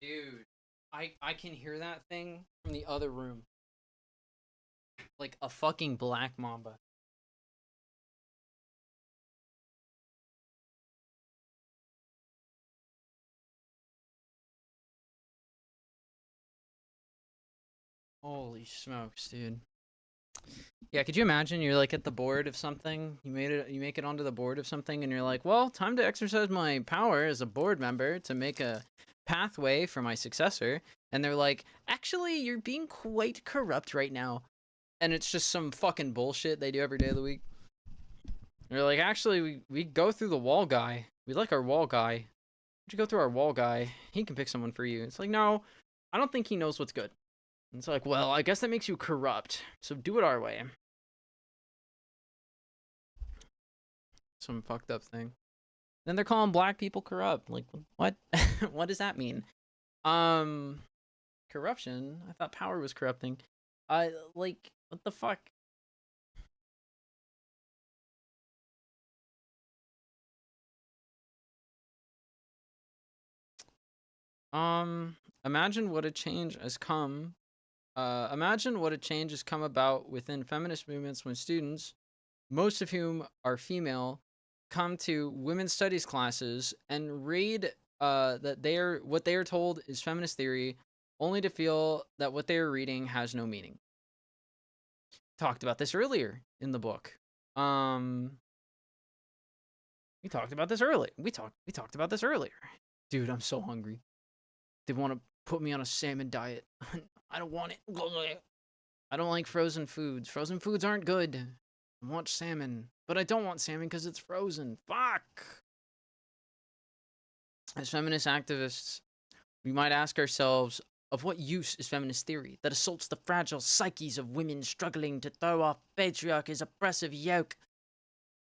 Dude, I can hear that thing from the other room. Like a fucking black mamba. Holy smokes, dude. Yeah, could you imagine you're like at the board of something, you make it onto the board of something and you're like, "Well, time to exercise my power as a board member to make a pathway for my successor." And they're like, "Actually, you're being quite corrupt right now." And it's just some fucking bullshit they do every day of the week. They're like, "Actually, we go through the wall guy. We like our wall guy. Why don't you go through our wall guy? He can pick someone for you." It's like, "No, I don't think he knows what's good." And it's like, "Well, I guess that makes you corrupt. So do it our way." Some fucked up thing. Then they're calling black people corrupt. Like, what? What does that mean? Corruption? I thought power was corrupting. Like, what the fuck? Imagine what a change has come. Imagine what a change has come about within feminist movements when students, most of whom are female, come to women's studies classes and read that what they are told is feminist theory, only to feel that what they are reading has no meaning. Talked about this earlier in the book. We talked about this earlier. We talked about this earlier. Dude, I'm so hungry. They want to put me on a salmon diet. I don't want it. I don't like frozen foods. Frozen foods aren't good. I want salmon, but I don't want salmon because it's frozen. Fuck. As feminist activists, we might ask ourselves, of what use is feminist theory that assaults the fragile psyches of women struggling to throw off patriarchy's oppressive yoke?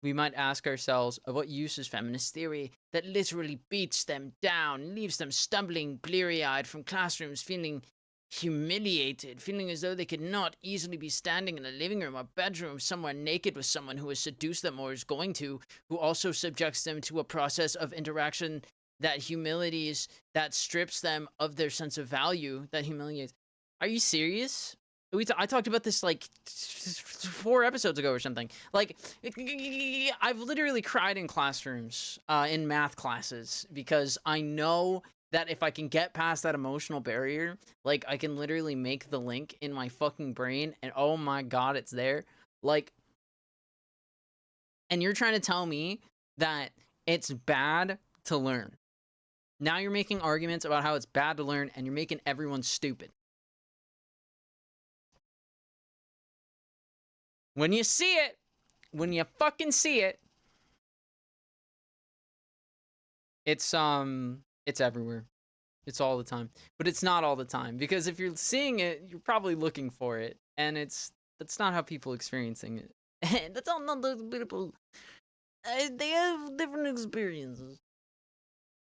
We might ask ourselves, of what use is feminist theory that literally beats them down, leaves them stumbling bleary-eyed from classrooms, feeling humiliated, feeling as though they could not easily be standing in a living room or bedroom somewhere naked with someone who has seduced them or is going to, who also subjects them to a process of interaction that humiliates, that strips them of their sense of value, that humiliates. Are you serious? I talked about this like 4 episodes ago or something. Like, I've literally cried in classrooms, in math classes, because I know that if I can get past that emotional barrier, like, I can literally make the link in my fucking brain, and oh my god, it's there. Like, and you're trying to tell me that it's bad to learn. Now you're making arguments about how it's bad to learn, and you're making everyone stupid. When you see it, when you fucking see it, it's everywhere. It's all the time. But it's not all the time, because if you're seeing it, you're probably looking for it, and that's not how people experiencing it. And that's all not the people. They have different experiences.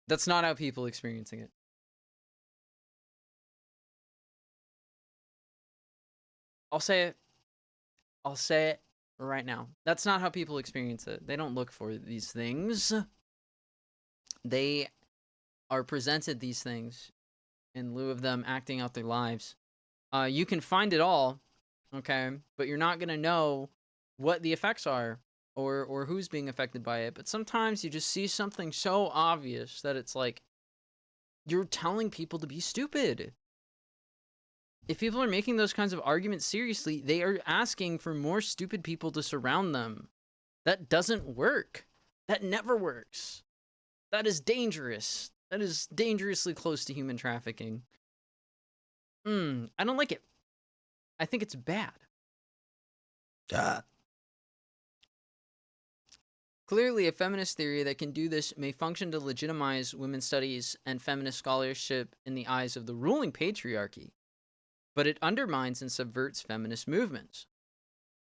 That's not how people experiencing it. I'll say it right now. That's not how people experience it. They don't look for these things. They are presented these things in lieu of them acting out their lives. You can find it all, okay, but you're not gonna know what the effects are or who's being affected by it. But sometimes you just see something so obvious that it's like you're telling people to be stupid. If people are making those kinds of arguments seriously, they are asking for more stupid people to surround them. That doesn't work. That never works. That is dangerous. That is dangerously close to human trafficking. I don't like it. I think it's bad. Clearly, a feminist theory that can do this may function to legitimize women's studies and feminist scholarship in the eyes of the ruling patriarchy, but it undermines and subverts feminist movements.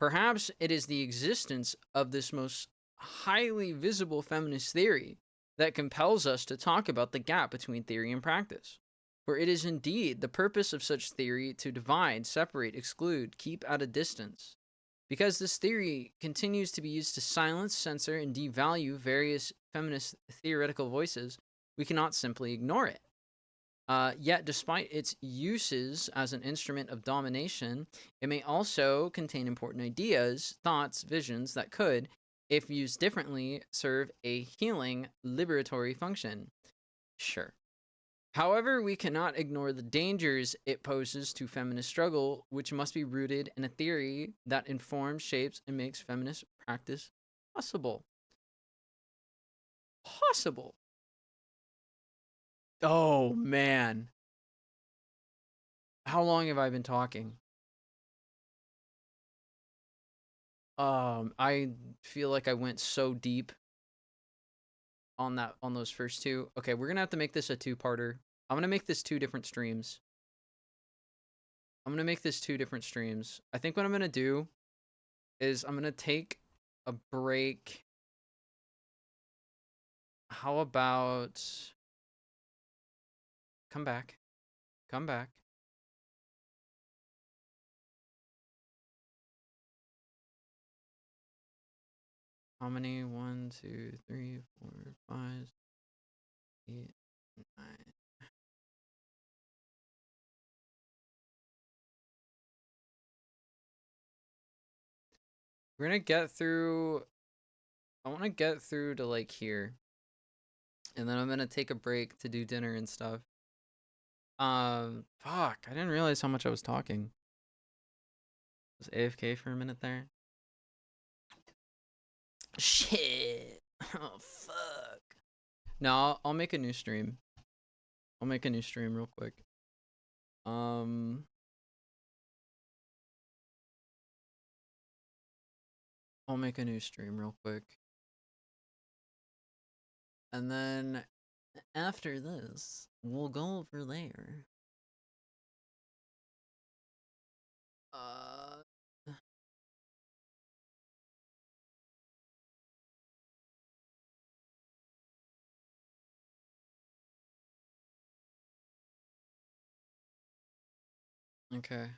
Perhaps it is the existence of this most highly visible feminist theory that compels us to talk about the gap between theory and practice. For it is indeed the purpose of such theory to divide, separate, exclude, keep at a distance. Because this theory continues to be used to silence, censor, and devalue various feminist theoretical voices, we cannot simply ignore it. Yet, despite its uses as an instrument of domination, it may also contain important ideas, thoughts, visions that could, if used differently, serve a healing, liberatory function. Sure. However, we cannot ignore the dangers it poses to feminist struggle, which must be rooted in a theory that informs, shapes, and makes feminist practice possible. Possible. Oh, man. How long have I been talking? I feel like I went so deep on those first two. Okay, we're gonna have to make this a two-parter. I'm gonna make this two different streams. I think what I'm gonna do is I'm gonna take a break. How about come back? Come back. How many? 1, 2, 3, 4, 5, 8, 9. We're gonna get through. I want to get through to like here, and then I'm gonna take a break to do dinner and stuff. Fuck! I didn't realize how much I was talking. Was AFK for a minute there. Shit. Oh fuck. No, I'll make a new stream. I'll make a new stream real quick. I'll make a new stream real quick. And then after this, we'll go over there. Okay.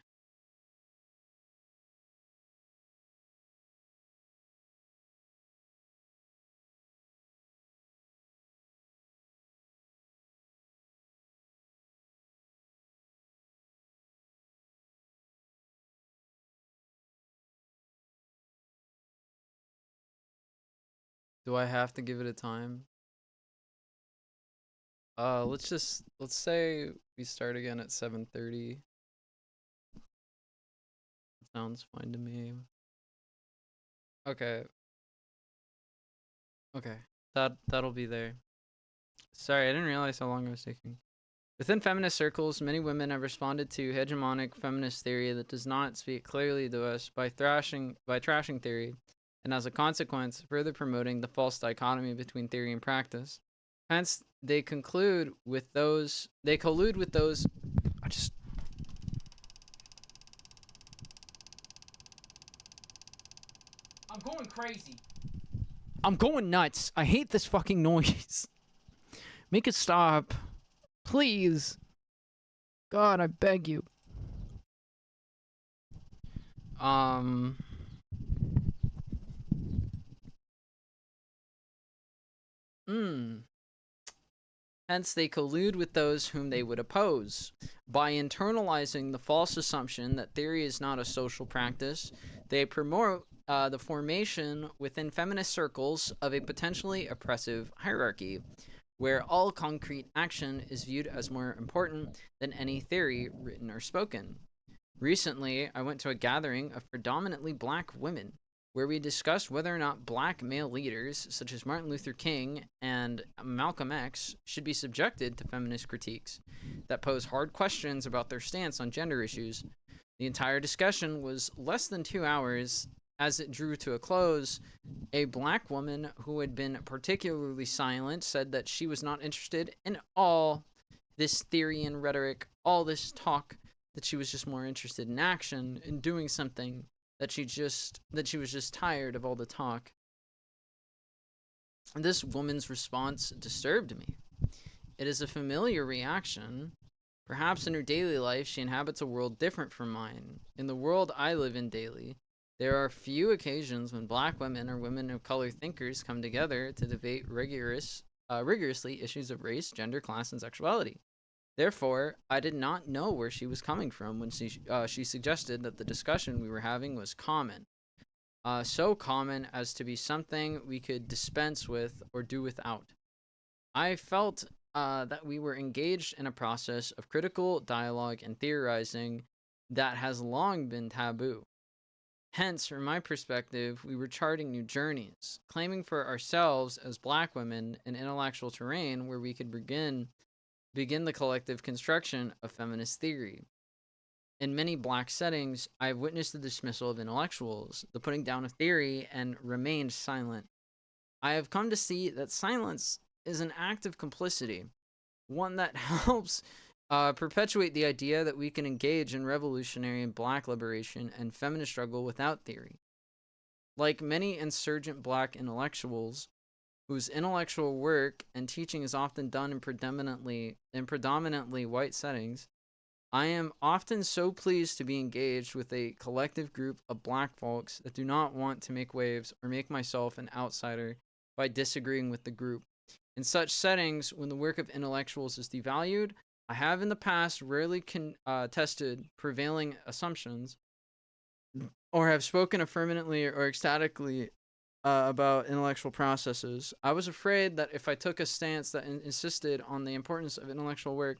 Do I have to give it a time? Let's say we start again at 7:30. Sounds fine to me. Okay. Okay. That'll be there. Sorry, I didn't realize how long I was taking. Within feminist circles, many women have responded to hegemonic feminist theory that does not speak clearly to us by trashing theory, and as a consequence, further promoting the false dichotomy between theory and practice. Hence, they collude with those. I'm going crazy. I'm going nuts. I hate this fucking noise. Make it stop. Please. God, I beg you. Hence, they collude with those whom they would oppose. By internalizing the false assumption that theory is not a social practice, they promote the formation within feminist circles of a potentially oppressive hierarchy, where all concrete action is viewed as more important than any theory, written or spoken. Recently, I went to a gathering of predominantly black women, where we discussed whether or not black male leaders, such as Martin Luther King and Malcolm X, should be subjected to feminist critiques that pose hard questions about their stance on gender issues. The entire discussion was less than 2 hours. As it drew to a close, a black woman who had been particularly silent said that she was not interested in all this theory and rhetoric, all this talk, that she was just more interested in action, in doing something, that she was just tired of all the talk. And this woman's response disturbed me. It is a familiar reaction. Perhaps in her daily life, she inhabits a world different from mine. In the world I live in daily, there are few occasions when black women or women of color thinkers come together to debate rigorously issues of race, gender, class, and sexuality. Therefore, I did not know where she was coming from when she suggested that the discussion we were having was common. So common as to be something we could dispense with or do without. I felt that we were engaged in a process of critical dialogue and theorizing that has long been taboo. Hence, from my perspective, we were charting new journeys, claiming for ourselves as black women an intellectual terrain where we could begin the collective construction of feminist theory. In many black settings, I have witnessed the dismissal of intellectuals, the putting down of theory, and remained silent. I have come to see that silence is an act of complicity, one that helps perpetuate the idea that we can engage in revolutionary and black liberation and feminist struggle without theory. Like many insurgent black intellectuals, whose intellectual work and teaching is often done in predominantly white settings, I am often so pleased to be engaged with a collective group of black folks that do not want to make waves or make myself an outsider by disagreeing with the group. In such settings, when the work of intellectuals is devalued, I have in the past rarely contested prevailing assumptions or have spoken affirmatively or ecstatically about intellectual processes. I was afraid that if I took a stance that insisted on the importance of intellectual work,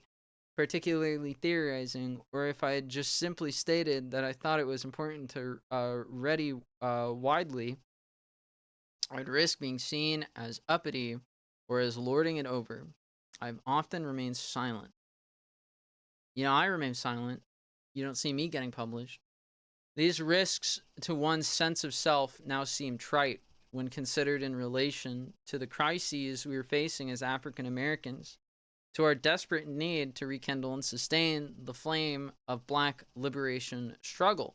particularly theorizing, or if I had just simply stated that I thought it was important to ready widely, I'd risk being seen as uppity or as lording it over. I've often remained silent. I remain silent. You don't see me getting published. These risks to one's sense of self now seem trite when considered in relation to the crises we are facing as African Americans, to our desperate need to rekindle and sustain the flame of black liberation struggle.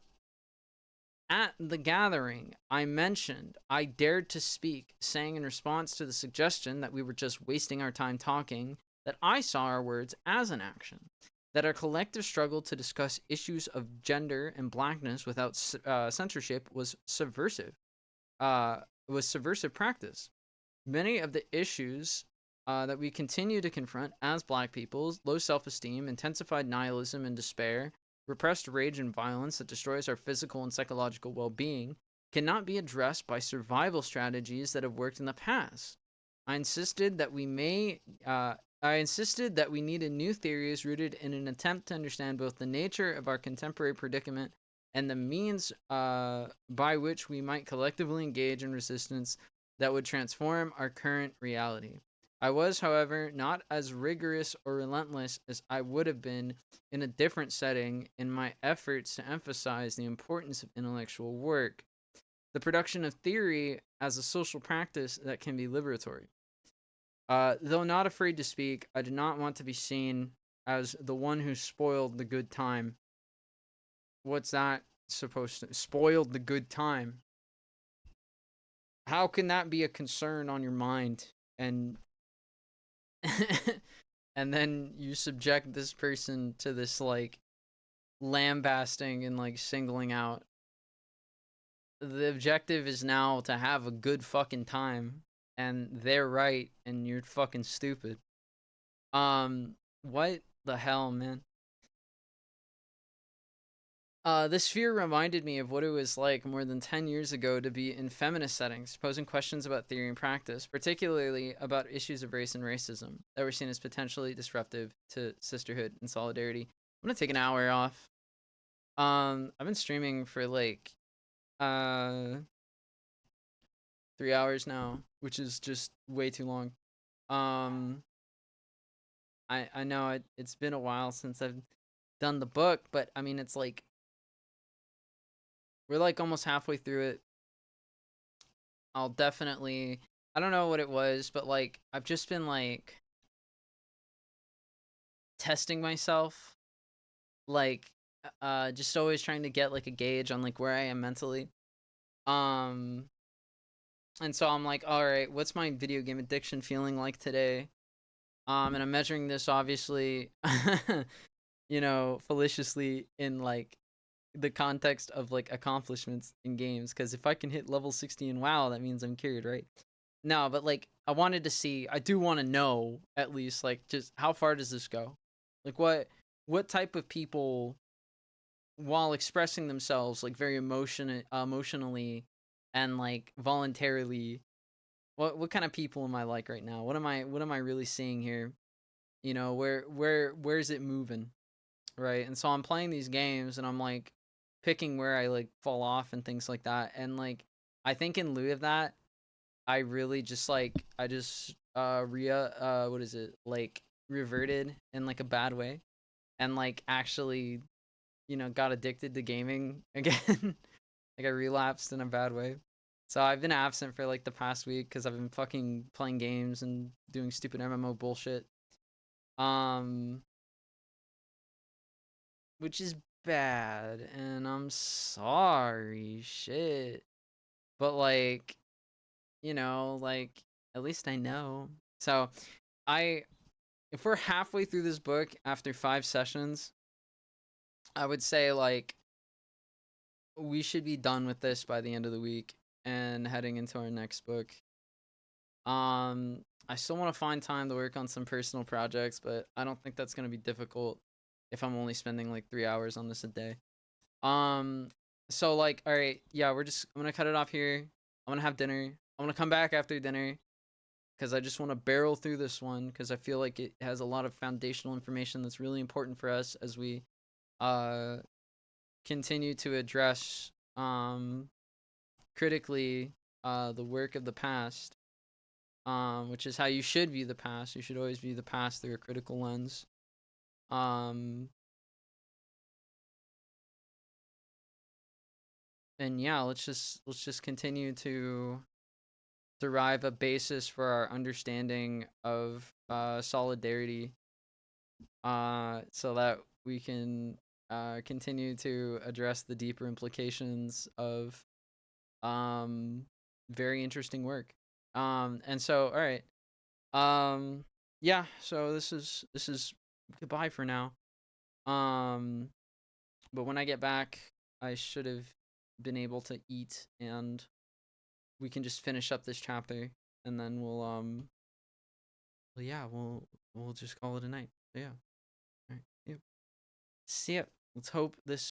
At the gathering, I mentioned I dared to speak, saying in response to the suggestion that we were just wasting our time talking, that I saw our words as an action, that our collective struggle to discuss issues of gender and blackness without censorship was subversive practice. Many of the issues that we continue to confront as black peoples, low self-esteem, intensified nihilism and despair, repressed rage and violence that destroys our physical and psychological well-being, cannot be addressed by survival strategies that have worked in the past. I insisted that we needed new theories rooted in an attempt to understand both the nature of our contemporary predicament and the means by which we might collectively engage in resistance that would transform our current reality. I was, however, not as rigorous or relentless as I would have been in a different setting in my efforts to emphasize the importance of intellectual work, the production of theory as a social practice that can be liberatory. Though not afraid to speak, I did not want to be seen as the one who spoiled the good time. What's that supposed to spoiled the good time? How can that be a concern on your mind? And and then you subject this person to this lambasting and singling out. The objective is now to have a good fucking time, and they're right and you're fucking stupid. What the hell, man? This fear reminded me of what it was like more than 10 years ago to be in feminist settings, posing questions about theory and practice, particularly about issues of race and racism that were seen as potentially disruptive to sisterhood and solidarity. I'm gonna take an hour off. I've been streaming for 3 hours now, which is just way too long. I know it's been a while since I've done the book, but I mean, it's we're almost halfway through it. I'll definitely, I don't know what it was, but I've just been testing myself, just always trying to get a gauge on where I am mentally. And so I'm all right, what's my video game addiction feeling like today? And I'm measuring this obviously, feliciously in the context of accomplishments in games, because if I can hit level 60 in WoW, that means I'm cured, right? No, but I wanted to see, I do want to know at least just how far does this go? Like what type of people, while expressing themselves like very emotionally and like voluntarily, what kind of people am I like right now? What am I really seeing here? You know, where's it moving? Right? And so I'm playing these games and I'm like picking where I like fall off and things like that. And like I think in lieu of that, I really just like I just what is it? Like reverted in like a bad way and like actually, you know, got addicted to gaming again. Like I relapsed in a bad way. So I've been absent for like the past week cuz I've been fucking playing games and doing stupid MMO bullshit. Um which is bad and I'm sorry, shit. But like, you know, like at least I know. So, I if we're halfway through this book after 5 sessions, I would say like we should be done with this by the end of the week and heading into our next book. I still want to find time to work on some personal projects, but I don't think that's going to be difficult if I'm only spending like 3 hours on this a day. Um so like all right, yeah, I'm going to cut it off here. I'm going to have dinner. I'm going to come back after dinner cuz I just want to barrel through this one cuz I feel like it has a lot of foundational information that's really important for us as we uh continue to address critically the work of the past, which is how you should view the past. You should always view the past through a critical lens. Um, and yeah, let's just continue to derive a basis for our understanding of solidarity, so that we can continue to address the deeper implications of um very interesting work. And so all right. Yeah, so this is goodbye for now. Um but when I get back, I should have been able to eat and we can just finish up this chapter and then well, yeah, we'll just call it a night. So yeah. All right. Yeah. See ya. Let's hope this